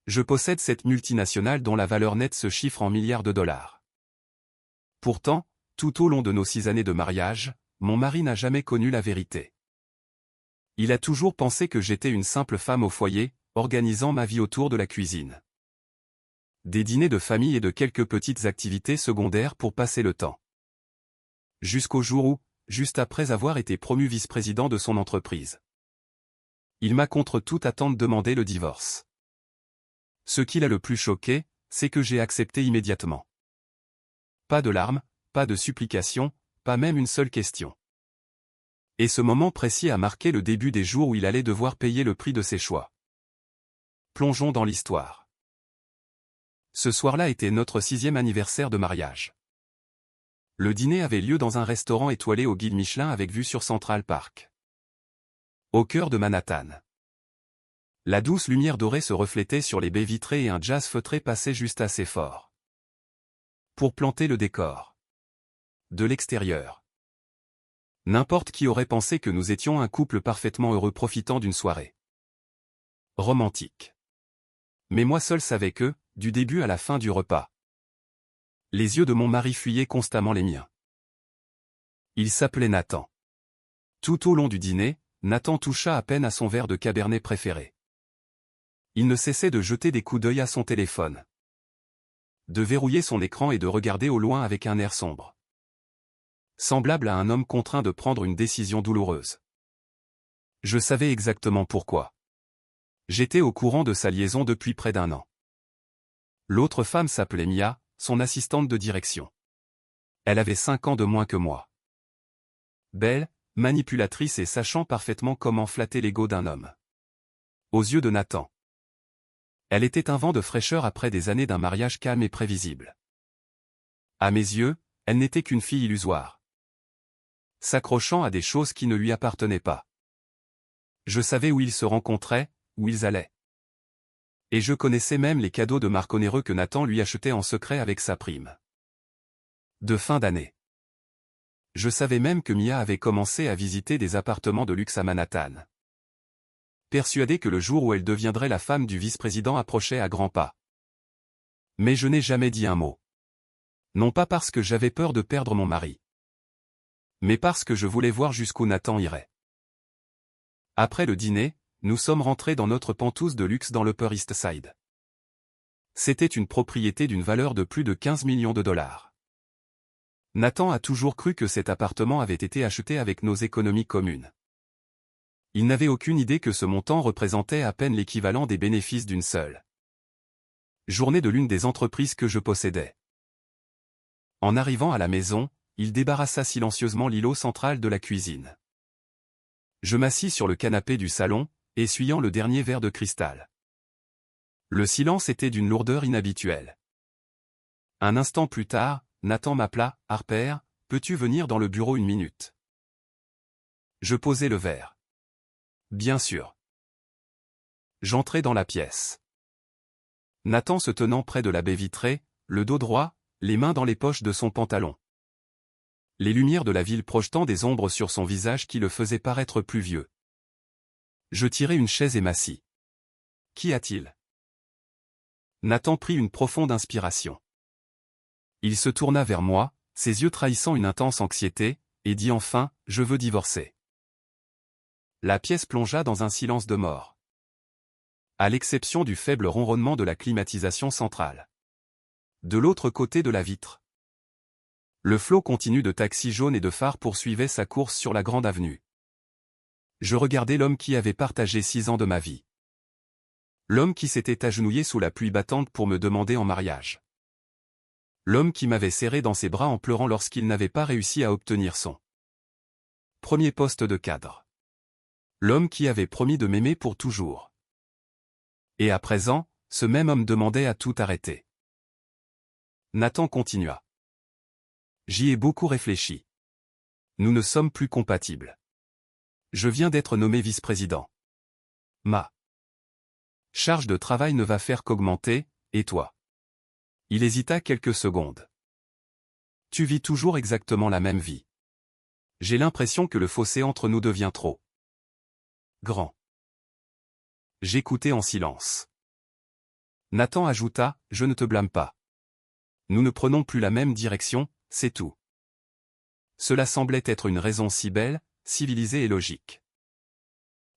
Je possède cette multinationale dont la valeur nette se chiffre en milliards de dollars. Pourtant, tout au long de nos 6 années de mariage, mon mari n'a jamais connu la vérité. Il a toujours pensé que j'étais une simple femme au foyer, organisant ma vie autour de la cuisine. Des dîners de famille et de quelques petites activités secondaires pour passer le temps. Jusqu'au jour où, juste après avoir été promu vice-président de son entreprise, il m'a contre toute attente demandé le divorce. Ce qui l'a le plus choqué, c'est que j'ai accepté immédiatement. Pas de larmes, pas de supplications, pas même une seule question. Et ce moment précis a marqué le début des jours où il allait devoir payer le prix de ses choix. Plongeons dans l'histoire. Ce soir-là était notre 6e anniversaire de mariage. Le dîner avait lieu dans un restaurant étoilé au guide Michelin avec vue sur Central Park, au cœur de Manhattan. La douce lumière dorée se reflétait sur les baies vitrées et un jazz feutré passait juste assez fort pour planter le décor. De l'extérieur, n'importe qui aurait pensé que nous étions un couple parfaitement heureux profitant d'une soirée romantique. Mais moi seul savais que, du début à la fin du repas, les yeux de mon mari fuyaient constamment les miens. Il s'appelait Nathan. Tout au long du dîner, Nathan toucha à peine à son verre de cabernet préféré. Il ne cessait de jeter des coups d'œil à son téléphone, de verrouiller son écran et de regarder au loin avec un air sombre, semblable à un homme contraint de prendre une décision douloureuse. Je savais exactement pourquoi. J'étais au courant de sa liaison depuis près d'1 an. L'autre femme s'appelait Mia, son assistante de direction. Elle avait 5 ans de moins que moi. Belle, manipulatrice et sachant parfaitement comment flatter l'ego d'un homme. Aux yeux de Nathan, elle était un vent de fraîcheur après des années d'un mariage calme et prévisible. À mes yeux, elle n'était qu'une fille illusoire, s'accrochant à des choses qui ne lui appartenaient pas. Je savais où ils se rencontraient, où ils allaient. Et je connaissais même les cadeaux de marque onéreux que Nathan lui achetait en secret avec sa prime de fin d'année. Je savais même que Mia avait commencé à visiter des appartements de luxe à Manhattan, persuadée que le jour où elle deviendrait la femme du vice-président approchait à grands pas. Mais je n'ai jamais dit un mot. Non pas parce que j'avais peur de perdre mon mari, mais parce que je voulais voir jusqu'où Nathan irait. Après le dîner, nous sommes rentrés dans notre penthouse de luxe dans l'Upper East Side. C'était une propriété d'une valeur de plus de 15 millions de dollars. Nathan a toujours cru que cet appartement avait été acheté avec nos économies communes. Il n'avait aucune idée que ce montant représentait à peine l'équivalent des bénéfices d'une seule journée de l'une des entreprises que je possédais. En arrivant à la maison, il débarrassa silencieusement l'îlot central de la cuisine. Je m'assis sur le canapé du salon, essuyant le dernier verre de cristal. Le silence était d'une lourdeur inhabituelle. Un instant plus tard, Nathan m'appela. « Harper, peux-tu venir dans le bureau 1 minute ?» Je posai le verre. « Bien sûr. » J'entrai dans la pièce. Nathan se tenant près de la baie vitrée, le dos droit, les mains dans les poches de son pantalon. Les lumières de la ville projetant des ombres sur son visage qui le faisaient paraître plus vieux. Je tirai une chaise et m'assis. « Qu'y a-t-il » Nathan prit une profonde inspiration. Il se tourna vers moi, ses yeux trahissant une intense anxiété, et dit enfin, « Je veux divorcer. » La pièce plongea dans un silence de mort, à l'exception du faible ronronnement de la climatisation centrale. De l'autre côté de la vitre, le flot continu de taxis jaunes et de phares poursuivait sa course sur la grande avenue. Je regardais l'homme qui avait partagé 6 ans de ma vie. L'homme qui s'était agenouillé sous la pluie battante pour me demander en mariage. L'homme qui m'avait serré dans ses bras en pleurant lorsqu'il n'avait pas réussi à obtenir son premier poste de cadre. L'homme qui avait promis de m'aimer pour toujours. Et à présent, ce même homme demandait à tout arrêter. Nathan continua. J'y ai beaucoup réfléchi. Nous ne sommes plus compatibles. Je viens d'être nommé vice-président. Ma charge de travail ne va faire qu'augmenter, et toi? Il hésita quelques secondes. Tu vis toujours exactement la même vie. J'ai l'impression que le fossé entre nous devient trop grand. J'écoutais en silence. Nathan ajouta, je ne te blâme pas. Nous ne prenons plus la même direction, c'est tout. Cela semblait être une raison si belle, civilisée et logique.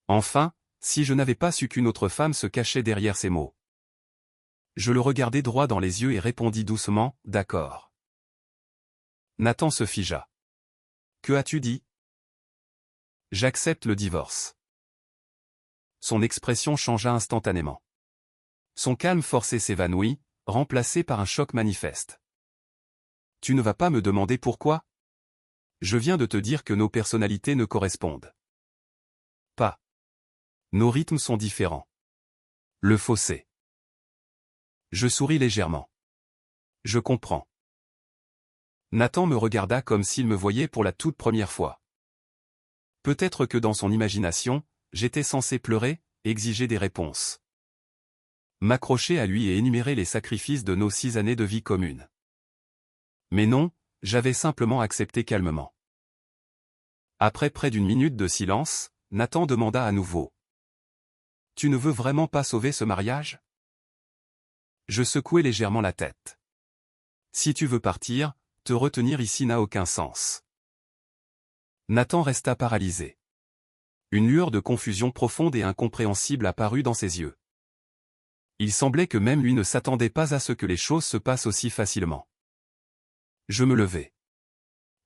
Enfin, si je n'avais pas su qu'une autre femme se cachait derrière ces mots. Je le regardai droit dans les yeux et répondis doucement, d'accord. Nathan se figea. Que as-tu dit? J'accepte le divorce. Son expression changea instantanément. Son calme forcé s'évanouit, remplacé par un choc manifeste. Tu ne vas pas me demander pourquoi? Je viens de te dire que nos personnalités ne correspondent pas. Nos rythmes sont différents. Le fossé. Je souris légèrement. Je comprends. Nathan me regarda comme s'il me voyait pour la toute première fois. Peut-être que dans son imagination, j'étais censé pleurer, exiger des réponses. M'accrocher à lui et énumérer les sacrifices de nos 6 années de vie commune. Mais non, j'avais simplement accepté calmement. Après près d'1 minute de silence, Nathan demanda à nouveau. Tu ne veux vraiment pas sauver ce mariage? Je secouai légèrement la tête. Si tu veux partir, te retenir ici n'a aucun sens. Nathan resta paralysé. Une lueur de confusion profonde et incompréhensible apparut dans ses yeux. Il semblait que même lui ne s'attendait pas à ce que les choses se passent aussi facilement. Je me levai.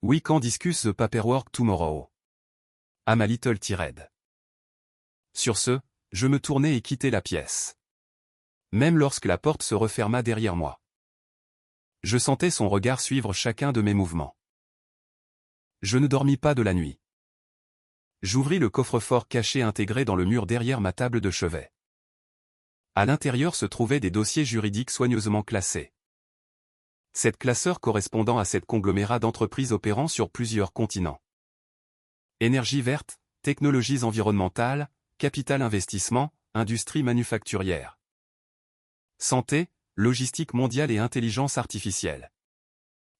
We can discuss the paperwork tomorrow. I'm a little tired. Sur ce, je me tournai et quittai la pièce. Même lorsque la porte se referma derrière moi. Je sentais son regard suivre chacun de mes mouvements. Je ne dormis pas de la nuit. J'ouvris le coffre-fort caché intégré dans le mur derrière ma table de chevet. À l'intérieur se trouvaient des dossiers juridiques soigneusement classés. 7 classeurs correspondant à cette conglomérat d'entreprises opérant sur plusieurs continents. Énergie verte, technologies environnementales, capital investissement, industrie manufacturière. Santé, logistique mondiale et intelligence artificielle.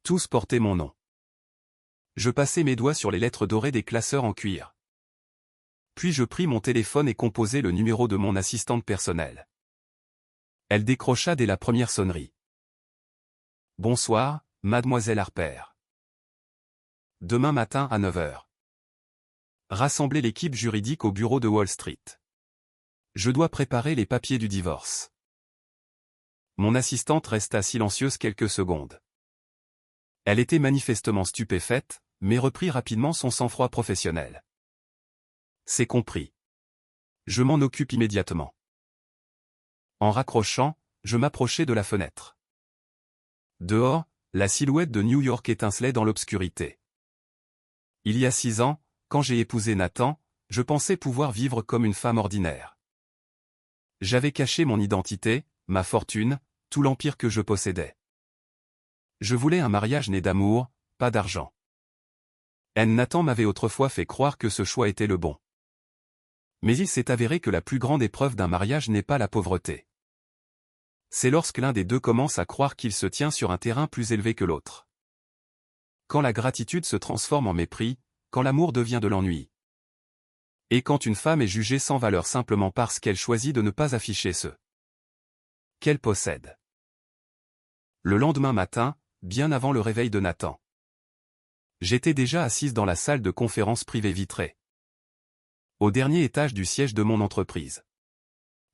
Tous portaient mon nom. Je passai mes doigts sur les lettres dorées des classeurs en cuir. Puis je pris mon téléphone et composai le numéro de mon assistante personnelle. Elle décrocha dès la première sonnerie. Bonsoir, mademoiselle Harper. Demain matin à 9 h. Rassemblez l'équipe juridique au bureau de Wall Street. Je dois préparer les papiers du divorce. Mon assistante resta silencieuse quelques secondes. Elle était manifestement stupéfaite, mais reprit rapidement son sang-froid professionnel. C'est compris. Je m'en occupe immédiatement. En raccrochant, je m'approchai de la fenêtre. Dehors, la silhouette de New York étincelait dans l'obscurité. Il y a 6 ans, quand j'ai épousé Nathan, je pensais pouvoir vivre comme une femme ordinaire. J'avais caché mon identité, ma fortune, tout l'empire que je possédais. Je voulais un mariage né d'amour, pas d'argent. Nathan m'avait autrefois fait croire que ce choix était le bon. Mais il s'est avéré que la plus grande épreuve d'un mariage n'est pas la pauvreté. C'est lorsque l'un des deux commence à croire qu'il se tient sur un terrain plus élevé que l'autre. Quand la gratitude se transforme en mépris, quand l'amour devient de l'ennui. Et quand une femme est jugée sans valeur simplement parce qu'elle choisit de ne pas afficher ce qu'elle possède. Le lendemain matin, bien avant le réveil de Nathan. J'étais déjà assise dans la salle de conférence privée vitrée. Au dernier étage du siège de mon entreprise.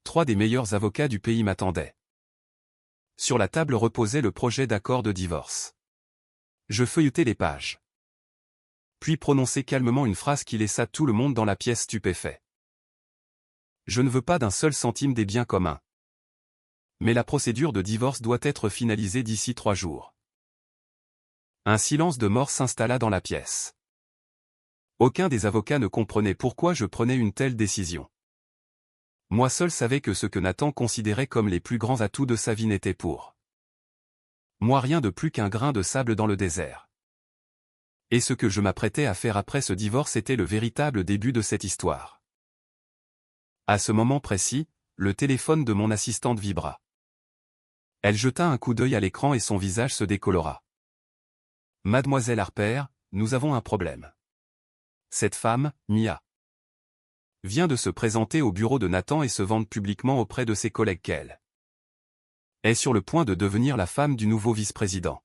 3 des meilleurs avocats du pays m'attendaient. Sur la table reposait le projet d'accord de divorce. Je feuilletai les pages. Puis prononçai calmement une phrase qui laissa tout le monde dans la pièce stupéfait. Je ne veux pas d'un seul centime des biens communs. Mais la procédure de divorce doit être finalisée d'ici 3 jours. Un silence de mort s'installa dans la pièce. Aucun des avocats ne comprenait pourquoi je prenais une telle décision. Moi seul savais que ce que Nathan considérait comme les plus grands atouts de sa vie n'était pour moi rien de plus qu'un grain de sable dans le désert. Et ce que je m'apprêtais à faire après ce divorce était le véritable début de cette histoire. À ce moment précis, le téléphone de mon assistante vibra. Elle jeta un coup d'œil à l'écran et son visage se décolora. Mademoiselle Harper, nous avons un problème. Cette femme, Mia, vient de se présenter au bureau de Nathan et se vante publiquement auprès de ses collègues qu'elle est sur le point de devenir la femme du nouveau vice-président.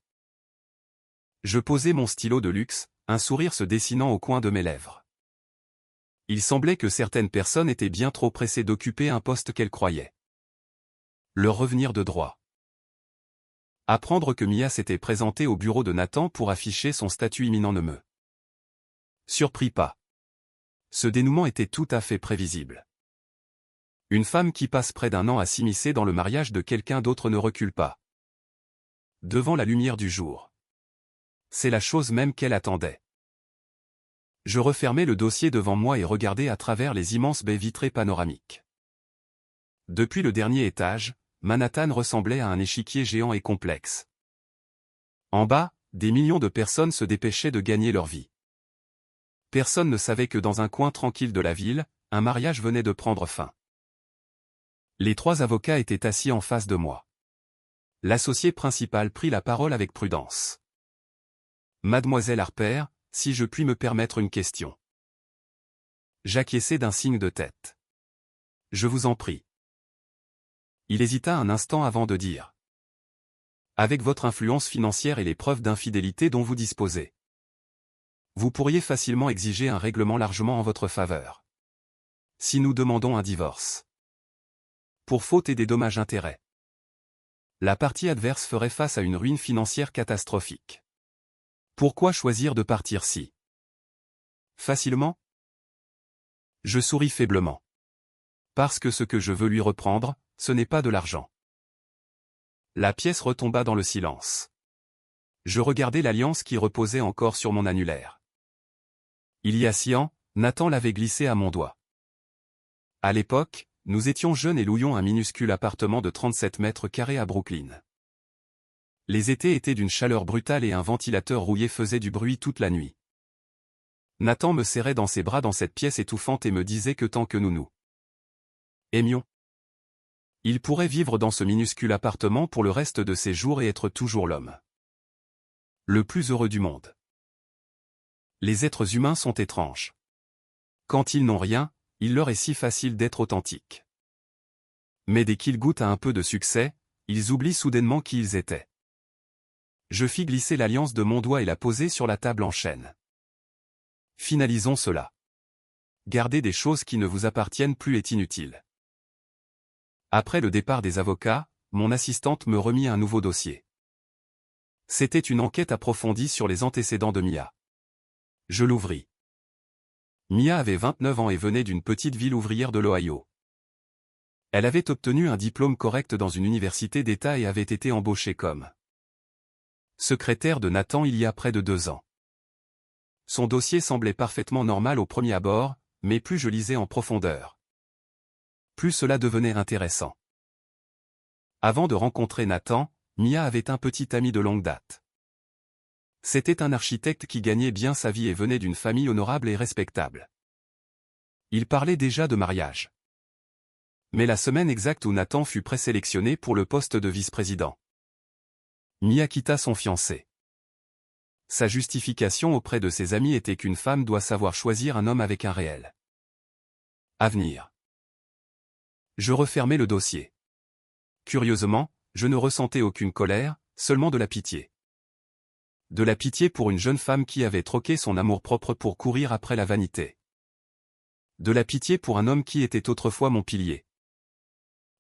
Je posai mon stylo de luxe, un sourire se dessinant au coin de mes lèvres. Il semblait que certaines personnes étaient bien trop pressées d'occuper un poste qu'elles croyaient leur revenir de droit. Apprendre que Mia s'était présentée au bureau de Nathan pour afficher son statut imminent ne me surprit pas. Ce dénouement était tout à fait prévisible. Une femme qui passe près d'un an à s'immiscer dans le mariage de quelqu'un d'autre ne recule pas devant la lumière du jour. C'est la chose même qu'elle attendait. Je refermai le dossier devant moi et regardai à travers les immenses baies vitrées panoramiques. Depuis le dernier étage, Manhattan ressemblait à un échiquier géant et complexe. En bas, des millions de personnes se dépêchaient de gagner leur vie. Personne ne savait que dans un coin tranquille de la ville, un mariage venait de prendre fin. Les 3 avocats étaient assis en face de moi. L'associé principal prit la parole avec prudence. « Mademoiselle Harper, si je puis me permettre une question. » J'acquiesçai d'un signe de tête. « Je vous en prie. » Il hésita un instant avant de dire. « Avec votre influence financière et les preuves d'infidélité dont vous disposez, vous pourriez facilement exiger un règlement largement en votre faveur. Si nous demandons un divorce. Pour faute et des dommages-intérêts. La partie adverse ferait face à une ruine financière catastrophique. Pourquoi choisir de partir si facilement? Je souris faiblement. Parce que ce que je veux lui reprendre, ce n'est pas de l'argent. La pièce retomba dans le silence. Je regardai l'alliance qui reposait encore sur mon annulaire. Il y a 6 ans, Nathan l'avait glissé à mon doigt. À l'époque, nous étions jeunes et louions un minuscule appartement de 37 mètres carrés à Brooklyn. Les étés étaient d'une chaleur brutale et un ventilateur rouillé faisait du bruit toute la nuit. Nathan me serrait dans ses bras dans cette pièce étouffante et me disait que tant que nous aimions, il pourrait vivre dans ce minuscule appartement pour le reste de ses jours et être toujours l'homme le plus heureux du monde. Les êtres humains sont étranges. Quand ils n'ont rien, il leur est si facile d'être authentiques. Mais dès qu'ils goûtent à un peu de succès, ils oublient soudainement qui ils étaient. Je fis glisser l'alliance de mon doigt et la poser sur la table en chaîne. Finalisons cela. Garder des choses qui ne vous appartiennent plus est inutile. Après le départ des avocats, mon assistante me remit un nouveau dossier. C'était une enquête approfondie sur les antécédents de Mia. Je l'ouvris. Mia avait 29 ans et venait d'une petite ville ouvrière de l'Ohio. Elle avait obtenu un diplôme correct dans une université d'État et avait été embauchée comme secrétaire de Nathan il y a près de 2 ans. Son dossier semblait parfaitement normal au premier abord, mais plus je lisais en profondeur, plus cela devenait intéressant. Avant de rencontrer Nathan, Mia avait un petit ami de longue date. C'était un architecte qui gagnait bien sa vie et venait d'une famille honorable et respectable. Il parlait déjà de mariage. Mais la semaine exacte où Nathan fut présélectionné pour le poste de vice-président, Mia quitta son fiancé. Sa justification auprès de ses amis était qu'une femme doit savoir choisir un homme avec un réel avenir. Je refermai le dossier. Curieusement, je ne ressentais aucune colère, seulement de la pitié. De la pitié pour une jeune femme qui avait troqué son amour-propre pour courir après la vanité. De la pitié pour un homme qui était autrefois mon pilier.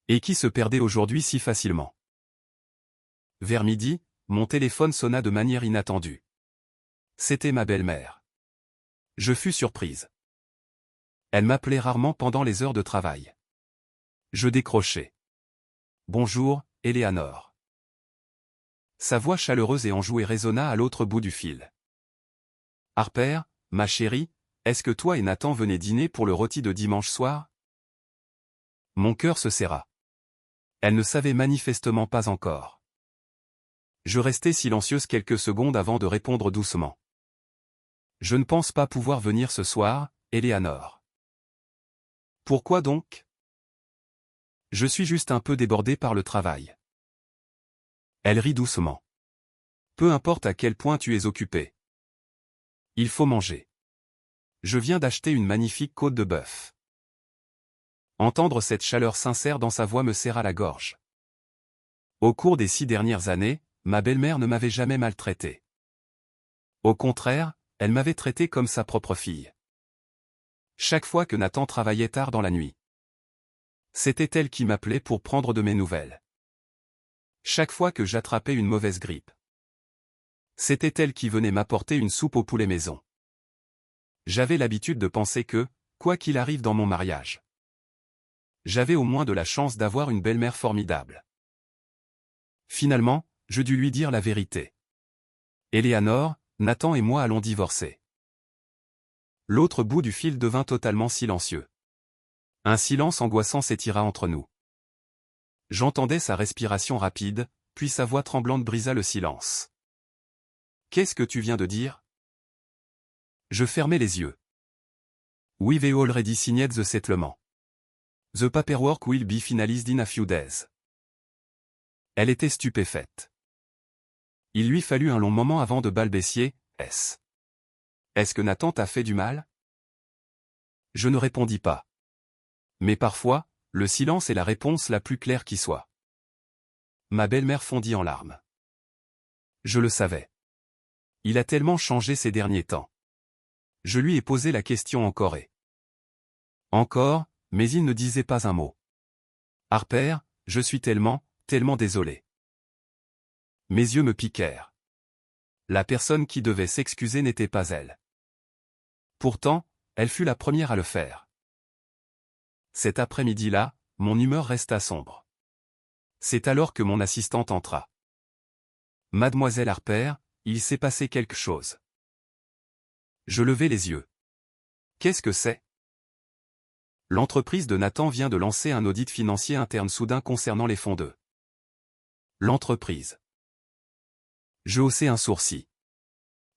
Et qui se perdait aujourd'hui si facilement. Vers midi, mon téléphone sonna de manière inattendue. C'était ma belle-mère. Je fus surprise. Elle m'appelait rarement pendant les heures de travail. Je décrochai. « Bonjour, Eleanor. » Sa voix chaleureuse et enjouée résonna à l'autre bout du fil. « Harper, ma chérie, est-ce que toi et Nathan venez dîner pour le rôti de dimanche soir ?» Mon cœur se serra. Elle ne savait manifestement pas encore. Je restai silencieuse quelques secondes avant de répondre doucement. « Je ne pense pas pouvoir venir ce soir, Eleanor. »« Pourquoi donc ? » ?»« Je suis juste un peu débordée par le travail. » Elle rit doucement. « Peu importe à quel point tu es occupée. Il faut manger. Je viens d'acheter une magnifique côte de bœuf. » Entendre cette chaleur sincère dans sa voix me serra la gorge. Au cours des 6 dernières années, ma belle-mère ne m'avait jamais maltraité. Au contraire, elle m'avait traité comme sa propre fille. Chaque fois que Nathan travaillait tard dans la nuit, c'était elle qui m'appelait pour prendre de mes nouvelles. Chaque fois que j'attrapais une mauvaise grippe, c'était elle qui venait m'apporter une soupe au poulet maison. J'avais l'habitude de penser que, quoi qu'il arrive dans mon mariage, j'avais au moins de la chance d'avoir une belle-mère formidable. Finalement, je dus lui dire la vérité. Éléanore, Nathan et moi allons divorcer. L'autre bout du fil devint totalement silencieux. Un silence angoissant s'étira entre nous. J'entendais sa respiration rapide, puis sa voix tremblante brisa le silence. « Qu'est-ce que tu viens de dire ?» Je fermai les yeux. « We've already signed the settlement. The paperwork will be finalized in a few days. » Elle était stupéfaite. Il lui fallut un long moment avant de balbutier, « Est-ce que Nathan t'a fait du mal ?» Je ne répondis pas. Mais parfois, le silence est la réponse la plus claire qui soit. Ma belle-mère fondit en larmes. Je le savais. Il a tellement changé ces derniers temps. Je lui ai posé la question encore et encore, mais il ne disait pas un mot. Harper, je suis tellement désolé. Mes yeux me piquèrent. La personne qui devait s'excuser n'était pas elle. Pourtant, elle fut la première à le faire. Cet après-midi-là, mon humeur resta sombre. C'est alors que mon assistante entra. « Mademoiselle Harper, il s'est passé quelque chose. » Je levai les yeux. « Qu'est-ce que c'est ?» L'entreprise de Nathan vient de lancer un audit financier interne soudain concernant les fonds de l'entreprise. Je haussai un sourcil.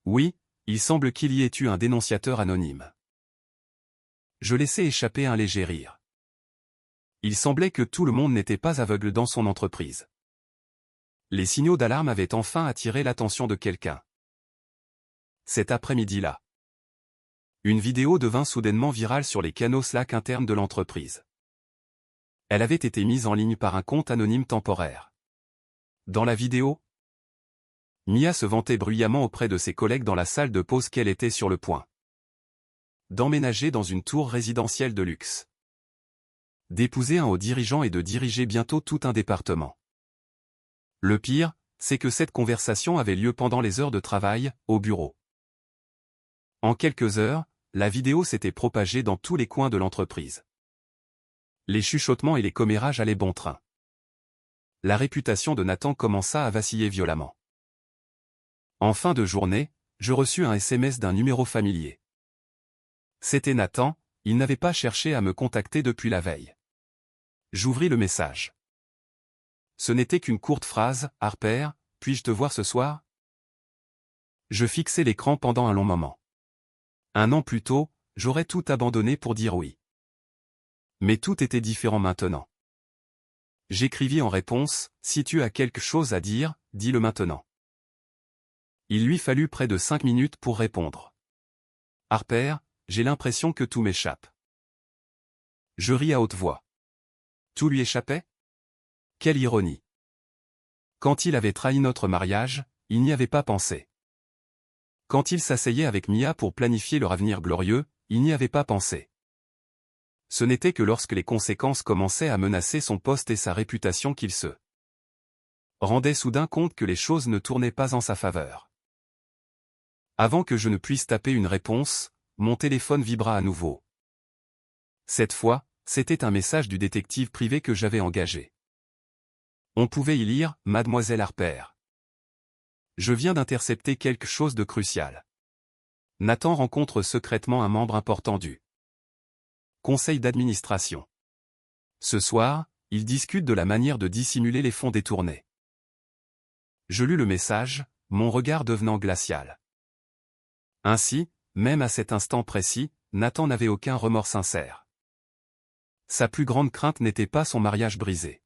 Oui, il semble qu'il y ait eu un dénonciateur anonyme. Je laissai échapper un léger rire. Il semblait que tout le monde n'était pas aveugle dans son entreprise. Les signaux d'alarme avaient enfin attiré l'attention de quelqu'un. Cet après-midi-là, une vidéo devint soudainement virale sur les canaux Slack internes de l'entreprise. Elle avait été mise en ligne par un compte anonyme temporaire. Dans la vidéo, Mia se vantait bruyamment auprès de ses collègues dans la salle de pause qu'elle était sur le point d'emménager dans une tour résidentielle de luxe, d'épouser un haut dirigeant et de diriger bientôt tout un département. Le pire, c'est que cette conversation avait lieu pendant les heures de travail, au bureau. En quelques heures, la vidéo s'était propagée dans tous les coins de l'entreprise. Les chuchotements et les commérages allaient bon train. La réputation de Nathan commença à vaciller violemment. En fin de journée, je reçus un SMS d'un numéro familier. C'était Nathan, il n'avait pas cherché à me contacter depuis la veille. J'ouvris le message. Ce n'était qu'une courte phrase, « Harper, puis-je te voir ce soir ?» Je fixai l'écran pendant un long moment. 1 an plus tôt, j'aurais tout abandonné pour dire oui. Mais tout était différent maintenant. J'écrivis en réponse, « Si tu as quelque chose à dire, dis-le maintenant. » Il lui fallut près de 5 minutes pour répondre. « Harper, j'ai l'impression que tout m'échappe. » Je ris à haute voix. Tout lui échappait? Quelle ironie. Quand il avait trahi notre mariage, il n'y avait pas pensé. Quand il s'asseyait avec Mia pour planifier leur avenir glorieux, il n'y avait pas pensé. Ce n'était que lorsque les conséquences commençaient à menacer son poste et sa réputation qu'il se rendait soudain compte que les choses ne tournaient pas en sa faveur. Avant que je ne puisse taper une réponse, mon téléphone vibra à nouveau. Cette fois, c'était un message du détective privé que j'avais engagé. On pouvait y lire « Mademoiselle Harper. Je viens d'intercepter quelque chose de crucial. Nathan rencontre secrètement un membre important du conseil d'administration. Ce soir, ils discutent de la manière de dissimuler les fonds détournés. » Je lus le message, mon regard devenant glacial. Ainsi, même à cet instant précis, Nathan n'avait aucun remords sincère. Sa plus grande crainte n'était pas son mariage brisé.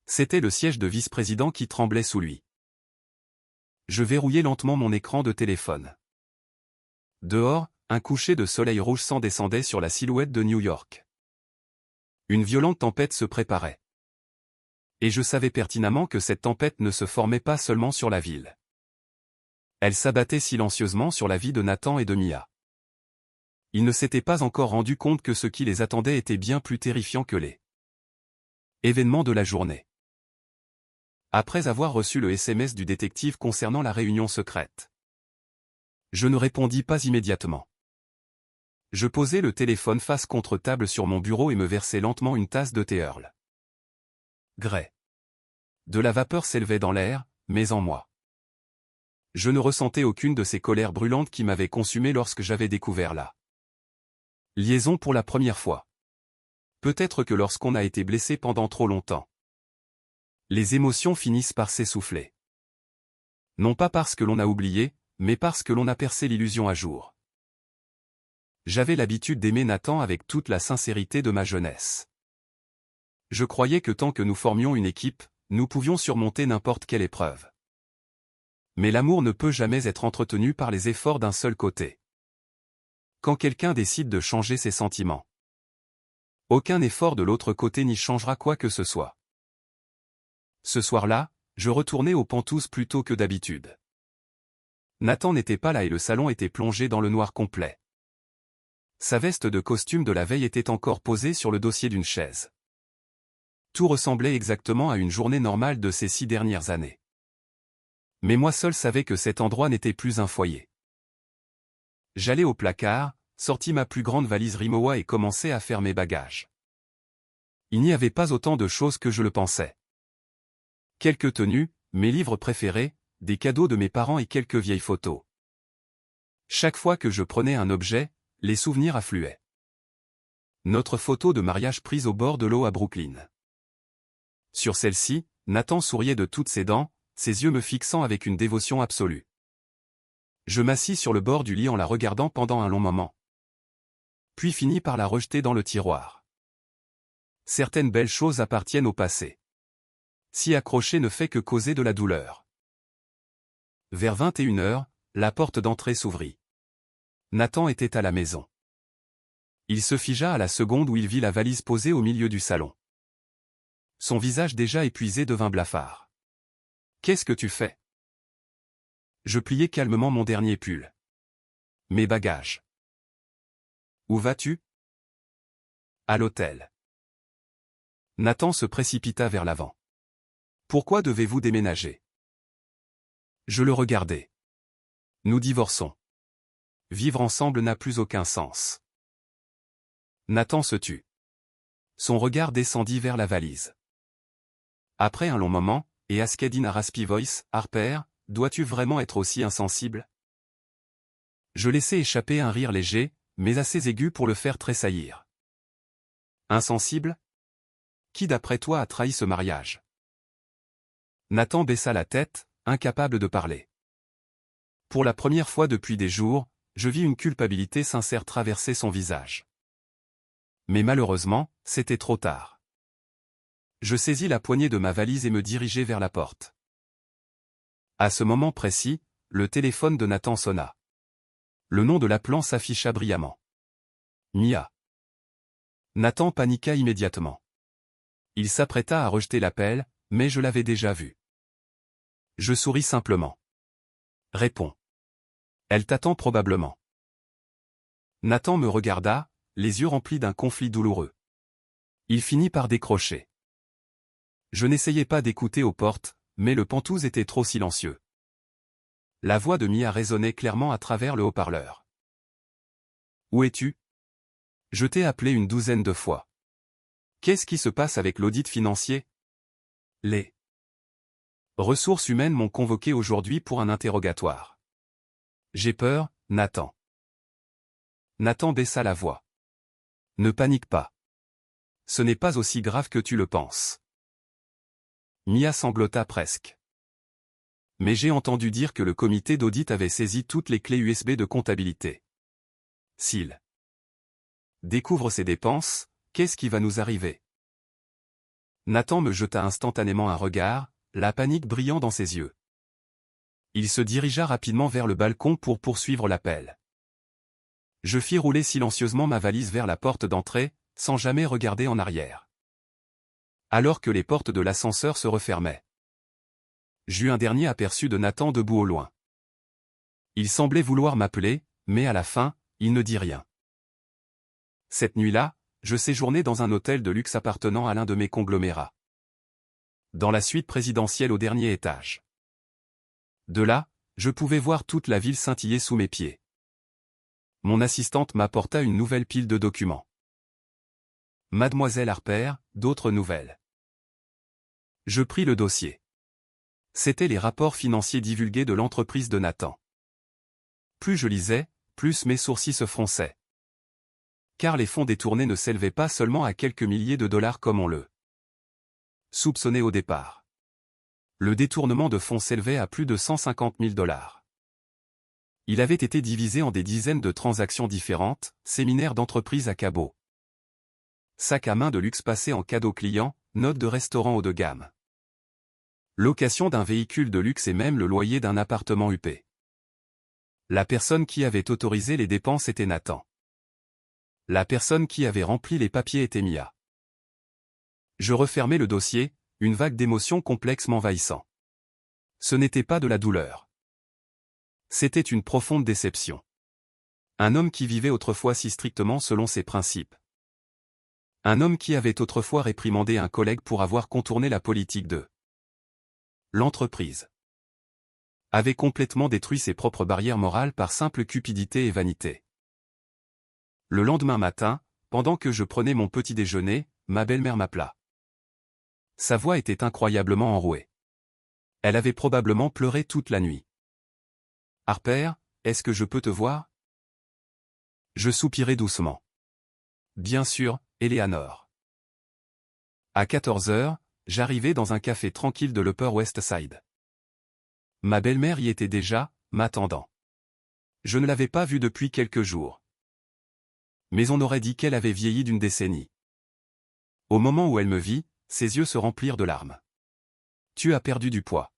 C'était le siège de vice-président qui tremblait sous lui. Je verrouillai lentement mon écran de téléphone. Dehors, un coucher de soleil rouge sang descendait sur la silhouette de New York. Une violente tempête se préparait. Et je savais pertinemment que cette tempête ne se formait pas seulement sur la ville. Elle s'abattait silencieusement sur la vie de Nathan et de Mia. Ils ne s'étaient pas encore rendus compte que ce qui les attendait était bien plus terrifiant que les événements de la journée. Après avoir reçu le SMS du détective concernant la réunion secrète, je ne répondis pas immédiatement. Je posai le téléphone face contre table sur mon bureau et me versai lentement une tasse de thé Earl Grey. De la vapeur s'élevait dans l'air, mais en moi. Je ne ressentais aucune de ces colères brûlantes qui m'avaient consumé lorsque j'avais découvert la liaison pour la première fois. Peut-être que lorsqu'on a été blessé pendant trop longtemps, les émotions finissent par s'essouffler. Non pas parce que l'on a oublié, mais parce que l'on a percé l'illusion à jour. J'avais l'habitude d'aimer Nathan avec toute la sincérité de ma jeunesse. Je croyais que tant que nous formions une équipe, nous pouvions surmonter n'importe quelle épreuve. Mais l'amour ne peut jamais être entretenu par les efforts d'un seul côté. Quand quelqu'un décide de changer ses sentiments, aucun effort de l'autre côté n'y changera quoi que ce soit. Ce soir-là, je retournai aux Penthouse plus tôt que d'habitude. Nathan n'était pas là et le salon était plongé dans le noir complet. Sa veste de costume de la veille était encore posée sur le dossier d'une chaise. Tout ressemblait exactement à une journée normale de ces 6 dernières années. Mais moi seul savais que cet endroit n'était plus un foyer. J'allai au placard, sortis ma plus grande valise Rimowa et commençai à faire mes bagages. Il n'y avait pas autant de choses que je le pensais. Quelques tenues, mes livres préférés, des cadeaux de mes parents et quelques vieilles photos. Chaque fois que je prenais un objet, les souvenirs affluaient. Notre photo de mariage prise au bord de l'eau à Brooklyn. Sur celle-ci, Nathan souriait de toutes ses dents, ses yeux me fixant avec une dévotion absolue. Je m'assis sur le bord du lit en la regardant pendant un long moment. Puis finis par la rejeter dans le tiroir. Certaines belles choses appartiennent au passé. S'y accrocher ne fait que causer de la douleur. Vers 21h, la porte d'entrée s'ouvrit. Nathan était à la maison. Il se figea à la seconde où il vit la valise posée au milieu du salon. Son visage déjà épuisé devint blafard. « Qu'est-ce que tu fais ?» Je pliai calmement mon dernier pull. « Mes bagages. »« Où vas-tu ?»« À l'hôtel. » Nathan se précipita vers l'avant. « Pourquoi devez-vous déménager ?» Je le regardai. « Nous divorçons. Vivre ensemble n'a plus aucun sens. » Nathan se tut. Son regard descendit vers la valise. Après un long moment, et asked in a raspy voice, « Harper, dois-tu vraiment être aussi insensible ?» Je laissai échapper un rire léger, mais assez aigu pour le faire tressaillir. « Insensible ? Qui d'après toi a trahi ce mariage ?» Nathan baissa la tête, incapable de parler. Pour la première fois depuis des jours, je vis une culpabilité sincère traverser son visage. Mais malheureusement, c'était trop tard. Je saisis la poignée de ma valise et me dirigeai vers la porte. À ce moment précis, le téléphone de Nathan sonna. Le nom de l'appelant s'afficha brillamment. Mia. Nathan paniqua immédiatement. Il s'apprêta à rejeter l'appel, mais je l'avais déjà vu. Je souris simplement. Réponds. Elle t'attend probablement. Nathan me regarda, les yeux remplis d'un conflit douloureux. Il finit par décrocher. Je n'essayais pas d'écouter aux portes, mais le Penthouse était trop silencieux. La voix de Mia résonnait clairement à travers le haut-parleur. « Où es-tu ? Je t'ai appelé une 12aine de fois. Qu'est-ce qui se passe avec l'audit financier ? Les ressources humaines m'ont convoqué aujourd'hui pour un interrogatoire. J'ai peur, Nathan. » Nathan baissa la voix. « Ne panique pas. Ce n'est pas aussi grave que tu le penses. » Mia sanglota presque. Mais j'ai entendu dire que le comité d'audit avait saisi toutes les clés USB de comptabilité. S'il découvre ces dépenses, qu'est-ce qui va nous arriver ? Nathan me jeta instantanément un regard, la panique brillant dans ses yeux. Il se dirigea rapidement vers le balcon pour poursuivre l'appel. Je fis rouler silencieusement ma valise vers la porte d'entrée, sans jamais regarder en arrière. alors que les portes de l'ascenseur se refermaient. J'eus un dernier aperçu de Nathan debout au loin. Il semblait vouloir m'appeler, mais à la fin, il ne dit rien. Cette nuit-là, je séjournais dans un hôtel de luxe appartenant à l'un de mes conglomérats. Dans la suite présidentielle au dernier étage. De là, je pouvais voir toute la ville scintiller sous mes pieds. Mon assistante m'apporta une nouvelle pile de documents. Mademoiselle Harper, d'autres nouvelles. Je pris le dossier. C'étaient les rapports financiers divulgués de l'entreprise de Nathan. Plus je lisais, plus mes sourcils se fronçaient. Car les fonds détournés ne s'élevaient pas seulement à quelques milliers de dollars comme on le soupçonnait au départ. Le détournement de fonds s'élevait à plus de 150 000 dollars. Il avait été divisé en des dizaines de transactions différentes, séminaires d'entreprise à cabot, sac à main de luxe passé en cadeau client, notes de restaurant haut de gamme, location d'un véhicule de luxe et même le loyer d'un appartement huppé. La personne qui avait autorisé les dépenses était Nathan. La personne qui avait rempli les papiers était Mia. Je refermai le dossier, une vague d'émotions complexes m'envahissant. Ce n'était pas de la douleur. C'était une profonde déception. Un homme qui vivait autrefois si strictement selon ses principes. Un homme qui avait autrefois réprimandé un collègue pour avoir contourné la politique de l'entreprise. Avait complètement détruit ses propres barrières morales par simple cupidité et vanité. Le lendemain matin, pendant que je prenais mon petit déjeuner, ma belle-mère m'appela. Sa voix était incroyablement enrouée. Elle avait probablement pleuré toute la nuit. « Harper, est-ce que je peux te voir ?» Je soupirai doucement. « Bien sûr, Eleanor. » À 14 heures, j'arrivai dans un café tranquille de l'Upper West Side. Ma belle-mère y était déjà, m'attendant. Je ne l'avais pas vue depuis quelques jours. Mais on aurait dit qu'elle avait vieilli d'une décennie. Au moment où elle me vit, ses yeux se remplirent de larmes. « Tu as perdu du poids. »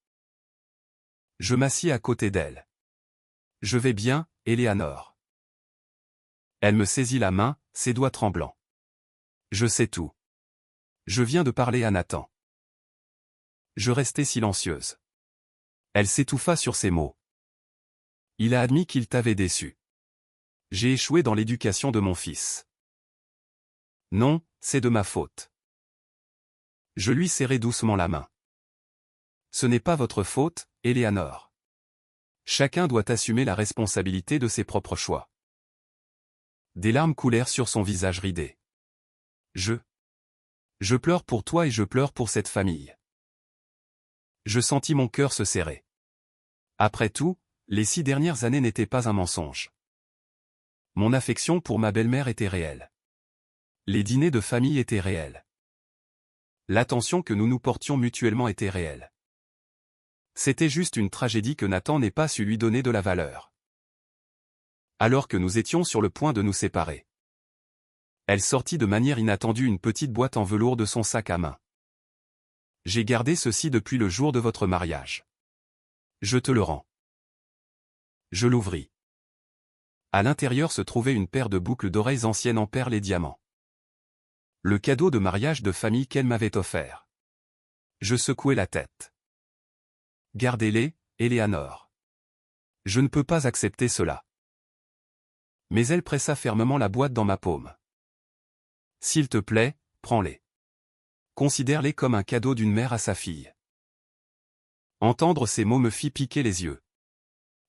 Je m'assis à côté d'elle. « Je vais bien, Eleanor. » Elle me saisit la main, ses doigts tremblants. « Je sais tout. Je viens de parler à Nathan. » Je restai silencieuse. Elle s'étouffa sur ces mots. « Il a admis qu'il t'avait déçu. J'ai échoué dans l'éducation de mon fils. » « Non, c'est de ma faute. » Je lui serrai doucement la main. « Ce n'est pas votre faute, Eleanor. Chacun doit assumer la responsabilité de ses propres choix. » Des larmes coulèrent sur son visage ridé. Je pleure pour toi et je pleure pour cette famille. Je sentis mon cœur se serrer. Après tout, les 6 dernières années n'étaient pas un mensonge. Mon affection pour ma belle-mère était réelle. Les dîners de famille étaient réels. L'attention que nous nous portions mutuellement était réelle. C'était juste une tragédie que Nathan n'ait pas su lui donner de la valeur. Alors que nous étions sur le point de nous séparer. Elle sortit de manière inattendue une petite boîte en velours de son sac à main. « J'ai gardé ceci depuis le jour de votre mariage. Je te le rends. » Je l'ouvris. À l'intérieur se trouvait une paire de boucles d'oreilles anciennes en perles et diamants. Le cadeau de mariage de famille qu'elle m'avait offert. Je secouai la tête. « Gardez-les, Eleanor. Je ne peux pas accepter cela. » Mais elle pressa fermement la boîte dans ma paume. « S'il te plaît, prends-les. Considère-les comme un cadeau d'une mère à sa fille. » Entendre ces mots me fit piquer les yeux.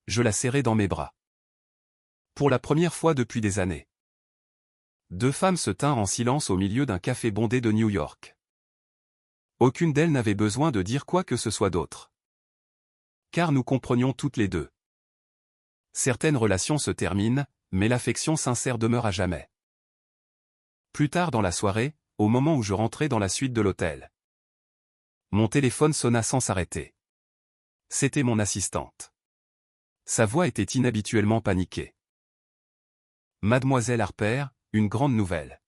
Je la serrai dans mes bras. Pour la première fois depuis des années. 2 femmes se tinrent en silence au milieu d'un café bondé de New York. Aucune d'elles n'avait besoin de dire quoi que ce soit d'autre. Car nous comprenions toutes les deux. Certaines relations se terminent, mais l'affection sincère demeure à jamais. Plus tard dans la soirée, au moment où je rentrais dans la suite de l'hôtel, mon téléphone sonna sans s'arrêter. C'était mon assistante. Sa voix était inhabituellement paniquée. « Mademoiselle Harper, une grande nouvelle. »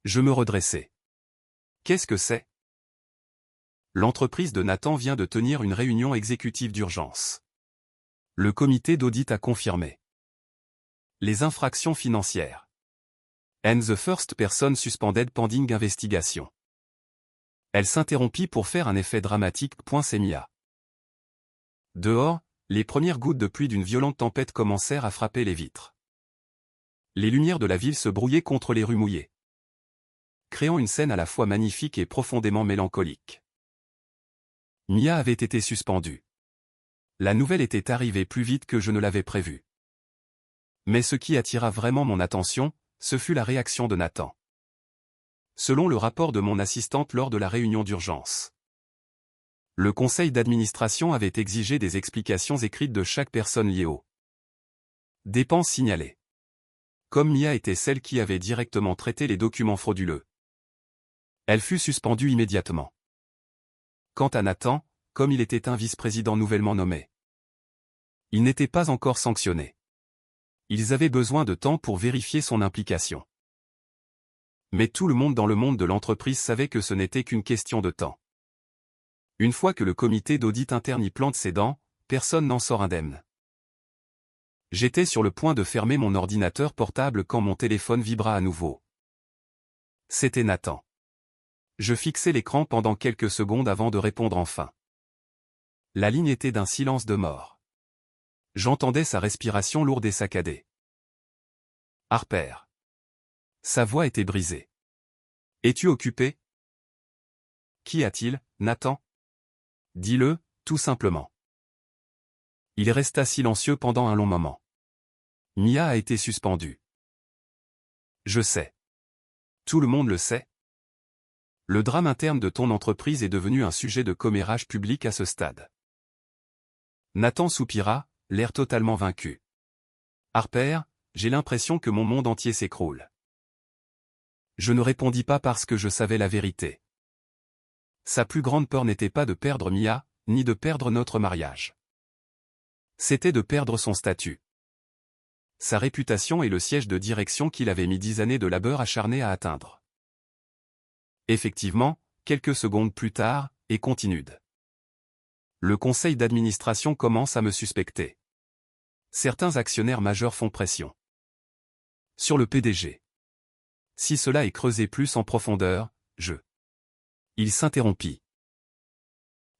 Je me redressai. « Qu'est-ce que c'est ? » L'entreprise de Nathan vient de tenir une réunion exécutive d'urgence. Le comité d'audit a confirmé les infractions financières. And the first person suspended pending investigation. Elle s'interrompit pour faire un effet dramatique. C'est Mia. Dehors, les premières gouttes de pluie d'une violente tempête commencèrent à frapper les vitres. Les lumières de la ville se brouillaient contre les rues mouillées, créant une scène à la fois magnifique et profondément mélancolique. Mia avait été suspendue. La nouvelle était arrivée plus vite que je ne l'avais prévu. Mais ce qui attira vraiment mon attention, ce fut la réaction de Nathan. Selon le rapport de mon assistante lors de la réunion d'urgence, le conseil d'administration avait exigé des explications écrites de chaque personne liée aux dépenses signalées. Comme Mia était celle qui avait directement traité les documents frauduleux, elle fut suspendue immédiatement. Quant à Nathan, comme il était un vice-président nouvellement nommé, il n'était pas encore sanctionné. Ils avaient besoin de temps pour vérifier son implication. Mais tout le monde dans le monde de l'entreprise savait que ce n'était qu'une question de temps. Une fois que le comité d'audit interne y plante ses dents, personne n'en sort indemne. J'étais sur le point de fermer mon ordinateur portable quand mon téléphone vibra à nouveau. C'était Nathan. Je fixai l'écran pendant quelques secondes avant de répondre enfin. La ligne était d'un silence de mort. J'entendais sa respiration lourde et saccadée. Harper. Sa voix était brisée. Es-tu occupé? Qu'y a-t-il, Nathan? Dis-le, tout simplement. Il resta silencieux pendant un long moment. Mia a été suspendue. Je sais. Tout le monde le sait. Le drame interne de ton entreprise est devenu un sujet de commérage public à ce stade. Nathan soupira, l'air totalement vaincu. Harper, j'ai l'impression que mon monde entier s'écroule. Je ne répondis pas parce que je savais la vérité. Sa plus grande peur n'était pas de perdre Mia, ni de perdre notre mariage. C'était de perdre son statut, sa réputation et le siège de direction qu'il avait mis 10 années de labeur acharné à atteindre. Effectivement, quelques secondes plus tard, et continued. Le conseil d'administration commence à me suspecter. Certains actionnaires majeurs font pression sur le PDG. Si cela est creusé plus en profondeur, Il s'interrompit.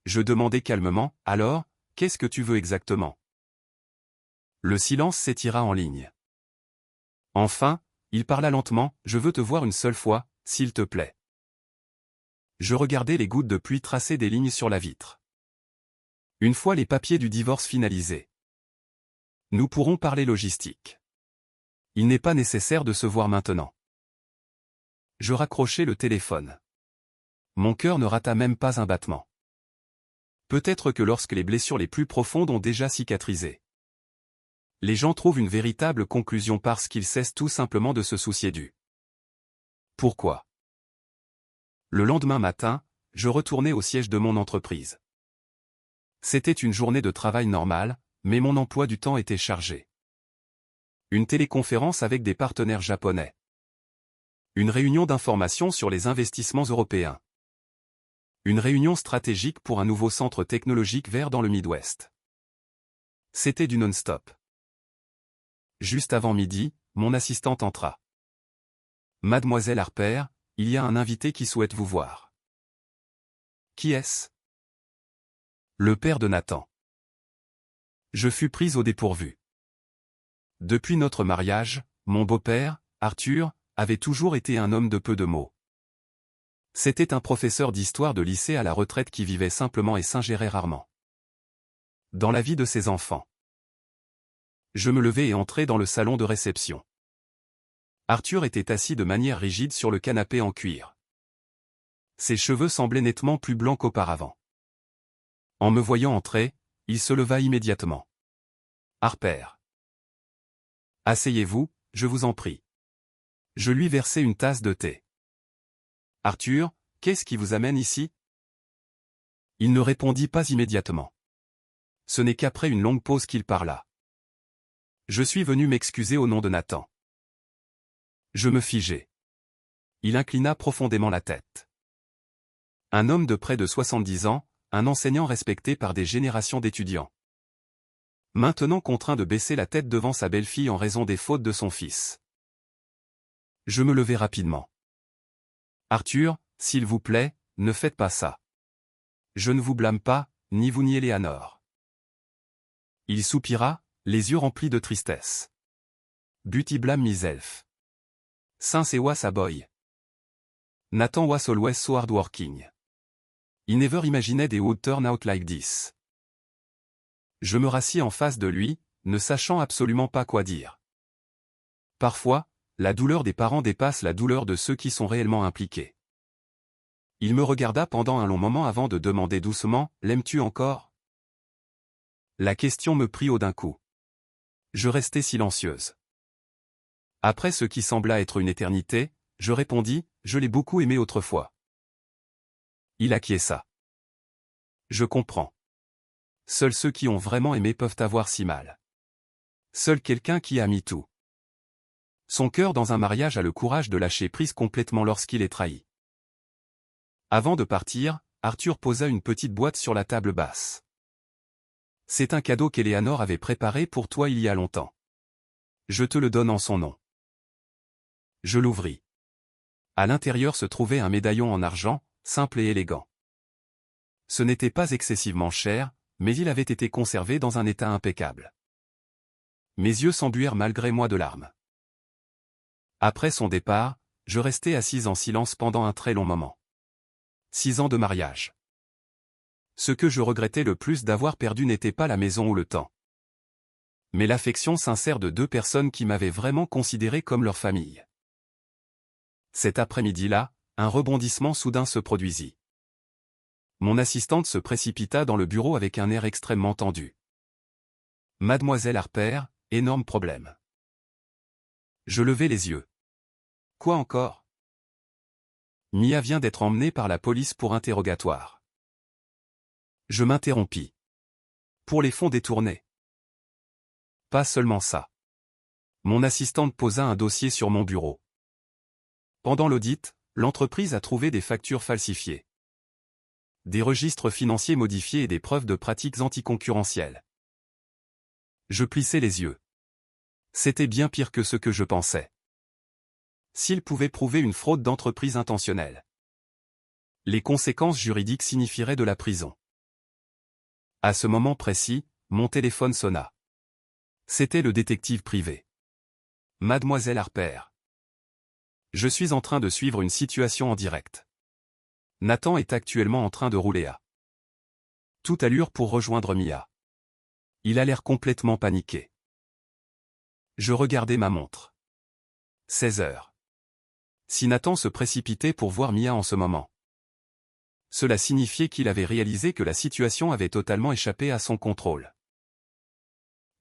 Je demandai calmement, alors, qu'est-ce que tu veux exactement? Le silence s'étira en ligne. Enfin, il parla lentement, je veux te voir une seule fois, s'il te plaît. Je regardai les gouttes de pluie tracer des lignes sur la vitre. Une fois les papiers du divorce finalisés, nous pourrons parler logistique. Il n'est pas nécessaire de se voir maintenant. Je raccrochai le téléphone. Mon cœur ne rata même pas un battement. Peut-être que lorsque les blessures les plus profondes ont déjà cicatrisé, les gens trouvent une véritable conclusion parce qu'ils cessent tout simplement de se soucier du pourquoi. Le lendemain matin, je retournai au siège de mon entreprise. C'était une journée de travail normale, mais mon emploi du temps était chargé. Une téléconférence avec des partenaires japonais. Une réunion d'information sur les investissements européens. Une réunion stratégique pour un nouveau centre technologique vert dans le Midwest. C'était du non-stop. Juste avant midi, mon assistante entra. Mademoiselle Harper, il y a un invité qui souhaite vous voir. Qui est-ce? Le père de Nathan. Je fus prise au dépourvu. Depuis notre mariage, mon beau-père, Arthur, avait toujours été un homme de peu de mots. C'était un professeur d'histoire de lycée à la retraite qui vivait simplement et s'ingérait rarement dans la vie de ses enfants. Je me levai et entrai dans le salon de réception. Arthur était assis de manière rigide sur le canapé en cuir. Ses cheveux semblaient nettement plus blancs qu'auparavant. En me voyant entrer, il se leva immédiatement. Harper. Asseyez-vous, je vous en prie. Je lui versai une tasse de thé. Arthur, qu'est-ce qui vous amène ici? Il ne répondit pas immédiatement. Ce n'est qu'après une longue pause qu'il parla. Je suis venu m'excuser au nom de Nathan. Je me figeai. Il inclina profondément la tête. Un homme de près de 70 ans, un enseignant respecté par des générations d'étudiants. Maintenant contraint de baisser la tête devant sa belle-fille en raison des fautes de son fils. Je me levai rapidement. Arthur, s'il vous plaît, ne faites pas ça. Je ne vous blâme pas, ni vous ni Eleanor. Il soupira, les yeux remplis de tristesse. But I blame myself. Since I was a boy. Nathan was always so hardworking. I never imagined it would turn out like this. Je me rassis en face de lui, ne sachant absolument pas quoi dire. Parfois, la douleur des parents dépasse la douleur de ceux qui sont réellement impliqués. Il me regarda pendant un long moment avant de demander doucement « L'aimes-tu encore ?» La question me prit au d'un coup. Je restai silencieuse. Après ce qui sembla être une éternité, je répondis « Je l'ai beaucoup aimé autrefois. » Il acquiesça. Je comprends. Seuls ceux qui ont vraiment aimé peuvent avoir si mal. Seul quelqu'un qui a mis tout. Son cœur dans un mariage a le courage de lâcher prise complètement lorsqu'il est trahi. Avant de partir, Arthur posa une petite boîte sur la table basse. C'est un cadeau qu'Eleanor avait préparé pour toi il y a longtemps. Je te le donne en son nom. Je l'ouvris. À l'intérieur se trouvait un médaillon en argent, simple et élégant. Ce n'était pas excessivement cher, mais il avait été conservé dans un état impeccable. Mes yeux s'embuèrent malgré moi de larmes. Après son départ, je restai assise en silence pendant un très long moment. 6 ans de mariage. Ce que je regrettais le plus d'avoir perdu n'était pas la maison ou le temps, mais l'affection sincère de 2 personnes qui m'avaient vraiment considéré comme leur famille. Cet après-midi-là, un rebondissement soudain se produisit. Mon assistante se précipita dans le bureau avec un air extrêmement tendu. « Mademoiselle Harper, énorme problème. » Je levai les yeux. « Quoi encore ? » « Mia vient d'être emmenée par la police pour interrogatoire. » Je m'interrompis. « Pour les fonds détournés. » Pas seulement ça. Mon assistante posa un dossier sur mon bureau. Pendant l'audit, l'entreprise a trouvé des factures falsifiées, des registres financiers modifiés et des preuves de pratiques anticoncurrentielles. Je plissai les yeux. C'était bien pire que ce que je pensais. S'il pouvait prouver une fraude d'entreprise intentionnelle, les conséquences juridiques signifieraient de la prison. À ce moment précis, mon téléphone sonna. C'était le détective privé. « Mademoiselle Harper. Je suis en train de suivre une situation en direct. Nathan est actuellement en train de rouler à toute allure pour rejoindre Mia. Il a l'air complètement paniqué. » Je regardai ma montre. 16 heures. Si Nathan se précipitait pour voir Mia en ce moment, cela signifiait qu'il avait réalisé que la situation avait totalement échappé à son contrôle.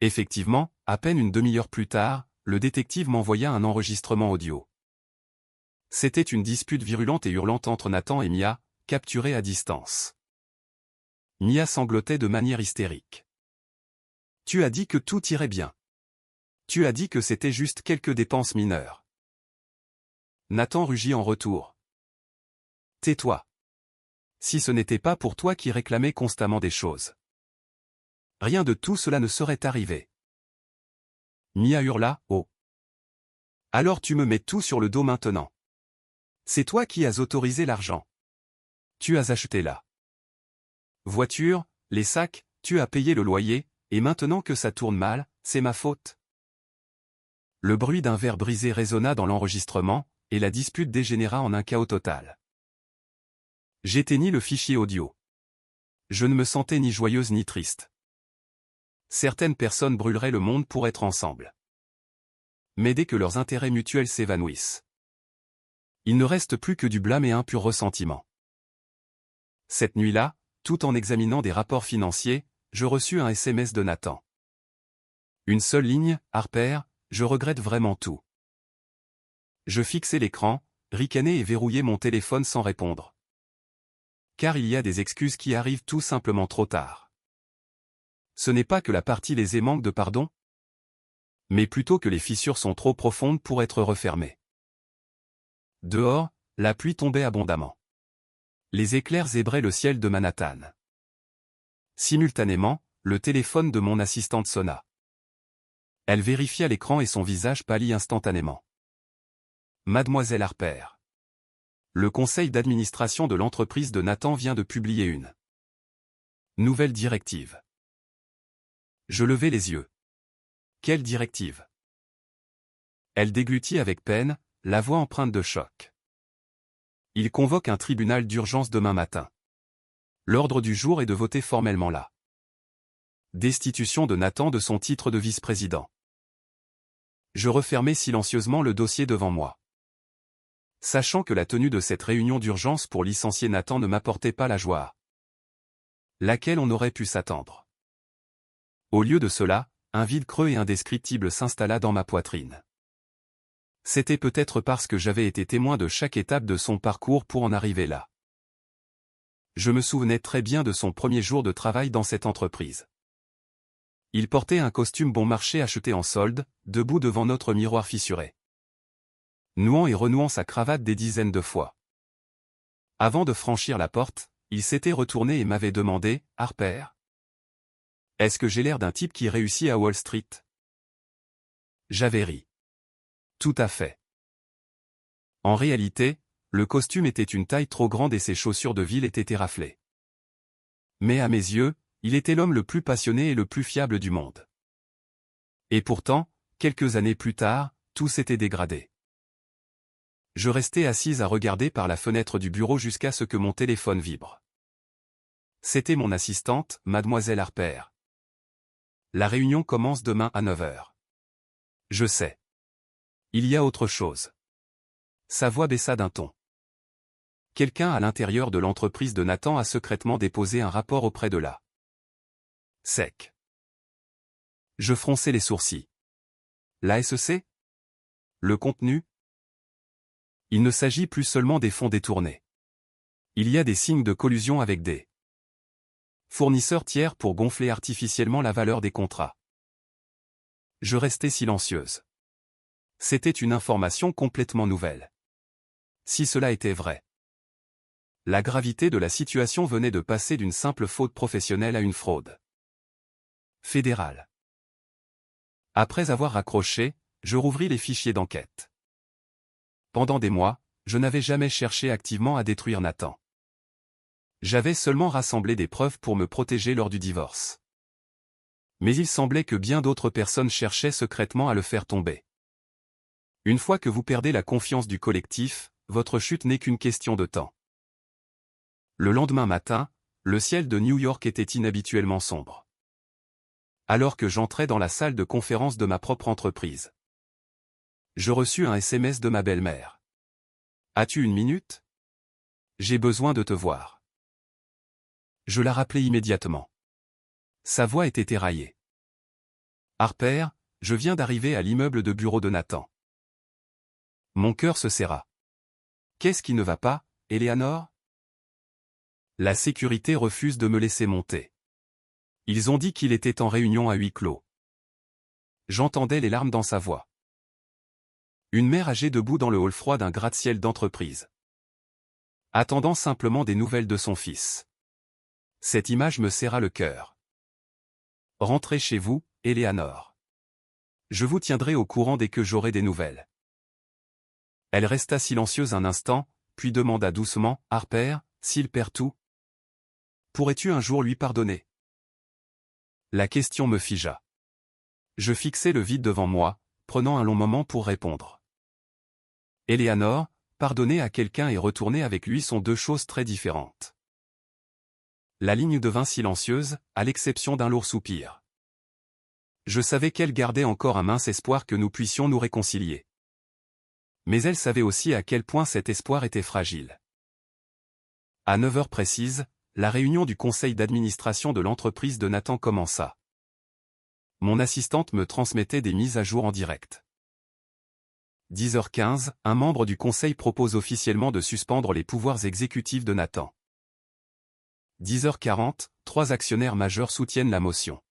Effectivement, à peine une demi-heure plus tard, le détective m'envoya un enregistrement audio. C'était une dispute virulente et hurlante entre Nathan et Mia, capturée à distance. Mia sanglotait de manière hystérique. « Tu as dit que tout irait bien. Tu as dit que c'était juste quelques dépenses mineures. » Nathan rugit en retour. « Tais-toi. Si ce n'était pas pour toi qui réclamais constamment des choses, rien de tout cela ne serait arrivé. » Mia hurla, « Oh. Alors tu me mets tout sur le dos maintenant. C'est toi qui as autorisé l'argent. Tu as acheté la voiture, les sacs, tu as payé le loyer, et maintenant que ça tourne mal, c'est ma faute. » Le bruit d'un verre brisé résonna dans l'enregistrement, et la dispute dégénéra en un chaos total. J'éteignis le fichier audio. Je ne me sentais ni joyeuse ni triste. Certaines personnes brûleraient le monde pour être ensemble. Mais dès que leurs intérêts mutuels s'évanouissent, il ne reste plus que du blâme et un pur ressentiment. Cette nuit-là, tout en examinant des rapports financiers, je reçus un SMS de Nathan. Une seule ligne, « Harper, je regrette vraiment tout. » Je fixai l'écran, ricanai et verrouillai mon téléphone sans répondre. Car il y a des excuses qui arrivent tout simplement trop tard. Ce n'est pas que la partie lésée manque de pardon, mais plutôt que les fissures sont trop profondes pour être refermées. Dehors, la pluie tombait abondamment. Les éclairs zébraient le ciel de Manhattan. Simultanément, le téléphone de mon assistante sonna. Elle vérifia l'écran et son visage pâlit instantanément. « Mademoiselle Harper. Le conseil d'administration de l'entreprise de Nathan vient de publier une nouvelle directive. Je levai les yeux. Quelle directive? Elle déglutit avec peine, la voix empreinte de choc. Il convoque un tribunal d'urgence demain matin. L'ordre du jour est de voter formellement la destitution de Nathan de son titre de vice-président. Je refermai silencieusement le dossier devant moi. Sachant que la tenue de cette réunion d'urgence pour licencier Nathan ne m'apportait pas la joie à laquelle on aurait pu s'attendre. Au lieu de cela, un vide creux et indescriptible s'installa dans ma poitrine. C'était peut-être parce que j'avais été témoin de chaque étape de son parcours pour en arriver là. Je me souvenais très bien de son premier jour de travail dans cette entreprise. Il portait un costume bon marché acheté en solde, debout devant notre miroir fissuré, nouant et renouant sa cravate des dizaines de fois. Avant de franchir la porte, il s'était retourné et m'avait demandé « Harper, est-ce que j'ai l'air d'un type qui réussit à Wall Street ?» J'avais ri. Tout à fait. En réalité, le costume était une taille trop grande et ses chaussures de ville étaient éraflées. Mais à mes yeux, il était l'homme le plus passionné et le plus fiable du monde. Et pourtant, quelques années plus tard, tout s'était dégradé. Je restais assise à regarder par la fenêtre du bureau jusqu'à ce que mon téléphone vibre. C'était mon assistante, mademoiselle Harper. La réunion commence demain à 9 h. Je sais. Il y a autre chose. Sa voix baissa d'un ton. Quelqu'un à l'intérieur de l'entreprise de Nathan a secrètement déposé un rapport auprès de la SEC. Je fronçai les sourcils. La SEC? Le contenu? Il ne s'agit plus seulement des fonds détournés. Il y a des signes de collusion avec des fournisseurs tiers pour gonfler artificiellement la valeur des contrats. Je restai silencieuse. C'était une information complètement nouvelle. Si cela était vrai. La gravité de la situation venait de passer d'une simple faute professionnelle à une fraude fédérale. Après avoir raccroché, je rouvris les fichiers d'enquête. Pendant des mois, je n'avais jamais cherché activement à détruire Nathan. J'avais seulement rassemblé des preuves pour me protéger lors du divorce. Mais il semblait que bien d'autres personnes cherchaient secrètement à le faire tomber. Une fois que vous perdez la confiance du collectif, votre chute n'est qu'une question de temps. Le lendemain matin, le ciel de New York était inhabituellement sombre. Alors que j'entrais dans la salle de conférence de ma propre entreprise, je reçus un SMS de ma belle-mère. « As-tu une minute? J'ai besoin de te voir. » Je la rappelai immédiatement. Sa voix était éraillée. « Harper, je viens d'arriver à l'immeuble de bureau de Nathan. » Mon cœur se serra. « Qu'est-ce qui ne va pas, Eleanor? » La sécurité refuse de me laisser monter. Ils ont dit qu'il était en réunion à huis clos. J'entendais les larmes dans sa voix. Une mère âgée debout dans le hall froid d'un gratte-ciel d'entreprise, attendant simplement des nouvelles de son fils. Cette image me serra le cœur. « Rentrez chez vous, Eleanor. Je vous tiendrai au courant dès que j'aurai des nouvelles. » Elle resta silencieuse un instant, puis demanda doucement, « Harper, s'il perd tout, pourrais-tu un jour lui pardonner ?» La question me figea. Je fixai le vide devant moi, prenant un long moment pour répondre. Eleanor, pardonner à quelqu'un et retourner avec lui sont deux choses très différentes. La ligne devint silencieuse, à l'exception d'un lourd soupir. Je savais qu'elle gardait encore un mince espoir que nous puissions nous réconcilier. Mais elle savait aussi à quel point cet espoir était fragile. À 9 h précises, la réunion du conseil d'administration de l'entreprise de Nathan commença. Mon assistante me transmettait des mises à jour en direct. 10 h 15, un membre du conseil propose officiellement de suspendre les pouvoirs exécutifs de Nathan. 10 h 40, 3 actionnaires majeurs soutiennent la motion.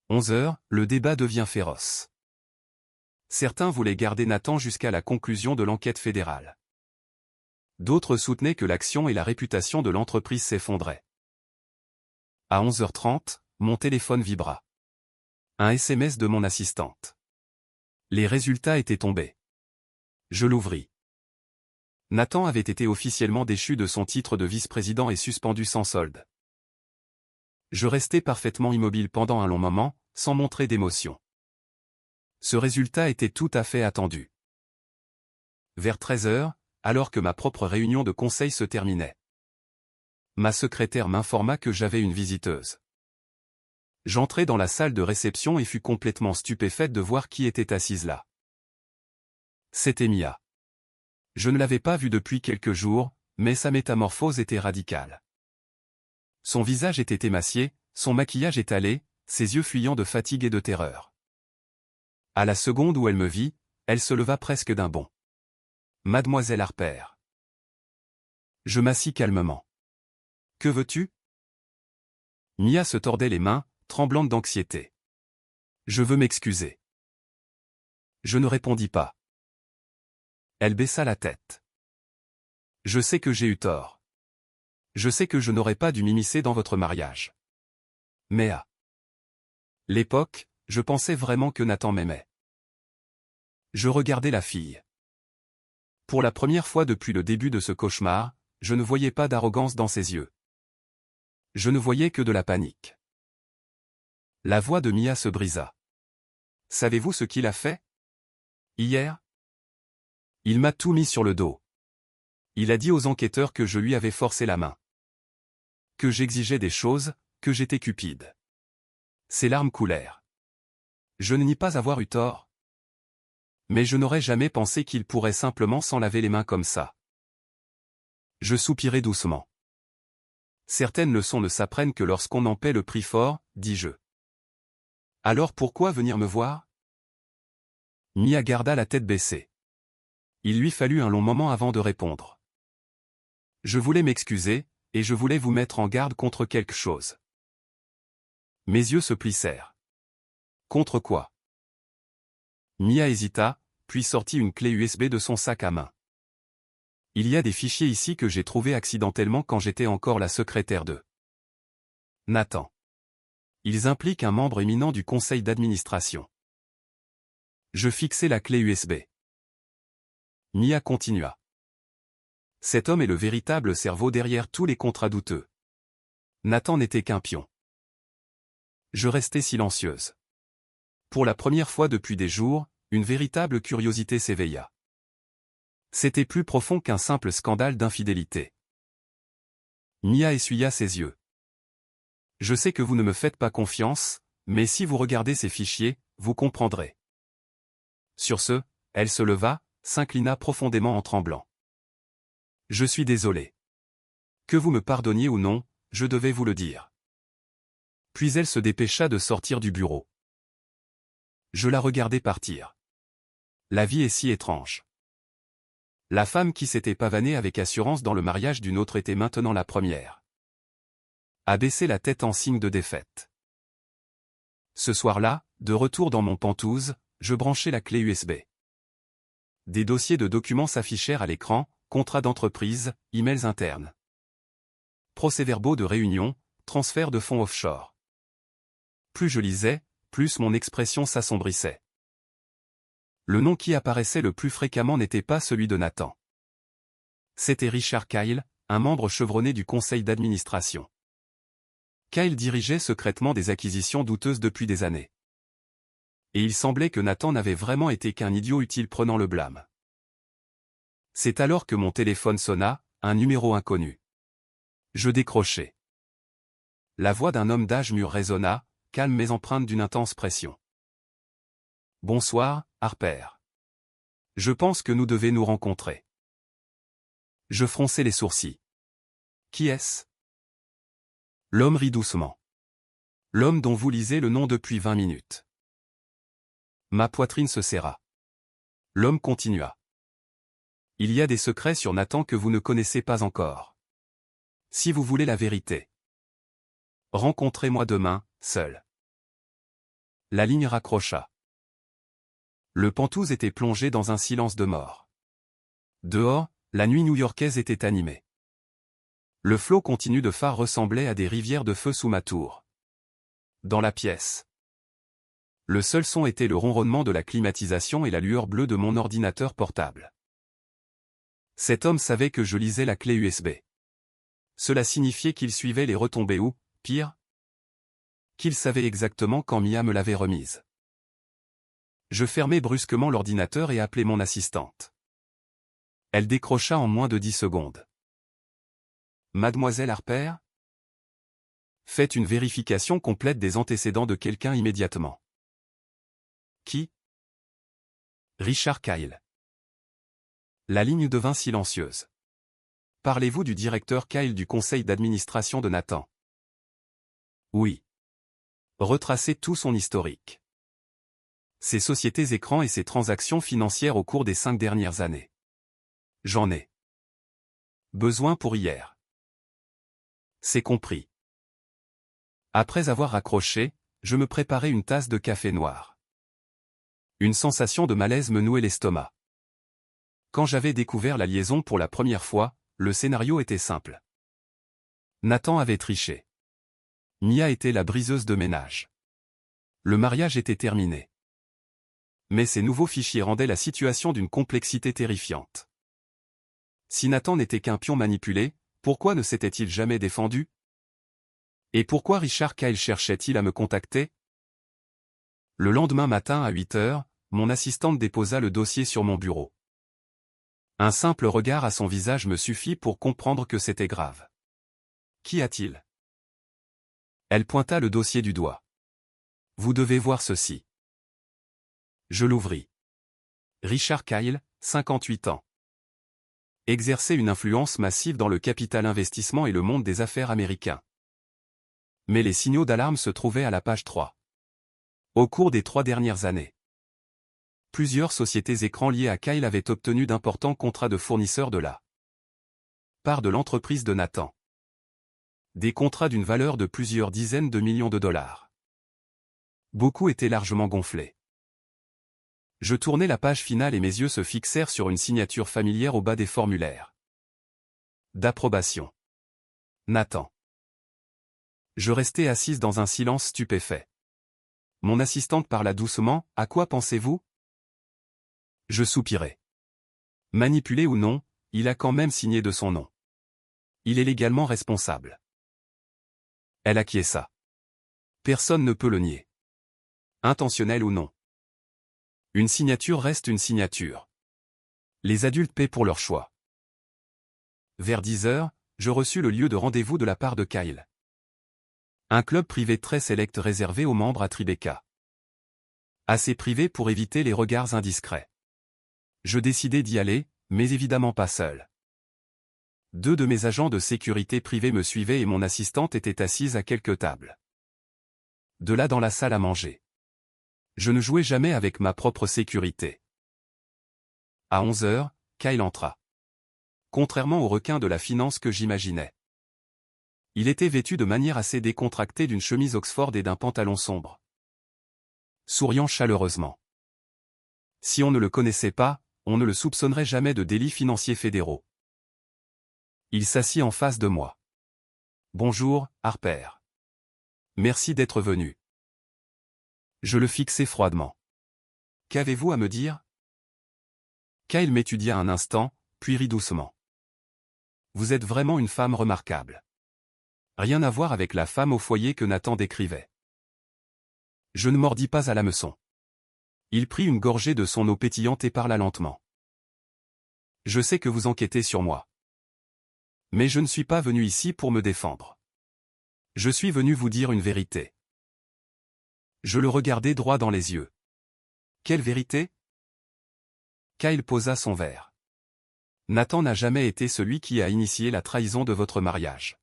11 h, le débat devient féroce. Certains voulaient garder Nathan jusqu'à la conclusion de l'enquête fédérale. D'autres soutenaient que l'action et la réputation de l'entreprise s'effondraient. À 11 h 30, mon téléphone vibra. Un SMS de mon assistante. Les résultats étaient tombés. Je l'ouvris. Nathan avait été officiellement déchu de son titre de vice-président et suspendu sans solde. Je restais parfaitement immobile pendant un long moment, sans montrer d'émotion. Ce résultat était tout à fait attendu. Vers 13 heures, alors que ma propre réunion de conseil se terminait, ma secrétaire m'informa que j'avais une visiteuse. J'entrai dans la salle de réception et fus complètement stupéfaite de voir qui était assise là. C'était Mia. Je ne l'avais pas vue depuis quelques jours, mais sa métamorphose était radicale. Son visage était émacié, son maquillage étalé, ses yeux fuyants de fatigue et de terreur. À la seconde où elle me vit, elle se leva presque d'un bond. « Mademoiselle Harper. » Je m'assis calmement. « Que veux-tu » Mia se tordait les mains, tremblante d'anxiété. « Je veux m'excuser. » Je ne répondis pas. Elle baissa la tête. « Je sais que j'ai eu tort. Je sais que je n'aurais pas dû m'immiscer dans votre mariage. Mais à l'époque, je pensais vraiment que Nathan m'aimait. » Je regardais la fille. Pour la première fois depuis le début de ce cauchemar, je ne voyais pas d'arrogance dans ses yeux. Je ne voyais que de la panique. La voix de Mia se brisa. « Savez-vous ce qu'il a fait ? Hier ? Il m'a tout mis sur le dos. Il a dit aux enquêteurs que je lui avais forcé la main. Que j'exigeais des choses, que j'étais cupide. » Ses larmes coulèrent. Je ne nie pas avoir eu tort. Mais je n'aurais jamais pensé qu'il pourrait simplement s'en laver les mains comme ça. Je soupirai doucement. Certaines leçons ne s'apprennent que lorsqu'on en paie le prix fort, dis-je. Alors pourquoi venir me voir ? Mia garda la tête baissée. Il lui fallut un long moment avant de répondre. Je voulais m'excuser, et je voulais vous mettre en garde contre quelque chose. Mes yeux se plissèrent. Contre quoi ? Mia hésita, puis sortit une clé USB de son sac à main. Il y a des fichiers ici que j'ai trouvés accidentellement quand j'étais encore la secrétaire de Nathan. Ils impliquent un membre éminent du conseil d'administration. Je fixai la clé USB. Mia continua. Cet homme est le véritable cerveau derrière tous les contrats douteux. Nathan n'était qu'un pion. Je restai silencieuse. Pour la première fois depuis des jours, une véritable curiosité s'éveilla. C'était plus profond qu'un simple scandale d'infidélité. Mia essuya ses yeux. Je sais que vous ne me faites pas confiance, mais si vous regardez ces fichiers, vous comprendrez. Sur ce, elle se leva, s'inclina profondément en tremblant. Je suis désolé. Que vous me pardonniez ou non, je devais vous le dire. Puis elle se dépêcha de sortir du bureau. Je la regardai partir. La vie est si étrange. La femme qui s'était pavanée avec assurance dans le mariage d'une autre était maintenant la première à baisser la tête en signe de défaite. Ce soir-là, de retour dans mon Penthouse, je branchai la clé USB. Des dossiers de documents s'affichèrent à l'écran, contrats d'entreprise, emails internes, procès-verbaux de réunion, transfert de fonds offshore. Plus je lisais, plus mon expression s'assombrissait. Le nom qui apparaissait le plus fréquemment n'était pas celui de Nathan. C'était Richard Kyle, un membre chevronné du conseil d'administration. Kyle dirigeait secrètement des acquisitions douteuses depuis des années. Et il semblait que Nathan n'avait vraiment été qu'un idiot utile prenant le blâme. C'est alors que mon téléphone sonna, un numéro inconnu. Je décrochai. La voix d'un homme d'âge mûr résonna, calme mais empreinte d'une intense pression. « Bonsoir, Harper. Je pense que nous devons nous rencontrer. » Je fronçai les sourcils. « Qui est-ce » L'homme rit doucement. « L'homme dont vous lisez le nom depuis 20 minutes. » Ma poitrine se serra. L'homme continua. « Il y a des secrets sur Nathan que vous ne connaissez pas encore. Si vous voulez la vérité, rencontrez-moi demain, seul. » La ligne raccrocha. Le Penthouse était plongé dans un silence de mort. Dehors, la nuit new-yorkaise était animée. Le flot continu de phares ressemblait à des rivières de feu sous ma tour. Dans la pièce, le seul son était le ronronnement de la climatisation et la lueur bleue de mon ordinateur portable. Cet homme savait que je lisais la clé USB. Cela signifiait qu'il suivait les retombées ou, pire, qu'il savait exactement quand Mia me l'avait remise. Je fermai brusquement l'ordinateur et appelai mon assistante. Elle décrocha en moins de 10 secondes. Mademoiselle Harper? Faites une vérification complète des antécédents de quelqu'un immédiatement. Qui? Richard Kyle. La ligne devint silencieuse. Parlez-vous du directeur Kyle du conseil d'administration de Nathan? Oui. Retracez tout son historique. Ses sociétés écrans et ses transactions financières au cours des 5 dernières années. J'en ai besoin pour hier. C'est compris. Après avoir raccroché, je me préparais une tasse de café noir. Une sensation de malaise me nouait l'estomac. Quand j'avais découvert la liaison pour la première fois, le scénario était simple. Nathan avait triché. Mia était la briseuse de ménage. Le mariage était terminé. Mais ces nouveaux fichiers rendaient la situation d'une complexité terrifiante. Si Nathan n'était qu'un pion manipulé, pourquoi ne s'était-il jamais défendu? Et pourquoi Richard Kyle cherchait-il à me contacter? Le lendemain matin à 8 heures, mon assistante déposa le dossier sur mon bureau. Un simple regard à son visage me suffit pour comprendre que c'était grave. Qu'y a-t-il? Elle pointa le dossier du doigt. Vous devez voir ceci. Je l'ouvris. Richard Kyle, 58 ans. Exerçait une influence massive dans le capital investissement et le monde des affaires américain. Mais les signaux d'alarme se trouvaient à la page 3. Au cours des 3 dernières années, plusieurs sociétés écrans liées à Kyle avaient obtenu d'importants contrats de fournisseurs de la part de l'entreprise de Nathan. Des contrats d'une valeur de plusieurs dizaines de millions de dollars. Beaucoup étaient largement gonflés. Je tournai la page finale et mes yeux se fixèrent sur une signature familière au bas des formulaires d'approbation. Nathan. Je restai assise dans un silence stupéfait. Mon assistante parla doucement. À quoi pensez-vous? Je soupirai. Manipulé ou non, il a quand même signé de son nom. Il est légalement responsable. Elle acquiesça. Personne ne peut le nier. Intentionnel ou non. Une signature reste une signature. Les adultes paient pour leur choix. Vers 10 heures, je reçus le lieu de rendez-vous de la part de Kyle. Un club privé très sélect réservé aux membres à Tribeca. Assez privé pour éviter les regards indiscrets. Je décidai d'y aller, mais évidemment pas seul. 2 de mes agents de sécurité privée me suivaient et mon assistante était assise à quelques tables. De là dans la salle à manger. Je ne jouais jamais avec ma propre sécurité. À 11 heures, Kyle entra. Contrairement au requin de la finance que j'imaginais. Il était vêtu de manière assez décontractée d'une chemise Oxford et d'un pantalon sombre. Souriant chaleureusement. Si on ne le connaissait pas, on ne le soupçonnerait jamais de délits financiers fédéraux. Il s'assit en face de moi. Bonjour, Harper. Merci d'être venu. Je le fixai froidement. Qu'avez-vous à me dire? Kyle m'étudia un instant, puis rit doucement. Vous êtes vraiment une femme remarquable. Rien à voir avec la femme au foyer que Nathan décrivait. Je ne mordis pas à l'hameçon. Il prit une gorgée de son eau pétillante et parla lentement. Je sais que vous enquêtez sur moi. Mais je ne suis pas venu ici pour me défendre. Je suis venu vous dire une vérité. Je le regardai droit dans les yeux. Quelle vérité? Kyle posa son verre. Nathan n'a jamais été celui qui a initié la trahison de votre mariage.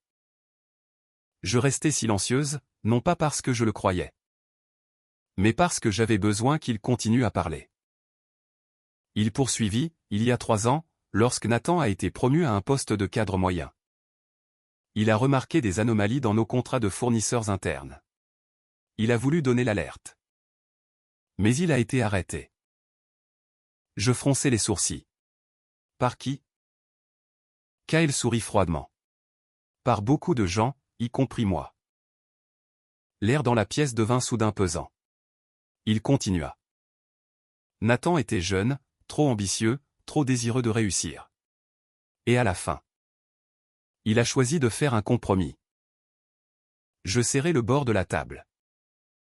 Je restai silencieuse, non pas parce que je le croyais, mais parce que j'avais besoin qu'il continue à parler. Il poursuivit, il y a 3 ans, lorsque Nathan a été promu à un poste de cadre moyen. Il a remarqué des anomalies dans nos contrats de fournisseurs internes. Il a voulu donner l'alerte. Mais il a été arrêté. Je fronçai les sourcils. Par qui? Kyle sourit froidement. Par beaucoup de gens, y compris moi. L'air dans la pièce devint soudain pesant. Il continua. Nathan était jeune, trop ambitieux, trop désireux de réussir. Et à la fin, il a choisi de faire un compromis. Je serrai le bord de la table.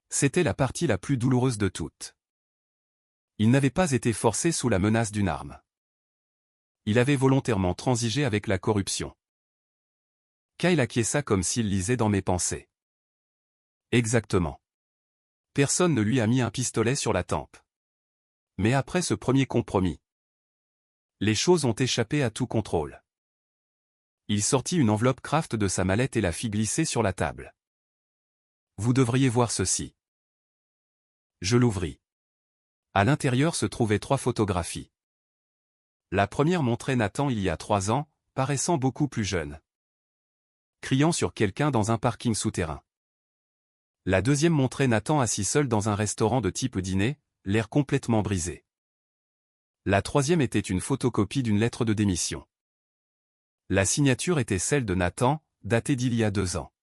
C'était la partie la plus douloureuse de toutes. Il n'avait pas été forcé sous la menace d'une arme. Il avait volontairement transigé avec la corruption. Kyle acquiesça comme s'il lisait dans mes pensées. Exactement. Personne ne lui a mis un pistolet sur la tempe. Mais après ce premier compromis, les choses ont échappé à tout contrôle. Il sortit une enveloppe Kraft de sa mallette et la fit glisser sur la table. Vous devriez voir ceci. Je l'ouvris. À l'intérieur se trouvaient 3 photographies. La première montrait Nathan il y a 3 ans, paraissant beaucoup plus jeune, criant sur quelqu'un dans un parking souterrain. La deuxième montrait Nathan assis seul dans un restaurant de type dîner, l'air complètement brisé. La troisième était une photocopie d'une lettre de démission. La signature était celle de Nathan, datée d'il y a 2 ans.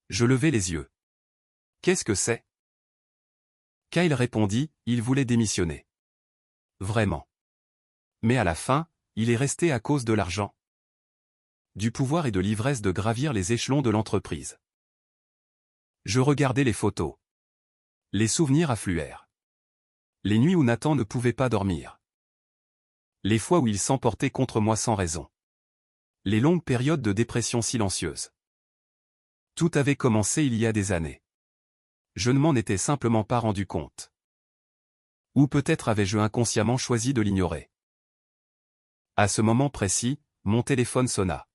Je levai les yeux. Qu'est-ce que c'est? Kyle répondit, il voulait démissionner. Vraiment. Mais à la fin, il est resté à cause de l'argent, du pouvoir et de l'ivresse de gravir les échelons de l'entreprise. Je regardais les photos. Les souvenirs affluèrent. Les nuits où Nathan ne pouvait pas dormir. Les fois où il s'emportait contre moi sans raison. Les longues périodes de dépression silencieuse. Tout avait commencé il y a des années. Je ne m'en étais simplement pas rendu compte. Ou peut-être avais-je inconsciemment choisi de l'ignorer. À ce moment précis, mon téléphone sonna.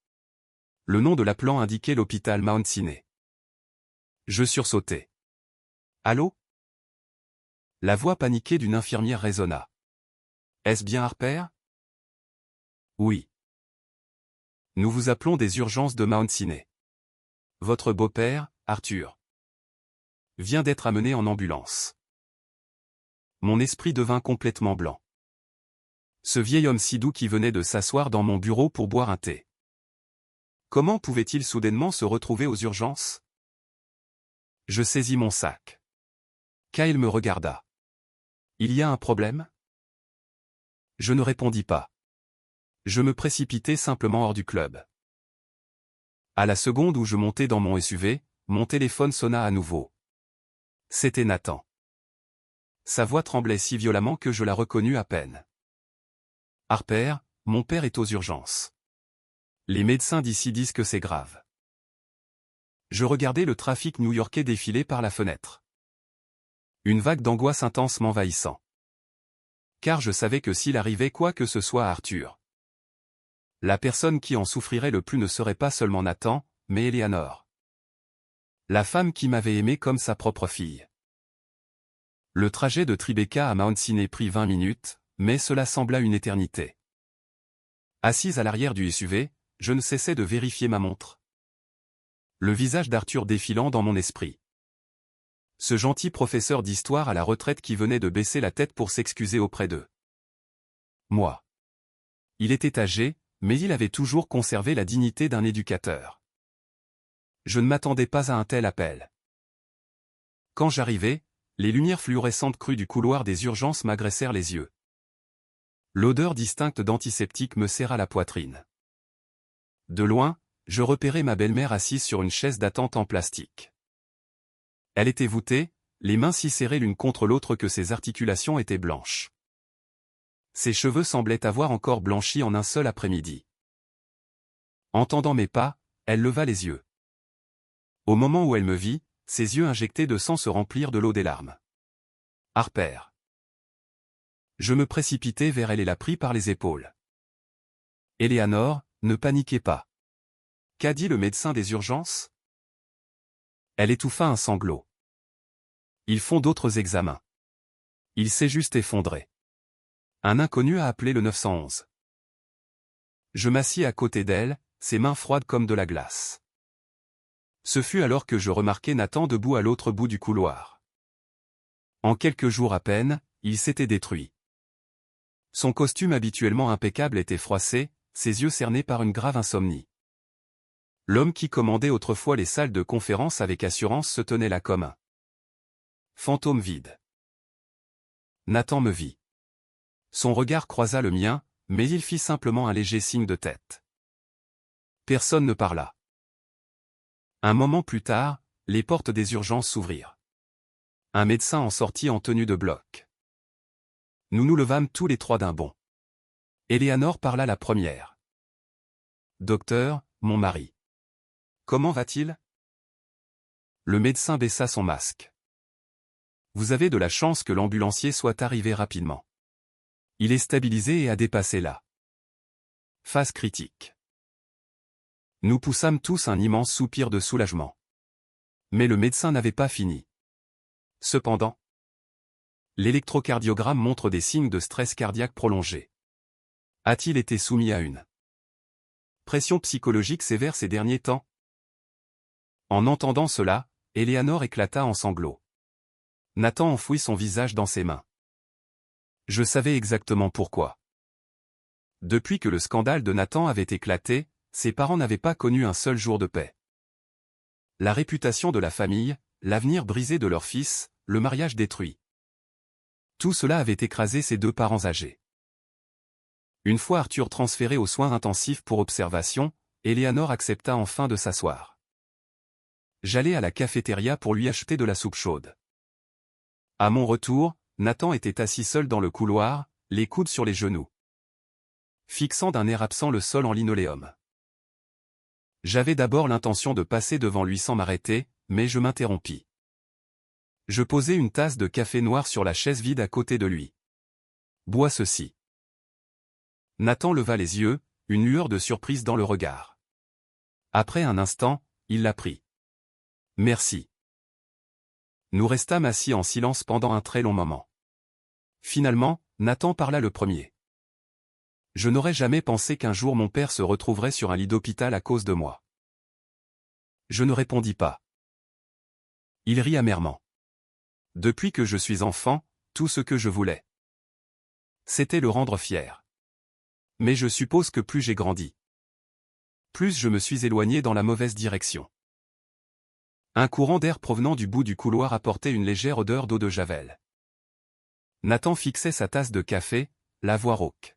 Le nom de l'appelant indiquait l'hôpital Mount Sinai. Je sursautai. Allô? La voix paniquée d'une infirmière résonna. Est-ce bien Harper? Oui. Nous vous appelons des urgences de Mount Sinai. Votre beau-père, Arthur, vient d'être amené en ambulance. Mon esprit devint complètement blanc. Ce vieil homme si doux qui venait de s'asseoir dans mon bureau pour boire un thé. Comment pouvait-il soudainement se retrouver aux urgences? Je saisis mon sac. Kyle me regarda. Il y a un problème? Je ne répondis pas. Je me précipitai simplement hors du club. À la seconde où je montais dans mon SUV, mon téléphone sonna à nouveau. C'était Nathan. Sa voix tremblait si violemment que je la reconnus à peine. Harper, mon père est aux urgences. Les médecins d'ici disent que c'est grave. Je regardais le trafic new-yorkais défiler par la fenêtre. Une vague d'angoisse intense m'envahissant. Car je savais que s'il arrivait quoi que ce soit à Arthur, la personne qui en souffrirait le plus ne serait pas seulement Nathan, mais Eleanor. La femme qui m'avait aimé comme sa propre fille. Le trajet de Tribeca à Mount Sinai prit 20 minutes, mais cela sembla une éternité. Assise à l'arrière du SUV, je ne cessais de vérifier ma montre. Le visage d'Arthur défilant dans mon esprit. Ce gentil professeur d'histoire à la retraite qui venait de baisser la tête pour s'excuser auprès d'eux. Moi. Il était âgé, mais il avait toujours conservé la dignité d'un éducateur. Je ne m'attendais pas à un tel appel. Quand j'arrivai, les lumières fluorescentes crues du couloir des urgences m'agressèrent les yeux. L'odeur distincte d'antiseptique me serra la poitrine. De loin, je repérai ma belle-mère assise sur une chaise d'attente en plastique. Elle était voûtée, les mains si serrées l'une contre l'autre que ses articulations étaient blanches. Ses cheveux semblaient avoir encore blanchi en un seul après-midi. Entendant mes pas, elle leva les yeux. Au moment où elle me vit, ses yeux injectés de sang se remplirent de l'eau des larmes. Harper. Je me précipitai vers elle et la pris par les épaules. Eleanor, ne paniquez pas. Qu'a dit le médecin des urgences? Elle étouffa un sanglot. Ils font d'autres examens. Il s'est juste effondré. Un inconnu a appelé le 911. Je m'assis à côté d'elle, ses mains froides comme de la glace. Ce fut alors que je remarquai Nathan debout à l'autre bout du couloir. En quelques jours à peine, il s'était détruit. Son costume habituellement impeccable était froissé, ses yeux cernés par une grave insomnie. L'homme qui commandait autrefois les salles de conférence avec assurance se tenait là comme un fantôme vide. Nathan me vit. Son regard croisa le mien, mais il fit simplement un léger signe de tête. Personne ne parla. Un moment plus tard, les portes des urgences s'ouvrirent. Un médecin en sortit en tenue de bloc. Nous nous levâmes tous les trois d'un bond. Éléanore parla la première. « Docteur, mon mari. Comment va-t-il » Le médecin baissa son masque. « Vous avez de la chance que l'ambulancier soit arrivé rapidement. Il est stabilisé et a dépassé la phase critique. » Nous poussâmes tous un immense soupir de soulagement. Mais le médecin n'avait pas fini. Cependant, l'électrocardiogramme montre des signes de stress cardiaque prolongé. A-t-il été soumis à une pression psychologique sévère ces derniers temps? En entendant cela, Éléanore éclata en sanglots. Nathan enfouit son visage dans ses mains. Je savais exactement pourquoi. Depuis que le scandale de Nathan avait éclaté, ses parents n'avaient pas connu un seul jour de paix. La réputation de la famille, l'avenir brisé de leur fils, le mariage détruit. Tout cela avait écrasé ses deux parents âgés. Une fois Arthur transféré aux soins intensifs pour observation, Éléanore accepta enfin de s'asseoir. J'allai à la cafétéria pour lui acheter de la soupe chaude. À mon retour, Nathan était assis seul dans le couloir, les coudes sur les genoux, fixant d'un air absent le sol en linoléum. J'avais d'abord l'intention de passer devant lui sans m'arrêter, mais je m'interrompis. Je posai une tasse de café noir sur la chaise vide à côté de lui. Bois ceci. Nathan leva les yeux, une lueur de surprise dans le regard. Après un instant, il la prit. Merci. Nous restâmes assis en silence pendant un très long moment. Finalement, Nathan parla le premier. Je n'aurais jamais pensé qu'un jour mon père se retrouverait sur un lit d'hôpital à cause de moi. Je ne répondis pas. Il rit amèrement. Depuis que je suis enfant, tout ce que je voulais, c'était le rendre fier. Mais je suppose que plus j'ai grandi, plus je me suis éloigné dans la mauvaise direction. Un courant d'air provenant du bout du couloir apportait une légère odeur d'eau de javel. Nathan fixait sa tasse de café, la voix rauque.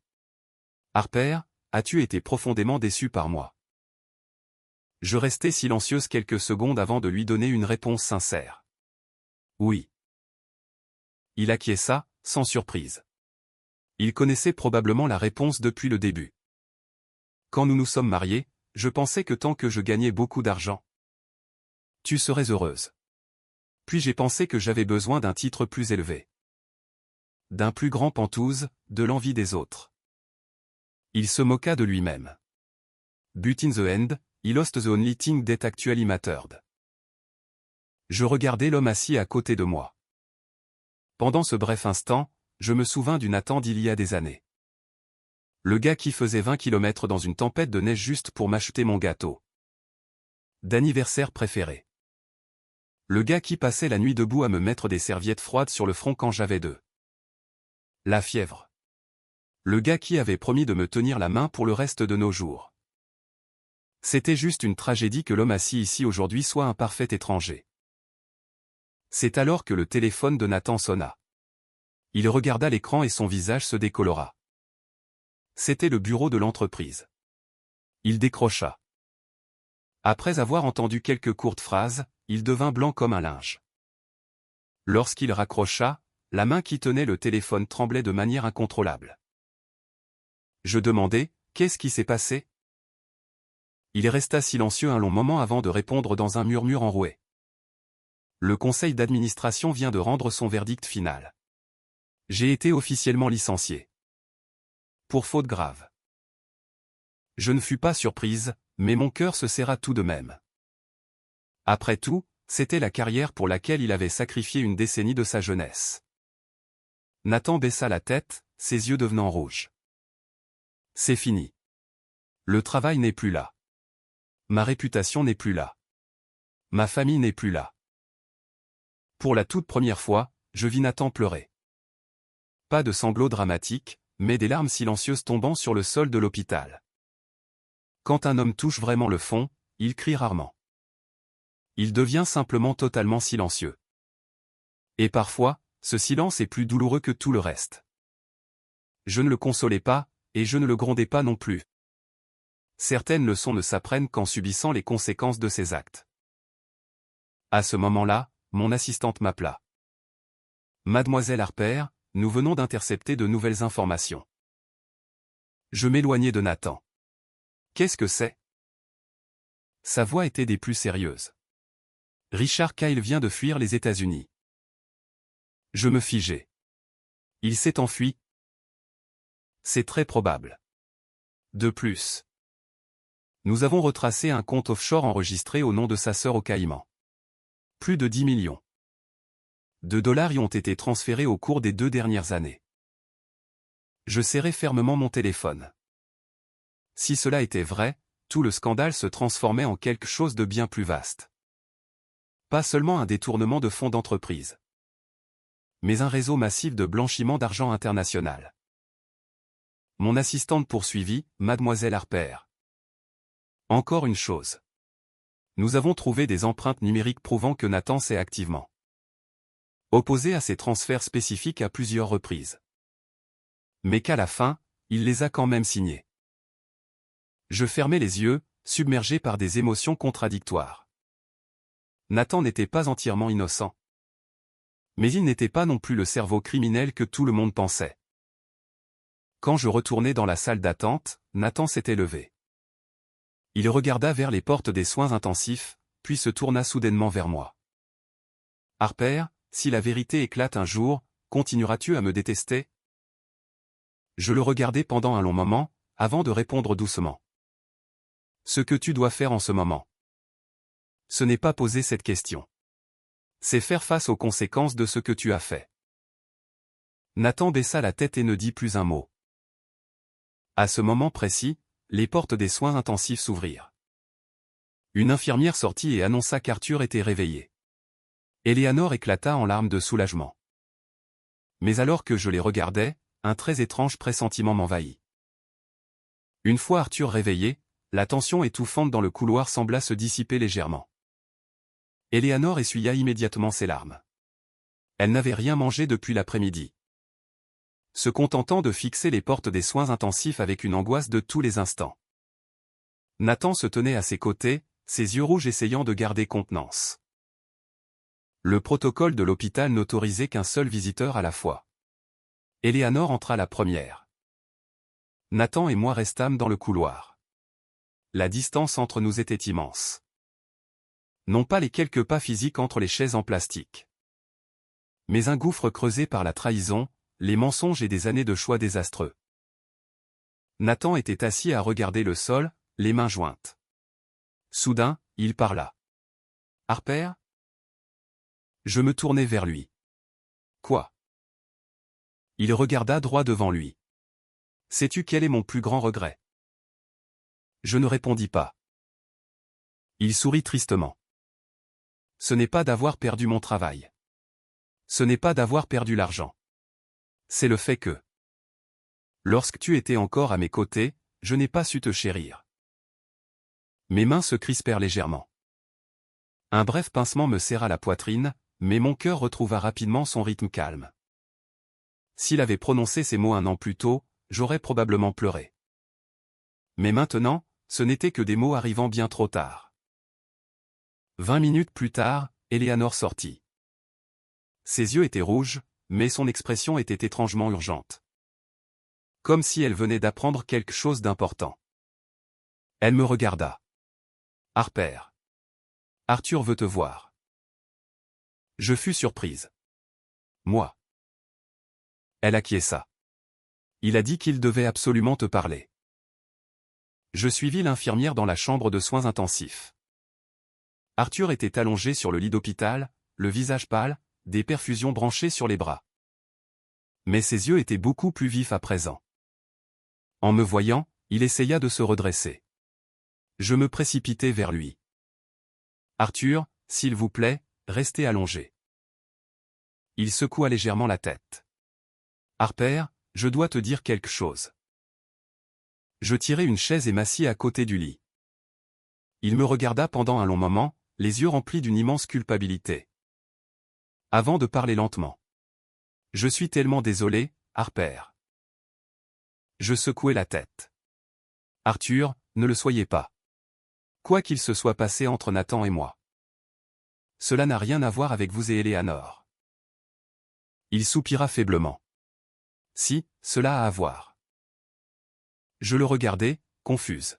Harper, as-tu été profondément déçu par moi? Je restai silencieuse quelques secondes avant de lui donner une réponse sincère. Oui. Il acquiesça, sans surprise. Il connaissait probablement la réponse depuis le début. Quand nous nous sommes mariés, je pensais que tant que je gagnais beaucoup d'argent, tu serais heureuse. Puis j'ai pensé que j'avais besoin d'un titre plus élevé. D'un plus grand pantouse, de l'envie des autres. Il se moqua de lui-même. But in the end, he lost the only thing that actually mattered. Je regardai l'homme assis à côté de moi. Pendant ce bref instant, je me souvins du Nathan d'il y a des années. Le gars qui faisait 20 km dans une tempête de neige juste pour m'acheter mon gâteau d'anniversaire préféré. Le gars qui passait la nuit debout à me mettre des serviettes froides sur le front quand j'avais la fièvre. Le gars qui avait promis de me tenir la main pour le reste de nos jours. C'était juste une tragédie que l'homme assis ici aujourd'hui soit un parfait étranger. C'est alors que le téléphone de Nathan sonna. Il regarda l'écran et son visage se décolora. C'était le bureau de l'entreprise. Il décrocha. Après avoir entendu quelques courtes phrases, il devint blanc comme un linge. Lorsqu'il raccrocha, la main qui tenait le téléphone tremblait de manière incontrôlable. Je demandai, qu'est-ce qui s'est passé? Il resta silencieux un long moment avant de répondre dans un murmure enroué. Le conseil d'administration vient de rendre son verdict final. J'ai été officiellement licencié. Pour faute grave. Je ne fus pas surprise, mais mon cœur se serra tout de même. Après tout, c'était la carrière pour laquelle il avait sacrifié une décennie de sa jeunesse. Nathan baissa la tête, ses yeux devenant rouges. C'est fini. Le travail n'est plus là. Ma réputation n'est plus là. Ma famille n'est plus là. Pour la toute première fois, je vis Nathan pleurer. Pas de sanglots dramatiques, mais des larmes silencieuses tombant sur le sol de l'hôpital. Quand un homme touche vraiment le fond, il crie rarement. Il devient simplement totalement silencieux. Et parfois, ce silence est plus douloureux que tout le reste. Je ne le consolai pas, et je ne le grondais pas non plus. Certaines leçons ne s'apprennent qu'en subissant les conséquences de ses actes. À ce moment-là, mon assistante m'appela. Mademoiselle Harper, nous venons d'intercepter de nouvelles informations. Je m'éloignai de Nathan. Qu'est-ce que c'est? Sa voix était des plus sérieuses. Richard Kyle vient de fuir les États-Unis. Je me figeai. Il s'est enfui? C'est très probable. De plus, nous avons retracé un compte offshore enregistré au nom de sa sœur aux Caïmans. Plus de 10 millions de dollars y ont été transférés au cours des 2 dernières années. Je serrai fermement mon téléphone. Si cela était vrai, tout le scandale se transformait en quelque chose de bien plus vaste. Pas seulement un détournement de fonds d'entreprise, mais un réseau massif de blanchiment d'argent international. Mon assistante poursuivit, Mademoiselle Harper. Encore une chose. Nous avons trouvé des empreintes numériques prouvant que Nathan s'est activement opposé à ces transferts spécifiques à plusieurs reprises. Mais qu'à la fin, il les a quand même signés. Je fermai les yeux, submergé par des émotions contradictoires. Nathan n'était pas entièrement innocent. Mais il n'était pas non plus le cerveau criminel que tout le monde pensait. Quand je retournai dans la salle d'attente, Nathan s'était levé. Il regarda vers les portes des soins intensifs, puis se tourna soudainement vers moi. « Harper, si la vérité éclate un jour, continueras-tu à me détester ?» Je le regardai pendant un long moment, avant de répondre doucement. « Ce que tu dois faire en ce moment, ce n'est pas poser cette question. C'est faire face aux conséquences de ce que tu as fait. » Nathan baissa la tête et ne dit plus un mot. À ce moment précis, les portes des soins intensifs s'ouvrirent. Une infirmière sortit et annonça qu'Arthur était réveillé. Eleanor éclata en larmes de soulagement. Mais alors que je les regardais, un très étrange pressentiment m'envahit. Une fois Arthur réveillé, la tension étouffante dans le couloir sembla se dissiper légèrement. Eleanor essuya immédiatement ses larmes. Elle n'avait rien mangé depuis l'après-midi, se contentant de fixer les portes des soins intensifs avec une angoisse de tous les instants. Nathan se tenait à ses côtés, ses yeux rouges essayant de garder contenance. Le protocole de l'hôpital n'autorisait qu'un seul visiteur à la fois. Eleanor entra la première. Nathan et moi restâmes dans le couloir. La distance entre nous était immense. Non pas les quelques pas physiques entre les chaises en plastique, mais un gouffre creusé par la trahison, les mensonges et des années de choix désastreux. Nathan était assis à regarder le sol, les mains jointes. Soudain, il parla. « Harper ?» Je me tournai vers lui. « Quoi ?» Il regarda droit devant lui. « Sais-tu quel est mon plus grand regret ?» Je ne répondis pas. Il sourit tristement. « Ce n'est pas d'avoir perdu mon travail. Ce n'est pas d'avoir perdu l'argent. C'est le fait que, lorsque tu étais encore à mes côtés, je n'ai pas su te chérir. » Mes mains se crispèrent légèrement. Un bref pincement me serra la poitrine, mais mon cœur retrouva rapidement son rythme calme. S'il avait prononcé ces mots un an plus tôt, j'aurais probablement pleuré. Mais maintenant, ce n'étaient que des mots arrivant bien trop tard. 20 minutes plus tard, Eleanor sortit. Ses yeux étaient rouges, mais son expression était étrangement urgente. Comme si elle venait d'apprendre quelque chose d'important. Elle me regarda. « Harper. Arthur veut te voir. » Je fus surprise. Moi. Elle acquiesça. Il a dit qu'il devait absolument te parler. Je suivis l'infirmière dans la chambre de soins intensifs. Arthur était allongé sur le lit d'hôpital, le visage pâle, des perfusions branchées sur les bras. Mais ses yeux étaient beaucoup plus vifs à présent. En me voyant, il essaya de se redresser. Je me précipitai vers lui. « Arthur, s'il vous plaît, restez allongé. » Il secoua légèrement la tête. « Harper, je dois te dire quelque chose. » Je tirai une chaise et m'assis à côté du lit. Il me regarda pendant un long moment, les yeux remplis d'une immense culpabilité. Avant de parler lentement. « Je suis tellement désolé, Harper. Je secouai la tête. Arthur, ne le soyez pas. Quoi qu'il se soit passé entre Nathan et moi. Cela n'a rien à voir avec vous et Eleanor. Il soupira faiblement. Si, cela a à voir. Je le regardai, confuse.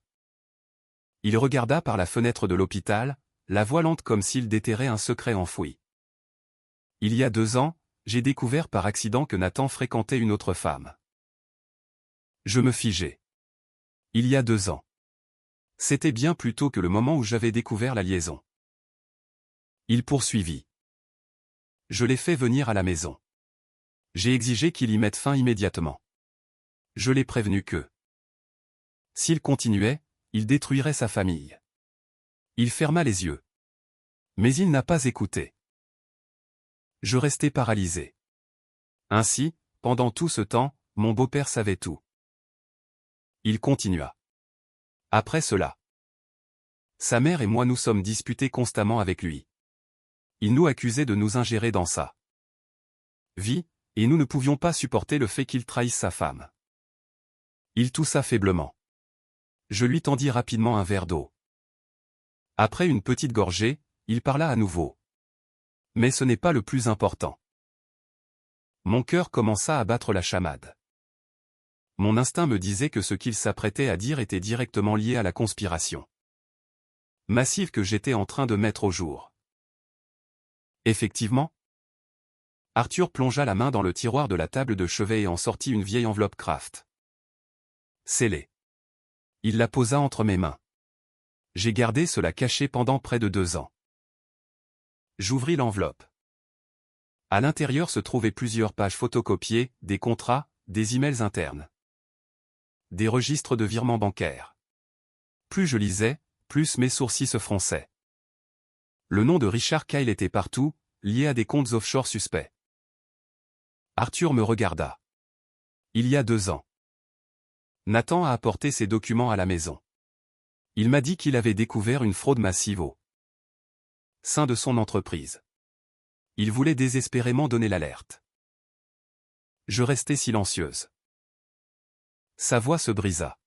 Il regarda par la fenêtre de l'hôpital, la voix lente comme s'il déterrait un secret enfoui. Il y a 2 ans, j'ai découvert par accident que Nathan fréquentait une autre femme. Je me figeai. Il y a 2 ans. C'était bien plus tôt que le moment où j'avais découvert la liaison. Il poursuivit. Je l'ai fait venir à la maison. J'ai exigé qu'il y mette fin immédiatement. Je l'ai prévenu que, s'il continuait, il détruirait sa famille. Il ferma les yeux. Mais il n'a pas écouté. Je restai paralysé. Ainsi, pendant tout ce temps, mon beau-père savait tout. Il continua. Après cela, sa mère et moi nous sommes disputés constamment avec lui. Il nous accusait de nous ingérer dans sa vie, et nous ne pouvions pas supporter le fait qu'il trahisse sa femme. Il toussa faiblement. Je lui tendis rapidement un verre d'eau. Après une petite gorgée, il parla à nouveau. Mais ce n'est pas le plus important. Mon cœur commença à battre la chamade. Mon instinct me disait que ce qu'il s'apprêtait à dire était directement lié à la conspiration massive que j'étais en train de mettre au jour. Effectivement, Arthur plongea la main dans le tiroir de la table de chevet et en sortit une vieille enveloppe Kraft. Scellée. Il la posa entre mes mains. J'ai gardé cela caché pendant près de 2 ans. J'ouvris l'enveloppe. À l'intérieur se trouvaient plusieurs pages photocopiées, des contrats, des emails internes. Des registres de virements bancaires. Plus je lisais, plus mes sourcils se fronçaient. Le nom de Richard Kyle était partout, lié à des comptes offshore suspects. Arthur me regarda. Il y a 2 ans. Nathan a apporté ces documents à la maison. Il m'a dit qu'il avait découvert une fraude massive au sein de son entreprise. Il voulait désespérément donner l'alerte. Je restai silencieuse. Sa voix se brisa.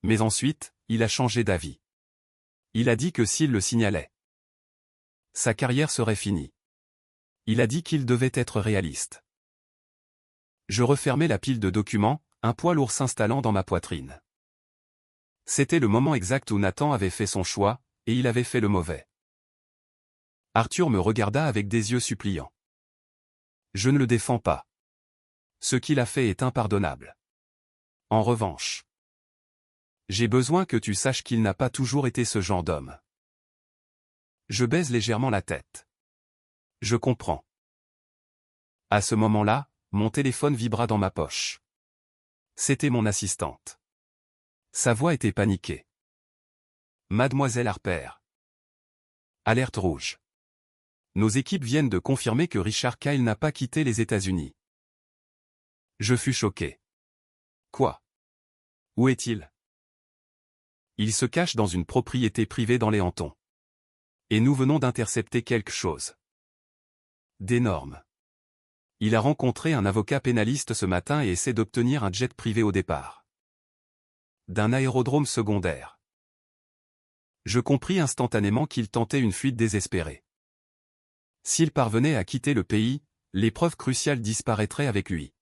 Mais ensuite, il a changé d'avis. Il a dit que s'il le signalait, sa carrière serait finie. Il a dit qu'il devait être réaliste. Je refermai la pile de documents, un poids lourd s'installant dans ma poitrine. C'était le moment exact où Nathan avait fait son choix, et il avait fait le mauvais. Arthur me regarda avec des yeux suppliants. Je ne le défends pas. Ce qu'il a fait est impardonnable. En revanche, j'ai besoin que tu saches qu'il n'a pas toujours été ce genre d'homme. Je baise légèrement la tête. Je comprends. À ce moment-là, mon téléphone vibra dans ma poche. C'était mon assistante. Sa voix était paniquée. Mademoiselle Harper. Alerte rouge. Nos équipes viennent de confirmer que Richard Kyle n'a pas quitté les États-Unis. Je fus choqué. Quoi? Où est-il? Il se cache dans une propriété privée dans les Hamptons. Et nous venons d'intercepter quelque chose d'énorme. Il a rencontré un avocat pénaliste ce matin et essaie d'obtenir un jet privé au départ d'un aérodrome secondaire. Je compris instantanément qu'il tentait une fuite désespérée. S'il parvenait à quitter le pays, l'épreuve cruciale disparaîtrait avec lui.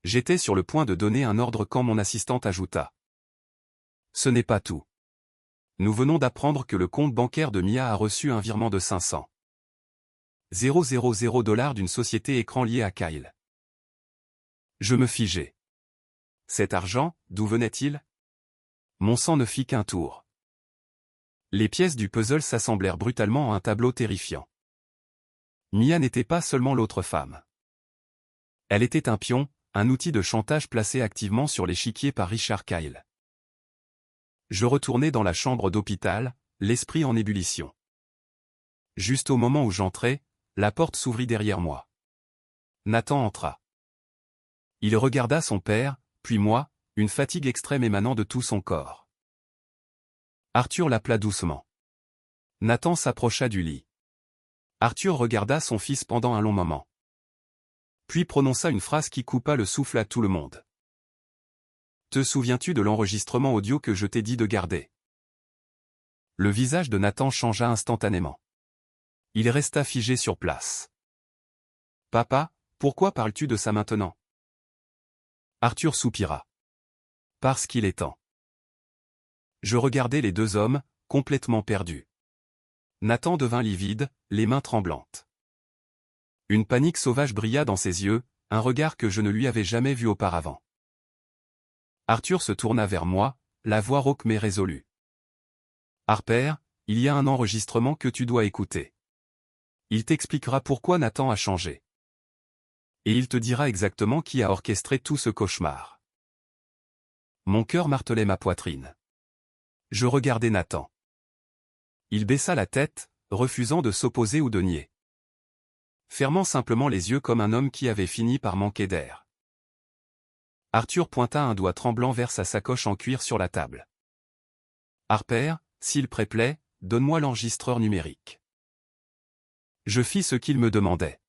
J'étais sur le point de donner un ordre quand mon assistante ajouta. Ce n'est pas tout. Nous venons d'apprendre que le compte bancaire de Mia a reçu un virement de 500 000 $ d'une société écran liée à Kyle. Je me figeai. Cet argent, d'où venait-il? Mon sang ne fit qu'un tour. Les pièces du puzzle s'assemblèrent brutalement en un tableau terrifiant. Mia n'était pas seulement l'autre femme. Elle était un pion, un outil de chantage placé activement sur l'échiquier par Richard Kyle. Je retournai dans la chambre d'hôpital, l'esprit en ébullition. Juste au moment où j'entrais, la porte s'ouvrit derrière moi. Nathan entra. Il regarda son père, puis moi, une fatigue extrême émanant de tout son corps. Arthur l'appela doucement. Nathan s'approcha du lit. Arthur regarda son fils pendant un long moment. Puis prononça une phrase qui coupa le souffle à tout le monde. Te souviens-tu de l'enregistrement audio que je t'ai dit de garder? Le visage de Nathan changea instantanément. Il resta figé sur place. Papa, pourquoi parles-tu de ça maintenant? Arthur soupira. Parce qu'il est temps. Je regardais les deux hommes, complètement perdus. Nathan devint livide, les mains tremblantes. Une panique sauvage brilla dans ses yeux, un regard que je ne lui avais jamais vu auparavant. Arthur se tourna vers moi, la voix rauque mais résolue. Harper, il y a un enregistrement que tu dois écouter. Il t'expliquera pourquoi Nathan a changé. Et il te dira exactement qui a orchestré tout ce cauchemar. Mon cœur martelait ma poitrine. Je regardais Nathan. Il baissa la tête, refusant de s'opposer ou de nier. Fermant simplement les yeux comme un homme qui avait fini par manquer d'air. Arthur pointa un doigt tremblant vers sa sacoche en cuir sur la table. Harper, s'il te plaît, donne-moi l'enregistreur numérique. Je fis ce qu'il me demandait.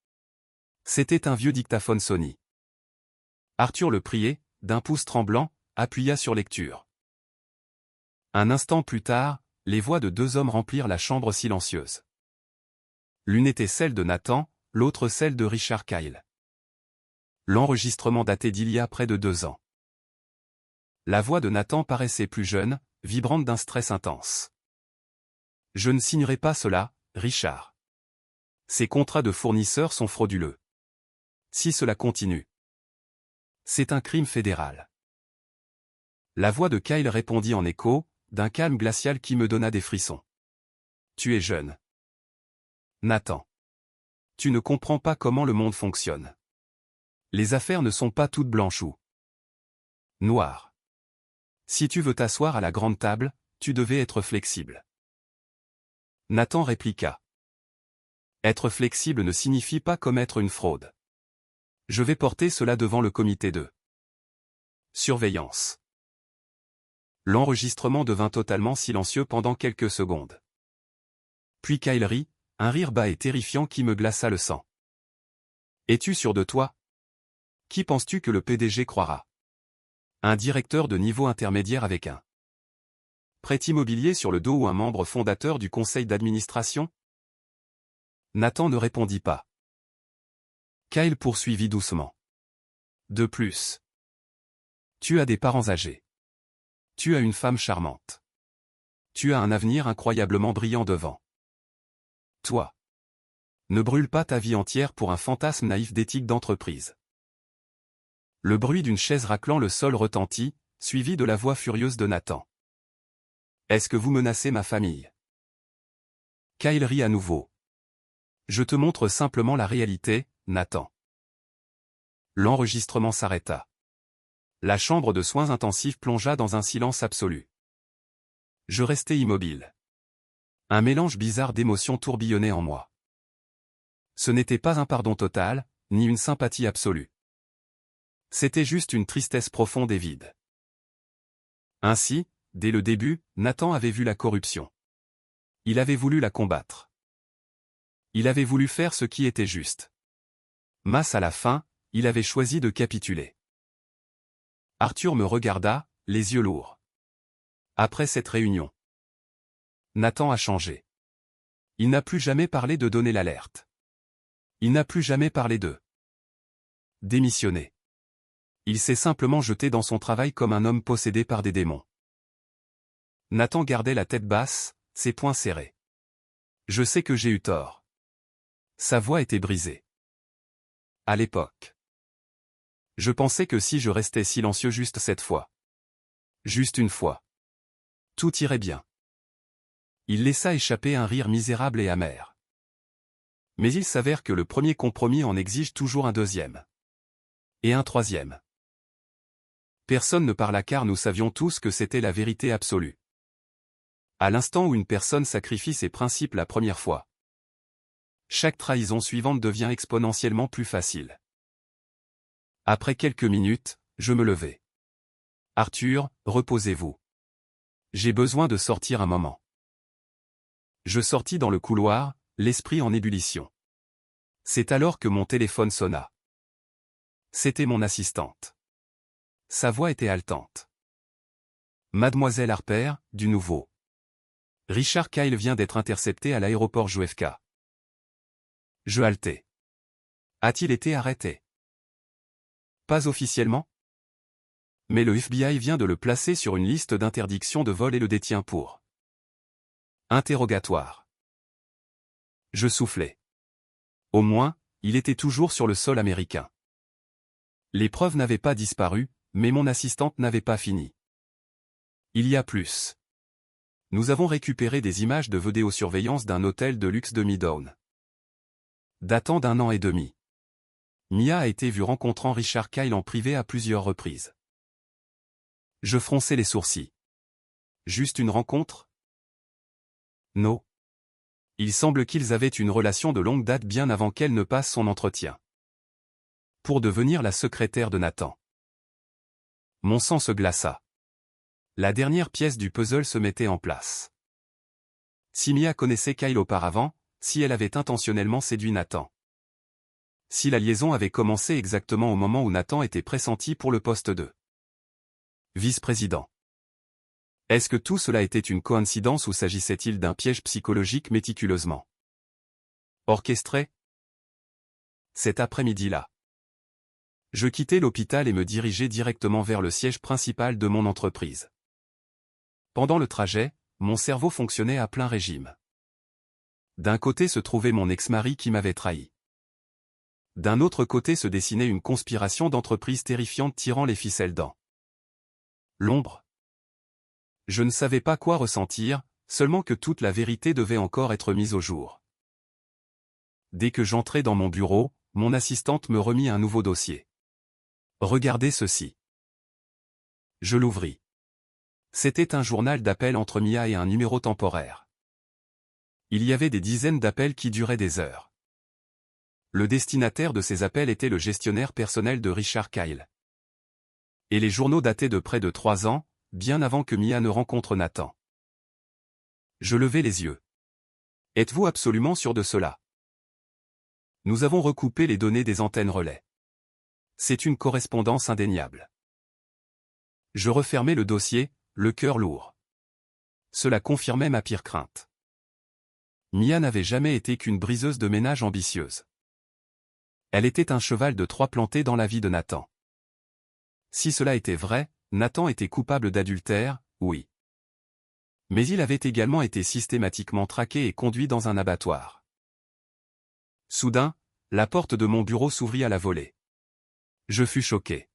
C'était un vieux dictaphone Sony. Arthur le priait, d'un pouce tremblant, appuya sur lecture. Un instant plus tard, les voix de deux hommes remplirent la chambre silencieuse. L'une était celle de Nathan, l'autre celle de Richard Kyle. L'enregistrement datait d'il y a près de 2 ans. La voix de Nathan paraissait plus jeune, vibrante d'un stress intense. Je ne signerai pas cela, Richard. Ces contrats de fournisseurs sont frauduleux. Si cela continue, c'est un crime fédéral. La voix de Kyle répondit en écho, d'un calme glacial qui me donna des frissons. Tu es jeune. Nathan. Tu ne comprends pas comment le monde fonctionne. Les affaires ne sont pas toutes blanches ou noires. Si tu veux t'asseoir à la grande table, tu devais être flexible. Nathan répliqua. Être flexible ne signifie pas commettre une fraude. Je vais porter cela devant le comité de surveillance. L'enregistrement devint totalement silencieux pendant quelques secondes. Puis Kyle rit, un rire bas et terrifiant qui me glaça le sang. Es-tu sûr de toi? Qui penses-tu que le PDG croira? Un directeur de niveau intermédiaire avec un prêt immobilier sur le dos ou un membre fondateur du conseil d'administration? Nathan ne répondit pas. Kyle poursuivit doucement. De plus, tu as des parents âgés. Tu as une femme charmante. Tu as un avenir incroyablement brillant devant toi. Ne brûle pas ta vie entière pour un fantasme naïf d'éthique d'entreprise. Le bruit d'une chaise raclant le sol retentit, suivi de la voix furieuse de Nathan. Est-ce que vous menacez ma famille? Kyle rit à nouveau. Je te montre simplement la réalité, Nathan. L'enregistrement s'arrêta. La chambre de soins intensifs plongea dans un silence absolu. Je restai immobile. Un mélange bizarre d'émotions tourbillonnait en moi. Ce n'était pas un pardon total, ni une sympathie absolue. C'était juste une tristesse profonde et vide. Ainsi, dès le début, Nathan avait vu la corruption. Il avait voulu la combattre. Il avait voulu faire ce qui était juste. Mas à la fin, il avait choisi de capituler. Arthur me regarda, les yeux lourds. Après cette réunion, Nathan a changé. Il n'a plus jamais parlé de donner l'alerte. Il n'a plus jamais parlé de démissionner. Il s'est simplement jeté dans son travail comme un homme possédé par des démons. Nathan gardait la tête basse, ses poings serrés. Je sais que j'ai eu tort. Sa voix était brisée. À l'époque, je pensais que si je restais silencieux juste cette fois, juste une fois, tout irait bien. Il laissa échapper un rire misérable et amer. Mais il s'avère que le premier compromis en exige toujours un deuxième. Et un troisième. Personne ne parla car nous savions tous que c'était la vérité absolue. À l'instant où une personne sacrifie ses principes la première fois, chaque trahison suivante devient exponentiellement plus facile. Après quelques minutes, je me levai. Arthur, reposez-vous. J'ai besoin de sortir un moment. Je sortis dans le couloir, l'esprit en ébullition. C'est alors que mon téléphone sonna. C'était mon assistante. Sa voix était haletante. Mademoiselle Harper, du nouveau. Richard Kyle vient d'être intercepté à l'aéroport JFK. Je haletai. A-t-il été arrêté? Pas officiellement. Mais le FBI vient de le placer sur une liste d'interdiction de vol et le détient pour interrogatoire. Je soufflai. Au moins, il était toujours sur le sol américain. Les preuves n'avaient pas disparu, mais mon assistante n'avait pas fini. Il y a plus. Nous avons récupéré des images de vidéosurveillance d'un hôtel de luxe de Midtown. Datant d'1 an et demi. Mia a été vue rencontrant Richard Kyle en privé à plusieurs reprises. Je fronçai les sourcils. Juste une rencontre? Non. Il semble qu'ils avaient une relation de longue date bien avant qu'elle ne passe son entretien. Pour devenir la secrétaire de Nathan. Mon sang se glaça. La dernière pièce du puzzle se mettait en place. Si Mia connaissait Kyle auparavant, si elle avait intentionnellement séduit Nathan. Si la liaison avait commencé exactement au moment où Nathan était pressenti pour le poste de vice-président. Est-ce que tout cela était une coïncidence ou s'agissait-il d'un piège psychologique méticuleusement orchestré? Cet après-midi-là. Je quittai l'hôpital et me dirigeai directement vers le siège principal de mon entreprise. Pendant le trajet, mon cerveau fonctionnait à plein régime. D'un côté se trouvait mon ex-mari qui m'avait trahi. D'un autre côté se dessinait une conspiration d'entreprise terrifiante tirant les ficelles dans l'ombre. Je ne savais pas quoi ressentir, seulement que toute la vérité devait encore être mise au jour. Dès que j'entrai dans mon bureau, mon assistante me remit un nouveau dossier. Regardez ceci. Je l'ouvris. C'était un journal d'appels entre Mia et un numéro temporaire. Il y avait des dizaines d'appels qui duraient des heures. Le destinataire de ces appels était le gestionnaire personnel de Richard Kyle. Et les journaux dataient de près de 3 ans, bien avant que Mia ne rencontre Nathan. Je levai les yeux. Êtes-vous absolument sûr de cela? Nous avons recoupé les données des antennes relais. C'est une correspondance indéniable. Je refermai le dossier, le cœur lourd. Cela confirmait ma pire crainte. Mia n'avait jamais été qu'une briseuse de ménage ambitieuse. Elle était un cheval de Troie planté dans la vie de Nathan. Si cela était vrai, Nathan était coupable d'adultère, oui. Mais il avait également été systématiquement traqué et conduit dans un abattoir. Soudain, la porte de mon bureau s'ouvrit à la volée. Je fus choqué.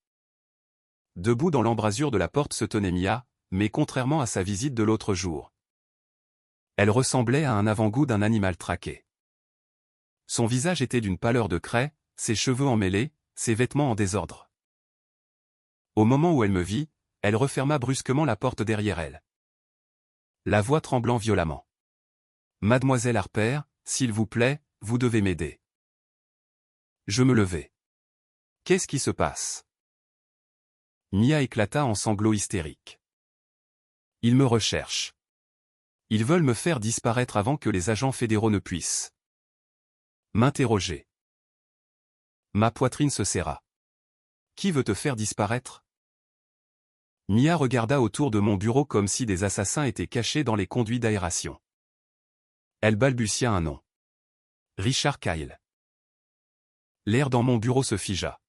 Debout dans l'embrasure de la porte se tenait Mia, mais contrairement à sa visite de l'autre jour. Elle ressemblait à un avant-goût d'un animal traqué. Son visage était d'une pâleur de craie, ses cheveux emmêlés, ses vêtements en désordre. Au moment où elle me vit, elle referma brusquement la porte derrière elle. La voix tremblant violemment. Mademoiselle Harper, s'il vous plaît, vous devez m'aider. Je me levai. Qu'est-ce qui se passe? Mia éclata en sanglots hystériques. Ils me recherchent. Ils veulent me faire disparaître avant que les agents fédéraux ne puissent m'interroger. Ma poitrine se serra. Qui veut te faire disparaître? Mia regarda autour de mon bureau comme si des assassins étaient cachés dans les conduits d'aération. Elle balbutia un nom. Richard Kyle. L'air dans mon bureau se figea.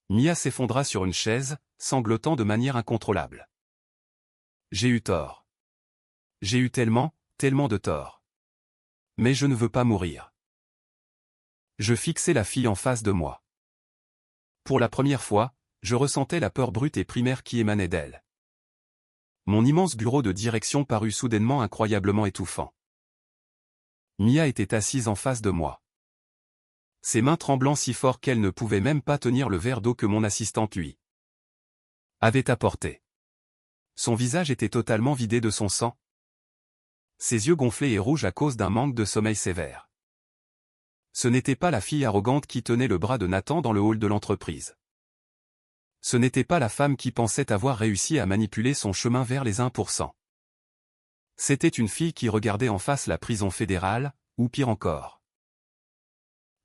Mia s'effondra sur une chaise, sanglotant de manière incontrôlable. J'ai eu tort. J'ai eu tellement de tort. Mais je ne veux pas mourir. Je fixai la fille en face de moi. Pour la première fois, je ressentais la peur brute et primaire qui émanait d'elle. Mon immense bureau de direction parut soudainement incroyablement étouffant. Mia était assise en face de moi. Ses mains tremblant si fort qu'elle ne pouvait même pas tenir le verre d'eau que mon assistante lui avait apporté. Son visage était totalement vidé de son sang. Ses yeux gonflés et rouges à cause d'un manque de sommeil sévère. Ce n'était pas la fille arrogante qui tenait le bras de Nathan dans le hall de l'entreprise. Ce n'était pas la femme qui pensait avoir réussi à manipuler son chemin vers les 1%. C'était une fille qui regardait en face la prison fédérale, ou pire encore.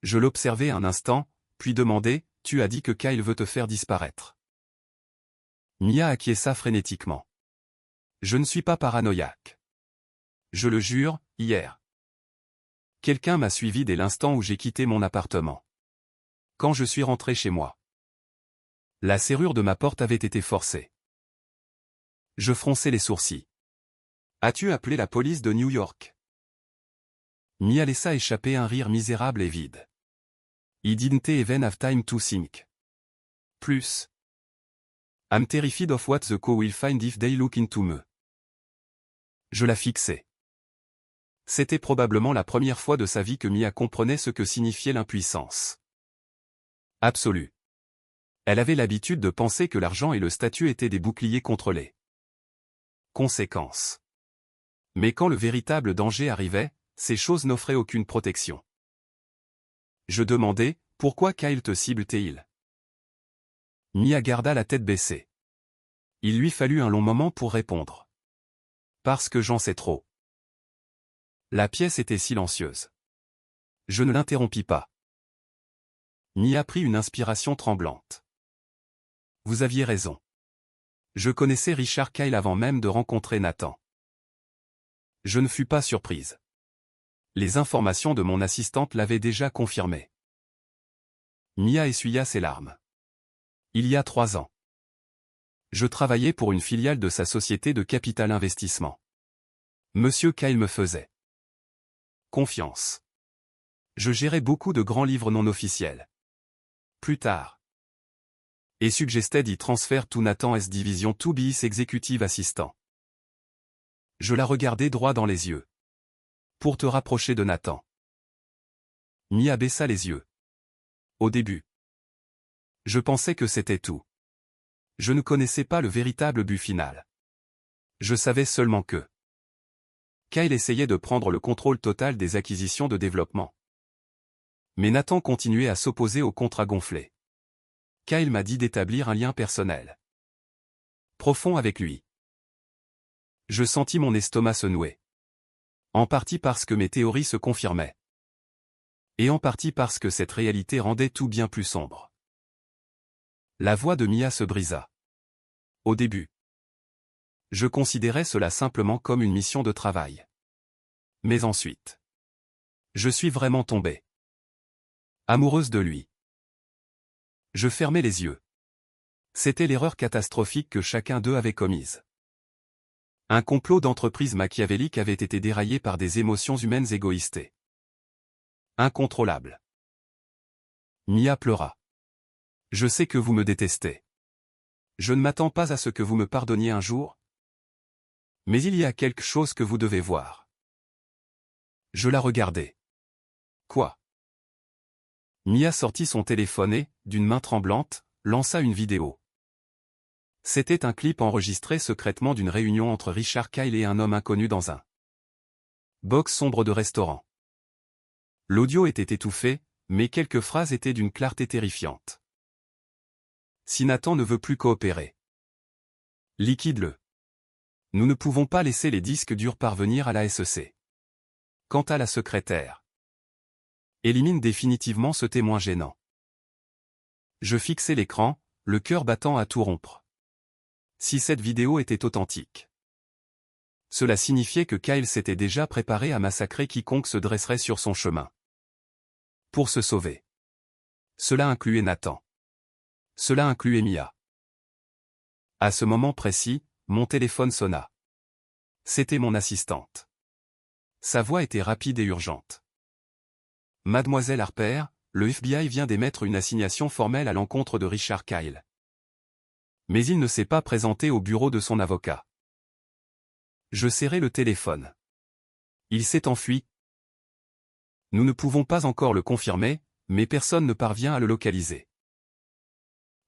Je l'observai un instant, puis demandai, tu as dit que Kyle veut te faire disparaître. Mia acquiesça frénétiquement. Je ne suis pas paranoïaque. Je le jure, hier. Quelqu'un m'a suivi dès l'instant où j'ai quitté mon appartement. Quand je suis rentré chez moi, la serrure de ma porte avait été forcée. Je fronçai les sourcils. As-tu appelé la police de New York? Mia laissa échapper un rire misérable et vide. I didn't even have time to think. Plus. I'm terrified of what the co will find if they look into me. Je la fixai. C'était probablement la première fois de sa vie que Mia comprenait ce que signifiait l'impuissance absolue. Elle avait l'habitude de penser que l'argent et le statut étaient des boucliers contre les conséquences. Mais quand le véritable danger arrivait, ces choses n'offraient aucune protection. Je demandai, pourquoi Kyle te cible-t-il? Mia garda la tête baissée. Il lui fallut un long moment pour répondre. Parce que j'en sais trop. La pièce était silencieuse. Je ne l'interrompis pas. Mia prit une inspiration tremblante. Vous aviez raison. Je connaissais Richard Kyle avant même de rencontrer Nathan. Je ne fus pas surprise. Les informations de mon assistante l'avaient déjà confirmé. Mia essuya ses larmes. Il y a 3 ans. Je travaillais pour une filiale de sa société de capital investissement. Monsieur Kyle me faisait confiance. Je gérais beaucoup de grands livres non officiels. Plus tard. Et suggested y transfert to Nathan S division to be his executive assistant. Je la regardai droit dans les yeux. Pour te rapprocher de Nathan. Mia baissa les yeux. Au début. Je pensais que c'était tout. Je ne connaissais pas le véritable but final. Je savais seulement que Kyle essayait de prendre le contrôle total des acquisitions de développement. Mais Nathan continuait à s'opposer au contrat gonflé. Kyle m'a dit d'établir un lien personnel profond avec lui. Je sentis mon estomac se nouer. En partie parce que mes théories se confirmaient. Et en partie parce que cette réalité rendait tout bien plus sombre. La voix de Mia se brisa. Au début, je considérais cela simplement comme une mission de travail. Mais ensuite, je suis vraiment tombée amoureuse de lui. Je fermais les yeux. C'était l'erreur catastrophique que chacun d'eux avait commise. Un complot d'entreprise machiavélique avait été déraillé par des émotions humaines égoïstes et incontrôlables. Mia pleura. Je sais que vous me détestez. Je ne m'attends pas à ce que vous me pardonniez un jour. Mais il y a quelque chose que vous devez voir. Je la regardai. Quoi? Mia sortit son téléphone et, d'une main tremblante, lança une vidéo. C'était un clip enregistré secrètement d'une réunion entre Richard Kyle et un homme inconnu dans un box sombre de restaurant. L'audio était étouffé, mais quelques phrases étaient d'une clarté terrifiante. Si Nathan ne veut plus coopérer, liquide-le. Nous ne pouvons pas laisser les disques durs parvenir à la SEC. Quant à la secrétaire, élimine définitivement ce témoin gênant. Je fixai l'écran, le cœur battant à tout rompre. Si cette vidéo était authentique, cela signifiait que Kyle s'était déjà préparé à massacrer quiconque se dresserait sur son chemin. Pour se sauver. Cela incluait Nathan. Cela incluait Mia. À ce moment précis, mon téléphone sonna. C'était mon assistante. Sa voix était rapide et urgente. Mademoiselle Harper, le FBI vient d'émettre une assignation formelle à l'encontre de Richard Kyle. Mais il ne s'est pas présenté au bureau de son avocat. Je serrai le téléphone. Il s'est enfui. Nous ne pouvons pas encore le confirmer, mais personne ne parvient à le localiser.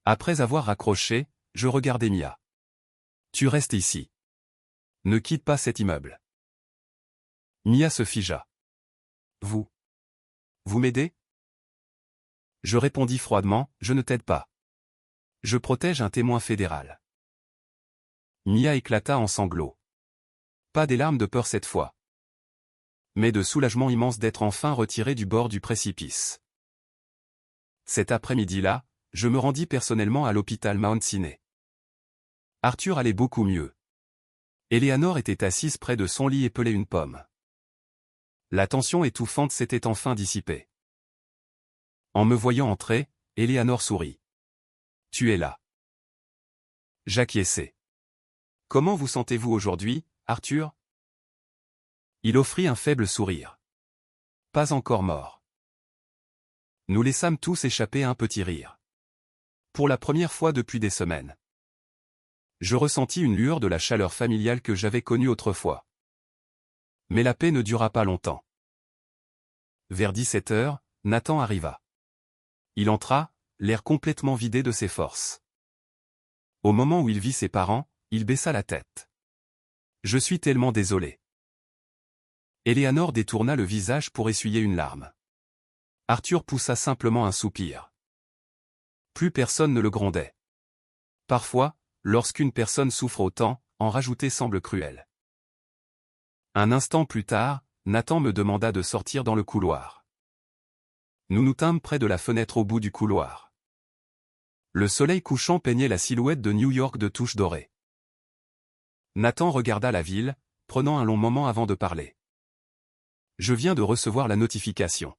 Après avoir raccroché, je regardai Mia. Tu restes ici. Ne quitte pas cet immeuble. Mia se figea. Vous m'aidez? Je répondis froidement, je ne t'aide pas. Je protège un témoin fédéral. Mia éclata en sanglots. Pas des larmes de peur cette fois, mais de soulagement immense d'être enfin retiré du bord du précipice. Cet après-midi-là, je me rendis personnellement à l'hôpital Mount Sinai. Arthur allait beaucoup mieux. Eleanor était assise près de son lit et pelait une pomme. La tension étouffante s'était enfin dissipée. En me voyant entrer, Eleanor sourit. « Tu es là. » J'acquiesçai. « Comment vous sentez-vous aujourd'hui, Arthur ?» Il offrit un faible sourire. « Pas encore mort. » Nous laissâmes tous échapper un petit rire. Pour la première fois depuis des semaines. Je ressentis une lueur de la chaleur familiale que j'avais connue autrefois. Mais la paix ne dura pas longtemps. Vers 17 heures, Nathan arriva. Il entra, l'air complètement vidé de ses forces. Au moment où il vit ses parents, il baissa la tête. « Je suis tellement désolé. » Eleanor détourna le visage pour essuyer une larme. Arthur poussa simplement un soupir. Plus personne ne le grondait. Parfois, lorsqu'une personne souffre autant, en rajouter semble cruel. Un instant plus tard, Nathan me demanda de sortir dans le couloir. Nous nous tînmes près de la fenêtre au bout du couloir. Le soleil couchant peignait la silhouette de New York de touches dorées. Nathan regarda la ville, prenant un long moment avant de parler. « Je viens de recevoir la notification.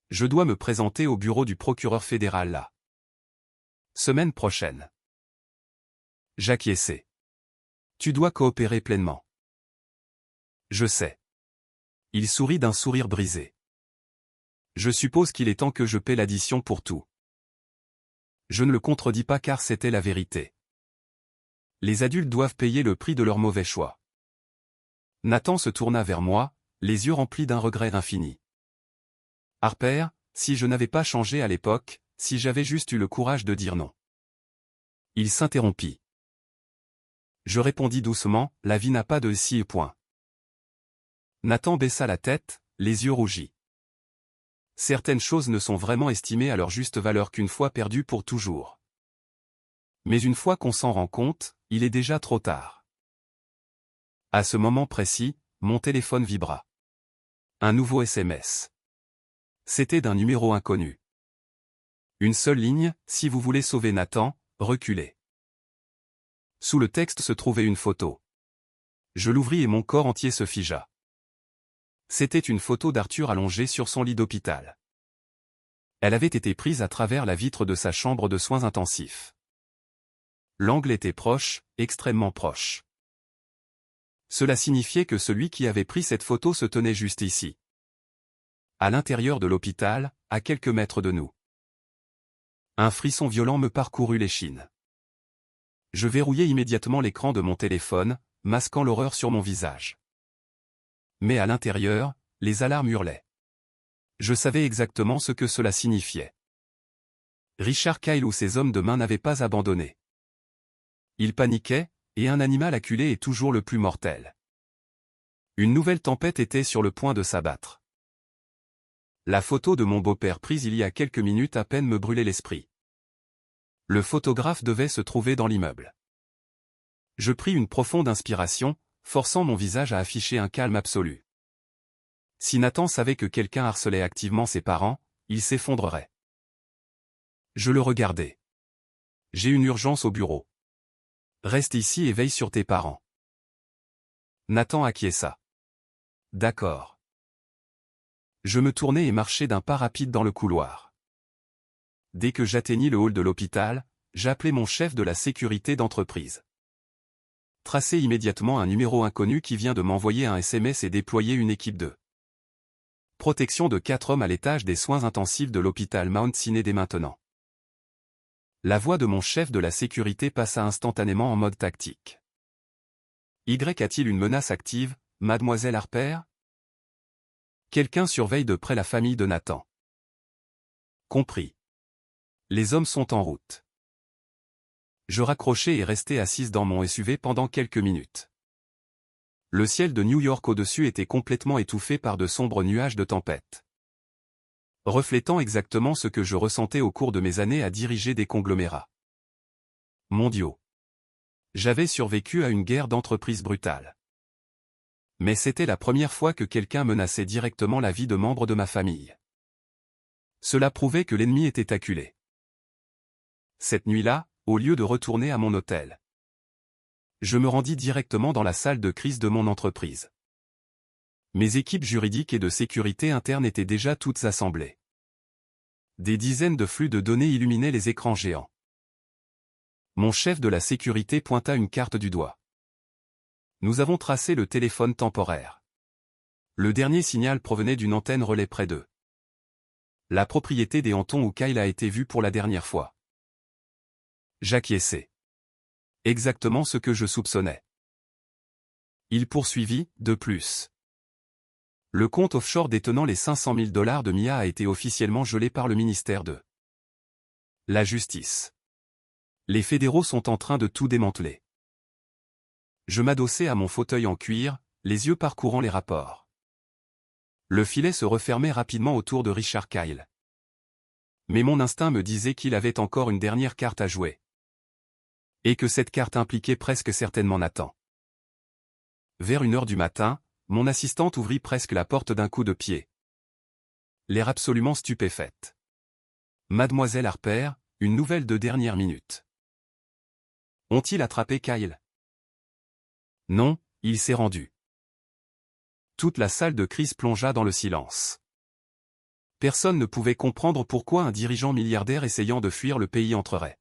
Je dois me présenter au bureau du procureur fédéral la semaine prochaine. » J'acquiesçai. « Tu dois coopérer pleinement. » « Je sais. » Il sourit d'un sourire brisé. « Je suppose qu'il est temps que je paie l'addition pour tout. » Je ne le contredis pas car c'était la vérité. Les adultes doivent payer le prix de leurs mauvais choix. Nathan se tourna vers moi, les yeux remplis d'un regret infini. « Harper, si je n'avais pas changé à l'époque, si j'avais juste eu le courage de dire non. » Il s'interrompit. Je répondis doucement, « La vie n'a pas de si et point. » Nathan baissa la tête, les yeux rougis. Certaines choses ne sont vraiment estimées à leur juste valeur qu'une fois perdues pour toujours. Mais une fois qu'on s'en rend compte, il est déjà trop tard. À ce moment précis, mon téléphone vibra. Un nouveau SMS. C'était d'un numéro inconnu. Une seule ligne, « Si vous voulez sauver Nathan, reculez. » Sous le texte se trouvait une photo. Je l'ouvris et mon corps entier se figea. C'était une photo d'Arthur allongé sur son lit d'hôpital. Elle avait été prise à travers la vitre de sa chambre de soins intensifs. L'angle était proche, extrêmement proche. Cela signifiait que celui qui avait pris cette photo se tenait juste ici. À l'intérieur de l'hôpital, à quelques mètres de nous. Un frisson violent me parcourut l'échine. Je verrouillai immédiatement l'écran de mon téléphone, masquant l'horreur sur mon visage. Mais à l'intérieur, les alarmes hurlaient. Je savais exactement ce que cela signifiait. Richard Kyle ou ses hommes de main n'avaient pas abandonné. Ils paniquaient, et un animal acculé est toujours le plus mortel. Une nouvelle tempête était sur le point de s'abattre. La photo de mon beau-père prise il y a quelques minutes à peine me brûlait l'esprit. Le photographe devait se trouver dans l'immeuble. Je pris une profonde inspiration, forçant mon visage à afficher un calme absolu. Si Nathan savait que quelqu'un harcelait activement ses parents, il s'effondrerait. Je le regardais. « J'ai une urgence au bureau. Reste ici et veille sur tes parents. » Nathan acquiesça. « D'accord. » Je me tournai et marchai d'un pas rapide dans le couloir. Dès que j'atteignis le hall de l'hôpital, j'appelai mon chef de la sécurité d'entreprise. Tracez immédiatement un numéro inconnu qui vient de m'envoyer un SMS et déployer une équipe de protection de 4 hommes à l'étage des soins intensifs de l'hôpital Mount Sinai dès maintenant. La voix de mon chef de la sécurité passa instantanément en mode tactique. Y a-t-il une menace active, mademoiselle Harper? Quelqu'un surveille de près la famille de Nathan. Compris. Les hommes sont en route. Je raccrochai et restai assise dans mon SUV pendant quelques minutes. Le ciel de New York au-dessus était complètement étouffé par de sombres nuages de tempête. Reflétant exactement ce que je ressentais au cours de mes années à diriger des conglomérats mondiaux. J'avais survécu à une guerre d'entreprise brutale. Mais c'était la première fois que quelqu'un menaçait directement la vie de membres de ma famille. Cela prouvait que l'ennemi était acculé. Cette nuit-là, au lieu de retourner à mon hôtel, Je me rendis directement dans la salle de crise de mon entreprise. Mes équipes juridiques et de sécurité interne étaient déjà toutes assemblées. Des dizaines de flux de données illuminaient les écrans géants. Mon chef de la sécurité pointa une carte du doigt. Nous avons tracé le téléphone temporaire. Le dernier signal provenait d'une antenne relais près d'eux. La propriété des hantons où Kyle a été vu pour la dernière fois. J'acquiesçai. Exactement ce que je soupçonnais. Il poursuivit, de plus. Le compte offshore détenant les 500 000 $ de Mia a été officiellement gelé par le ministère de la Justice. Les fédéraux sont en train de tout démanteler. Je m'adossai à mon fauteuil en cuir, les yeux parcourant les rapports. Le filet se refermait rapidement autour de Richard Kyle. Mais mon instinct me disait qu'il avait encore une dernière carte à jouer. Et que cette carte impliquait presque certainement Nathan. Vers 1 heure du matin, mon assistante ouvrit presque la porte d'un coup de pied. L'air absolument stupéfaite. Mademoiselle Harper, une nouvelle de dernière minute. Ont-ils attrapé Kyle? Non, il s'est rendu. Toute la salle de crise plongea dans le silence. Personne ne pouvait comprendre pourquoi un dirigeant milliardaire essayant de fuir le pays entrerait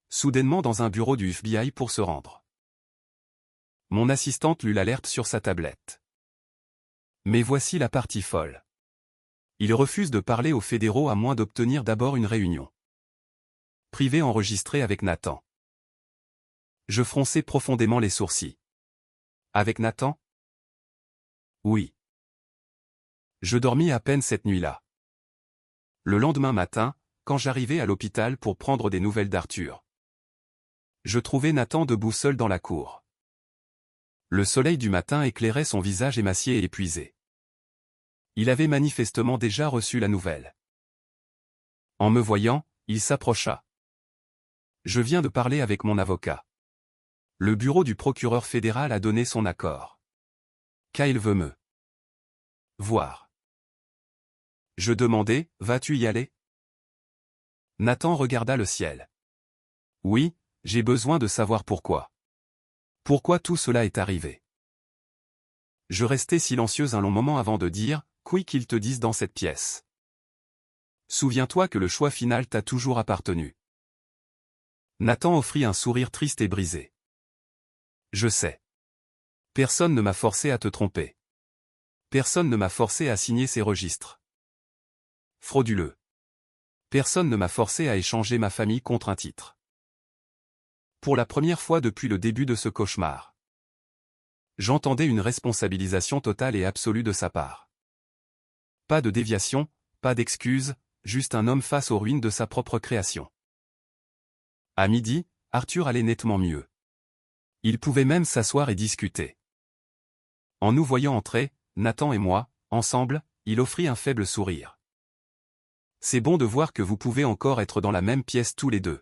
soudainement dans un bureau du FBI pour se rendre. Mon assistante lut l'alerte sur sa tablette. Mais voici la partie folle. Il refuse de parler aux fédéraux à moins d'obtenir d'abord une réunion privée enregistrée avec Nathan. Je fronçai profondément les sourcils. Avec Nathan? Oui. Je dormis à peine cette nuit-là. Le lendemain matin, quand j'arrivai à l'hôpital pour prendre des nouvelles d'Arthur, je trouvai Nathan debout seul dans la cour. Le soleil du matin éclairait son visage émacié et épuisé. Il avait manifestement déjà reçu la nouvelle. En me voyant, il s'approcha. Je viens de parler avec mon avocat. Le bureau du procureur fédéral a donné son accord. Kyle veut me voir. Je demandai, vas-tu y aller? Nathan regarda le ciel. Oui, j'ai besoin de savoir pourquoi. Pourquoi tout cela est arrivé? Je restai silencieuse un long moment avant de dire, quoi qu'ils te disent dans cette pièce. Souviens-toi que le choix final t'a toujours appartenu. Nathan offrit un sourire triste et brisé. Je sais. Personne ne m'a forcé à te tromper. Personne ne m'a forcé à signer ces registres frauduleux. Personne ne m'a forcé à échanger ma famille contre un titre. Pour la première fois depuis le début de ce cauchemar, j'entendais une responsabilisation totale et absolue de sa part. Pas de déviation, pas d'excuses, juste un homme face aux ruines de sa propre création. À midi, Arthur allait nettement mieux. Il pouvait même s'asseoir et discuter. En nous voyant entrer, Nathan et moi, ensemble, il offrit un faible sourire. C'est bon de voir que vous pouvez encore être dans la même pièce tous les deux.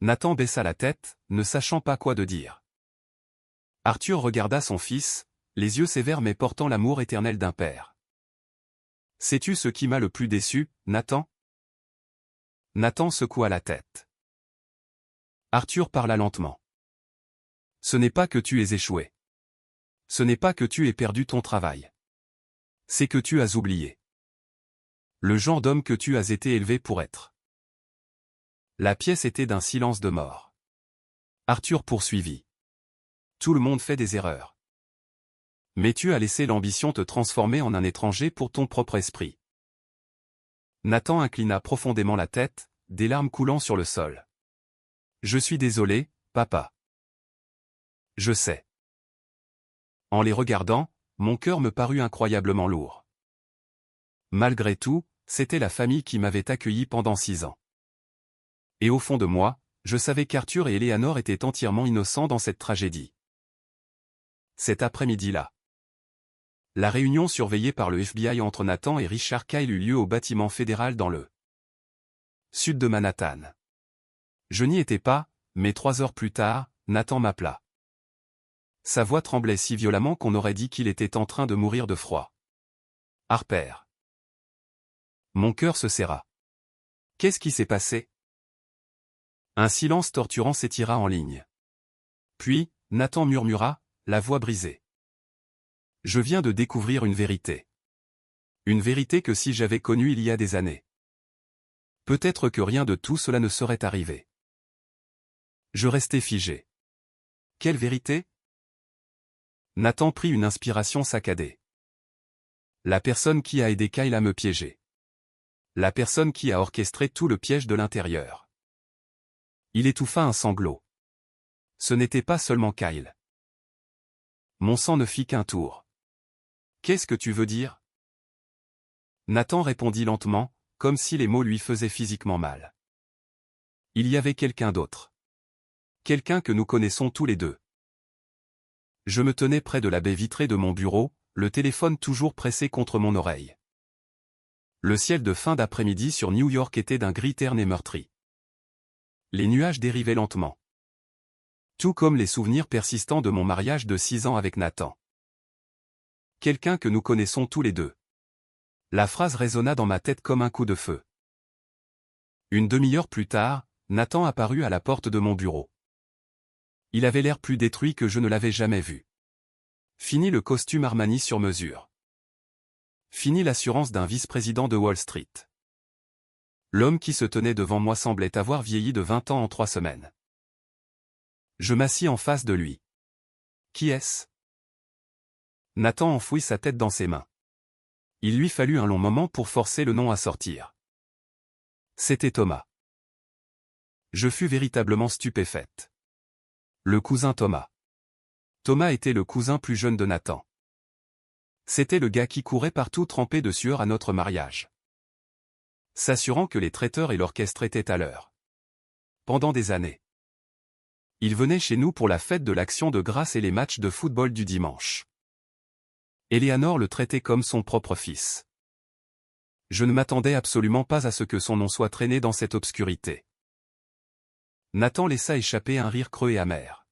Nathan baissa la tête, ne sachant pas quoi de dire. Arthur regarda son fils, les yeux sévères mais portant l'amour éternel d'un père. Sais-tu ce qui m'a le plus déçu, Nathan? Nathan secoua la tête. Arthur parla lentement. Ce n'est pas que tu aies échoué. Ce n'est pas que tu aies perdu ton travail. C'est que tu as oublié le genre d'homme que tu as été élevé pour être. La pièce était d'un silence de mort. Arthur poursuivit. Tout le monde fait des erreurs. Mais tu as laissé l'ambition te transformer en un étranger pour ton propre esprit. Nathan inclina profondément la tête, des larmes coulant sur le sol. Je suis désolé, papa. Je sais. En les regardant, mon cœur me parut incroyablement lourd. Malgré tout, c'était la famille qui m'avait accueilli pendant 6 ans. Et au fond de moi, je savais qu'Arthur et Eleanor étaient entièrement innocents dans cette tragédie. Cet après-midi-là, la réunion surveillée par le FBI entre Nathan et Richard Kyle eut lieu au bâtiment fédéral dans le sud de Manhattan. Je n'y étais pas, mais 3 heures plus tard, Nathan m'appela. Sa voix tremblait si violemment qu'on aurait dit qu'il était en train de mourir de froid. Harper. Mon cœur se serra. Qu'est-ce qui s'est passé? Un silence torturant s'étira en ligne. Puis, Nathan murmura, la voix brisée. Je viens de découvrir une vérité. Une vérité que si j'avais connue il y a des années. Peut-être que rien de tout cela ne serait arrivé. Je restais figé. Quelle vérité? Nathan prit une inspiration saccadée. La personne qui a aidé Kyle à me piéger. La personne qui a orchestré tout le piège de l'intérieur. Il étouffa un sanglot. Ce n'était pas seulement Kyle. Mon sang ne fit qu'un tour. Qu'est-ce que tu veux dire? Nathan répondit lentement, comme si les mots lui faisaient physiquement mal. Il y avait quelqu'un d'autre. Quelqu'un que nous connaissons tous les deux. Je me tenais près de la baie vitrée de mon bureau, le téléphone toujours pressé contre mon oreille. Le ciel de fin d'après-midi sur New York était d'un gris terne et meurtri. Les nuages dérivaient lentement. Tout comme les souvenirs persistants de mon mariage de 6 ans avec Nathan. Quelqu'un que nous connaissons tous les deux. La phrase résonna dans ma tête comme un coup de feu. Une demi-heure plus tard, Nathan apparut à la porte de mon bureau. Il avait l'air plus détruit que je ne l'avais jamais vu. Fini le costume Armani sur mesure. Fini l'assurance d'un vice-président de Wall Street. L'homme qui se tenait devant moi semblait avoir vieilli de 20 ans en 3 semaines. Je m'assis en face de lui. Qui est-ce? Nathan enfouit sa tête dans ses mains. Il lui fallut un long moment pour forcer le nom à sortir. C'était Thomas. Je fus véritablement stupéfaite. Le cousin Thomas. Thomas était le cousin plus jeune de Nathan. C'était le gars qui courait partout trempé de sueur à notre mariage. S'assurant que les traiteurs et l'orchestre étaient à l'heure. Pendant des années. Il venait chez nous pour la fête de l'Action de grâce et les matchs de football du dimanche. Eleanor le traitait comme son propre fils. Je ne m'attendais absolument pas à ce que son nom soit traîné dans cette obscurité. Nathan laissa échapper un rire creux et amer.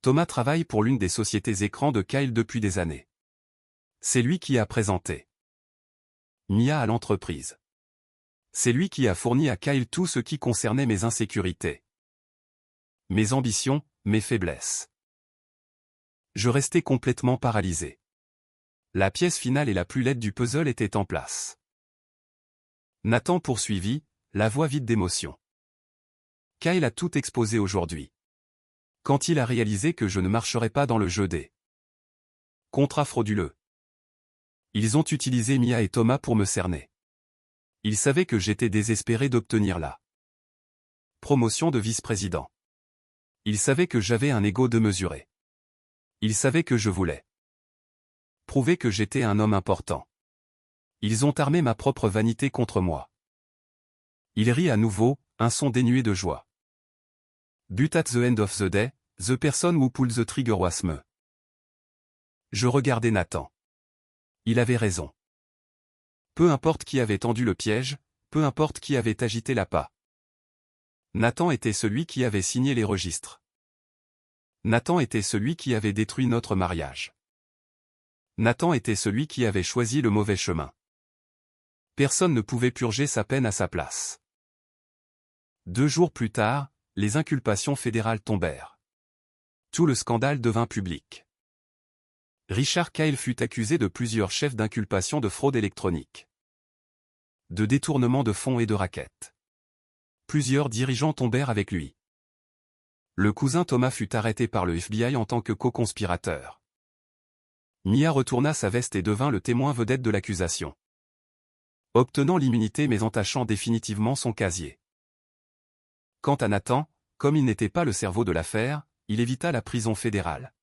Thomas travaille pour l'une des sociétés écrans de Kyle depuis des années. C'est lui qui a présenté Mia à l'entreprise. C'est lui qui a fourni à Kyle tout ce qui concernait mes insécurités. Mes ambitions, mes faiblesses. Je restais complètement paralysé. La pièce finale et la plus laide du puzzle étaient en place. Nathan poursuivit, la voix vide d'émotion. Kyle a tout exposé aujourd'hui. Quand il a réalisé que je ne marcherais pas dans le jeu des contrats frauduleux. Ils ont utilisé Mia et Thomas pour me cerner. Ils savaient que j'étais désespéré d'obtenir la promotion de vice-président. Ils savaient que j'avais un ego démesuré. Ils savaient que je voulais prouver que j'étais un homme important. Ils ont armé ma propre vanité contre moi. Il rit à nouveau, un son dénué de joie. But at the end of the day, the person who pulled the trigger was me. Je regardais Nathan. Il avait raison. Peu importe qui avait tendu le piège, peu importe qui avait agité l'appât. Nathan était celui qui avait signé les registres. Nathan était celui qui avait détruit notre mariage. Nathan était celui qui avait choisi le mauvais chemin. Personne ne pouvait purger sa peine à sa place. 2 jours plus tard, les inculpations fédérales tombèrent. Tout le scandale devint public. Richard Kyle fut accusé de plusieurs chefs d'inculpation de fraude électronique, de détournement de fonds et de racket. Plusieurs dirigeants tombèrent avec lui. Le cousin Thomas fut arrêté par le FBI en tant que co-conspirateur. Mia retourna sa veste et devint le témoin vedette de l'accusation, obtenant l'immunité mais entachant définitivement son casier. Quant à Nathan, comme il n'était pas le cerveau de l'affaire, il évita la prison fédérale.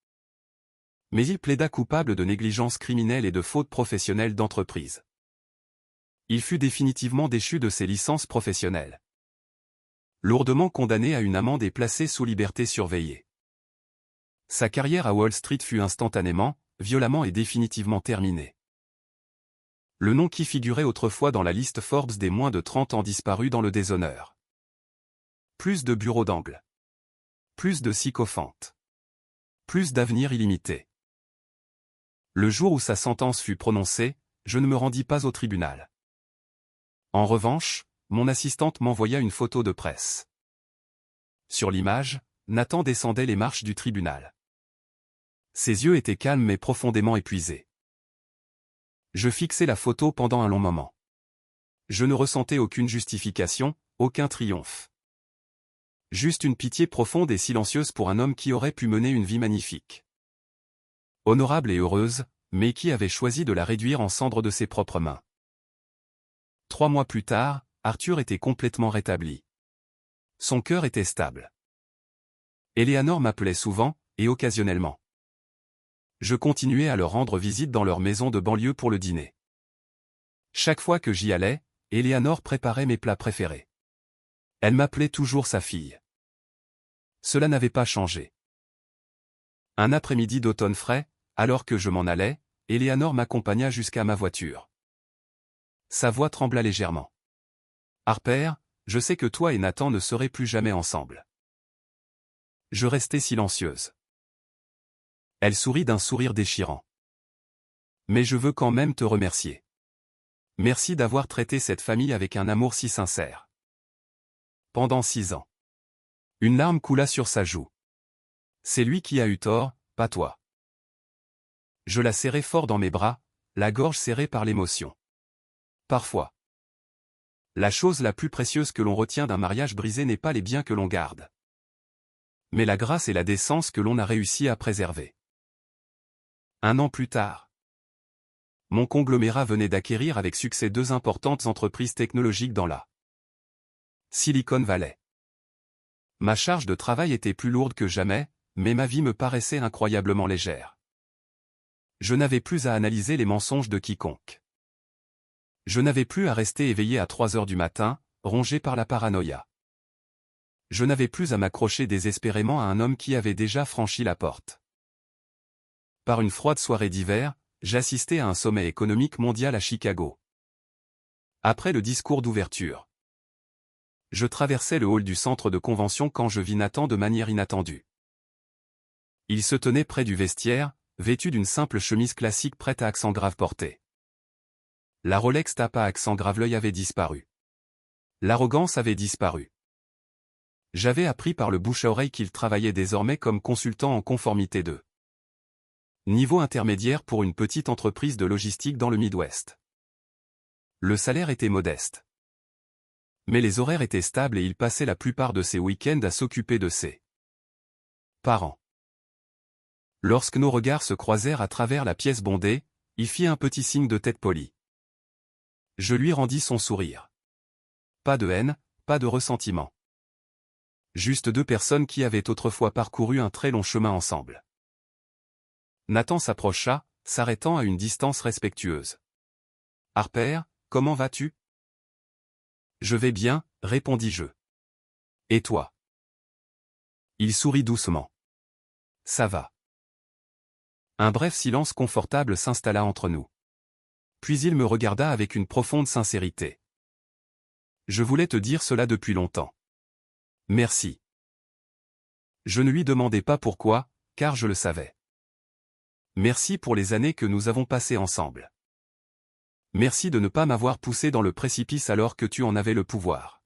Mais il plaida coupable de négligence criminelle et de faute professionnelle d'entreprise. Il fut définitivement déchu de ses licences professionnelles. Lourdement condamné à une amende et placé sous liberté surveillée. Sa carrière à Wall Street fut instantanément, violemment et définitivement terminée. Le nom qui figurait autrefois dans la liste Forbes des moins de 30 ans disparut dans le déshonneur. Plus de bureaux d'angle. Plus de sycophantes. Plus d'avenir illimité. Le jour où sa sentence fut prononcée, je ne me rendis pas au tribunal. En revanche, mon assistante m'envoya une photo de presse. Sur l'image, Nathan descendait les marches du tribunal. Ses yeux étaient calmes mais profondément épuisés. Je fixais la photo pendant un long moment. Je ne ressentais aucune justification, aucun triomphe. Juste une pitié profonde et silencieuse pour un homme qui aurait pu mener une vie magnifique. Honorable et heureuse, mais qui avait choisi de la réduire en cendres de ses propres mains. 3 mois plus tard, Arthur était complètement rétabli. Son cœur était stable. Eleanor m'appelait souvent, et occasionnellement. Je continuais à leur rendre visite dans leur maison de banlieue pour le dîner. Chaque fois que j'y allais, Eleanor préparait mes plats préférés. Elle m'appelait toujours sa fille. Cela n'avait pas changé. Un après-midi d'automne frais, alors que je m'en allais, Eleanor m'accompagna jusqu'à ma voiture. Sa voix trembla légèrement. « Harper, je sais que toi et Nathan ne serez plus jamais ensemble. » Je restai silencieuse. Elle sourit d'un sourire déchirant. « Mais je veux quand même te remercier. Merci d'avoir traité cette famille avec un amour si sincère. Pendant 6 ans. » Une larme coula sur sa joue. « C'est lui qui a eu tort, pas toi. » Je la serrai fort dans mes bras, la gorge serrée par l'émotion. Parfois. La chose la plus précieuse que l'on retient d'un mariage brisé n'est pas les biens que l'on garde, mais la grâce et la décence que l'on a réussi à préserver. 1 an plus tard. Mon conglomérat venait d'acquérir avec succès 2 importantes entreprises technologiques dans la Silicon Valley. Ma charge de travail était plus lourde que jamais, mais ma vie me paraissait incroyablement légère. Je n'avais plus à analyser les mensonges de quiconque. Je n'avais plus à rester éveillé à 3 heures du matin, rongé par la paranoïa. Je n'avais plus à m'accrocher désespérément à un homme qui avait déjà franchi la porte. Par une froide soirée d'hiver, j'assistais à un sommet économique mondial à Chicago. Après le discours d'ouverture, je traversais le hall du centre de convention quand je vis Nathan de manière inattendue. Il se tenait près du vestiaire, vêtu d'une simple chemise classique prête à accent grave porté. La Rolex tape à accent grave l'œil avait disparu. L'arrogance avait disparu. J'avais appris par le bouche à oreille qu'il travaillait désormais comme consultant en conformité 2. Niveau intermédiaire pour une petite entreprise de logistique dans le Midwest. Le salaire était modeste. Mais les horaires étaient stables et il passait la plupart de ses week-ends à s'occuper de ses parents. Lorsque nos regards se croisèrent à travers la pièce bondée, il fit un petit signe de tête poli. Je lui rendis son sourire. Pas de haine, pas de ressentiment. Juste 2 personnes qui avaient autrefois parcouru un très long chemin ensemble. Nathan s'approcha, s'arrêtant à une distance respectueuse. « Harper, comment vas-tu ? » « Je vais bien, » répondis-je. « Et toi ?» Il sourit doucement. « Ça va. » Un bref silence confortable s'installa entre nous. Puis il me regarda avec une profonde sincérité. « Je voulais te dire cela depuis longtemps. Merci. » Je ne lui demandai pas pourquoi, car je le savais. Merci pour les années que nous avons passées ensemble. Merci de ne pas m'avoir poussé dans le précipice alors que tu en avais le pouvoir.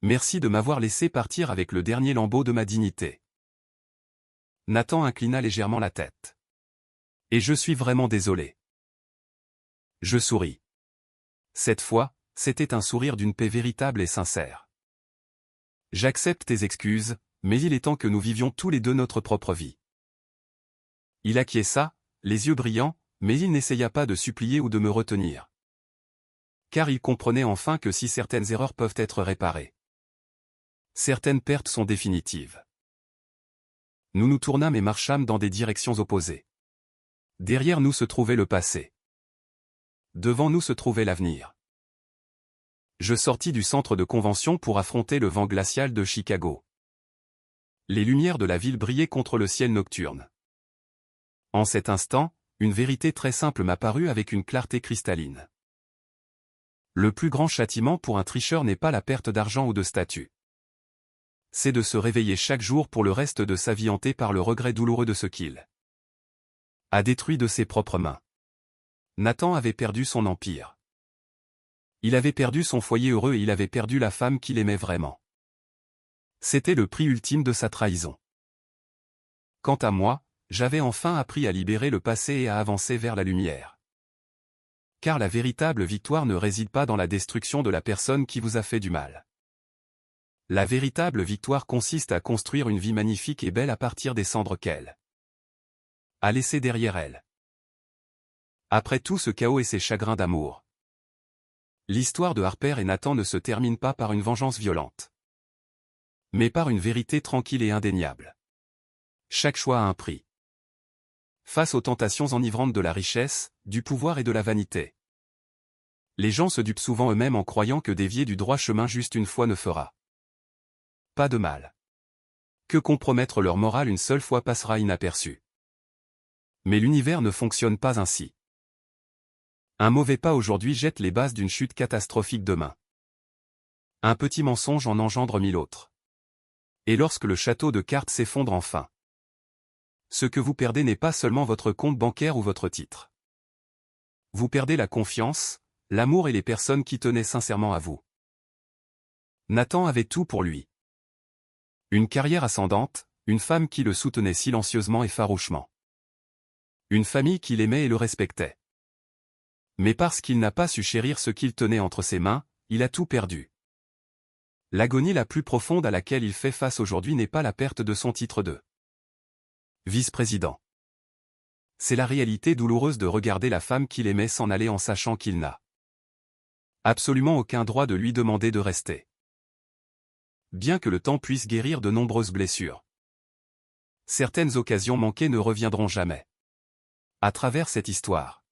Merci de m'avoir laissé partir avec le dernier lambeau de ma dignité. Nathan inclina légèrement la tête. Et je suis vraiment désolé. Je souris. Cette fois, c'était un sourire d'une paix véritable et sincère. J'accepte tes excuses, mais il est temps que nous vivions tous les deux notre propre vie. Il acquiesça, les yeux brillants, mais il n'essaya pas de supplier ou de me retenir. Car il comprenait enfin que si certaines erreurs peuvent être réparées, certaines pertes sont définitives. Nous nous tournâmes et marchâmes dans des directions opposées. Derrière nous se trouvait le passé. Devant nous se trouvait l'avenir. Je sortis du centre de convention pour affronter le vent glacial de Chicago. Les lumières de la ville brillaient contre le ciel nocturne. En cet instant, une vérité très simple m'apparut avec une clarté cristalline. Le plus grand châtiment pour un tricheur n'est pas la perte d'argent ou de statut. C'est de se réveiller chaque jour pour le reste de sa vie hanté par le regret douloureux de ce qu'il a détruit de ses propres mains. Nathan avait perdu son empire. Il avait perdu son foyer heureux et il avait perdu la femme qu'il aimait vraiment. C'était le prix ultime de sa trahison. Quant à moi, j'avais enfin appris à libérer le passé et à avancer vers la lumière. Car la véritable victoire ne réside pas dans la destruction de la personne qui vous a fait du mal. La véritable victoire consiste à construire une vie magnifique et belle à partir des cendres qu'elle a laissées derrière elle. Après tout ce chaos et ces chagrins d'amour, l'histoire de Harper et Nathan ne se termine pas par une vengeance violente, mais par une vérité tranquille et indéniable. Chaque choix a un prix. Face aux tentations enivrantes de la richesse, du pouvoir et de la vanité, les gens se dupent souvent eux-mêmes en croyant que dévier du droit chemin juste une fois ne fera pas de mal. Que compromettre leur morale une seule fois passera inaperçu. Mais l'univers ne fonctionne pas ainsi. Un mauvais pas aujourd'hui jette les bases d'une chute catastrophique demain. Un petit mensonge en engendre 1000 autres. Et lorsque le château de cartes s'effondre enfin, ce que vous perdez n'est pas seulement votre compte bancaire ou votre titre. Vous perdez la confiance, l'amour et les personnes qui tenaient sincèrement à vous. Nathan avait tout pour lui. Une carrière ascendante, une femme qui le soutenait silencieusement et farouchement. Une famille qui l'aimait et le respectait. Mais parce qu'il n'a pas su chérir ce qu'il tenait entre ses mains, il a tout perdu. L'agonie la plus profonde à laquelle il fait face aujourd'hui n'est pas la perte de son titre de vice-président. C'est la réalité douloureuse de regarder la femme qu'il aimait s'en aller en sachant qu'il n'a absolument aucun droit de lui demander de rester. Bien que le temps puisse guérir de nombreuses blessures, certaines occasions manquées ne reviendront jamais. À travers cette histoire,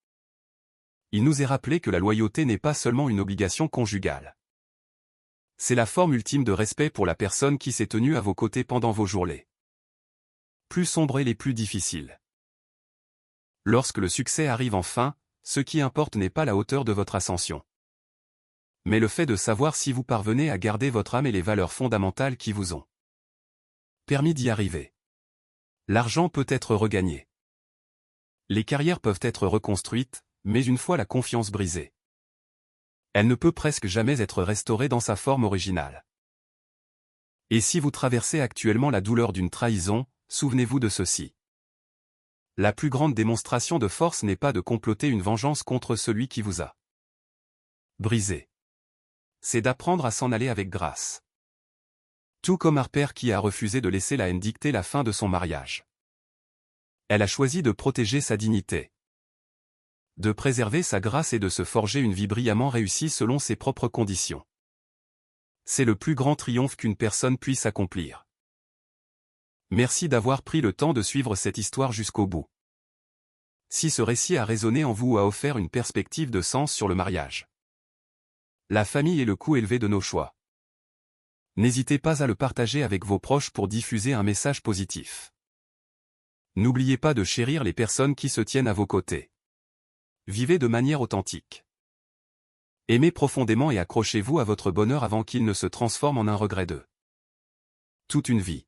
il nous est rappelé que la loyauté n'est pas seulement une obligation conjugale. C'est la forme ultime de respect pour la personne qui s'est tenue à vos côtés pendant vos jours plus sombres et les plus difficiles. Lorsque le succès arrive enfin, ce qui importe n'est pas la hauteur de votre ascension, mais le fait de savoir si vous parvenez à garder votre âme et les valeurs fondamentales qui vous ont permis d'y arriver. L'argent peut être regagné. Les carrières peuvent être reconstruites, mais une fois la confiance brisée, elle ne peut presque jamais être restaurée dans sa forme originale. Et si vous traversez actuellement la douleur d'une trahison, souvenez-vous de ceci. La plus grande démonstration de force n'est pas de comploter une vengeance contre celui qui vous a brisé. C'est d'apprendre à s'en aller avec grâce. Tout comme Harper qui a refusé de laisser la haine dicter la fin de son mariage. Elle a choisi de protéger sa dignité, de préserver sa grâce et de se forger une vie brillamment réussie selon ses propres conditions. C'est le plus grand triomphe qu'une personne puisse accomplir. Merci d'avoir pris le temps de suivre cette histoire jusqu'au bout. Si ce récit a résonné en vous ou a offert une perspective de sens sur le mariage, la famille et le coût élevé de nos choix, n'hésitez pas à le partager avec vos proches pour diffuser un message positif. N'oubliez pas de chérir les personnes qui se tiennent à vos côtés. Vivez de manière authentique. Aimez profondément et accrochez-vous à votre bonheur avant qu'il ne se transforme en un regret de toute une vie.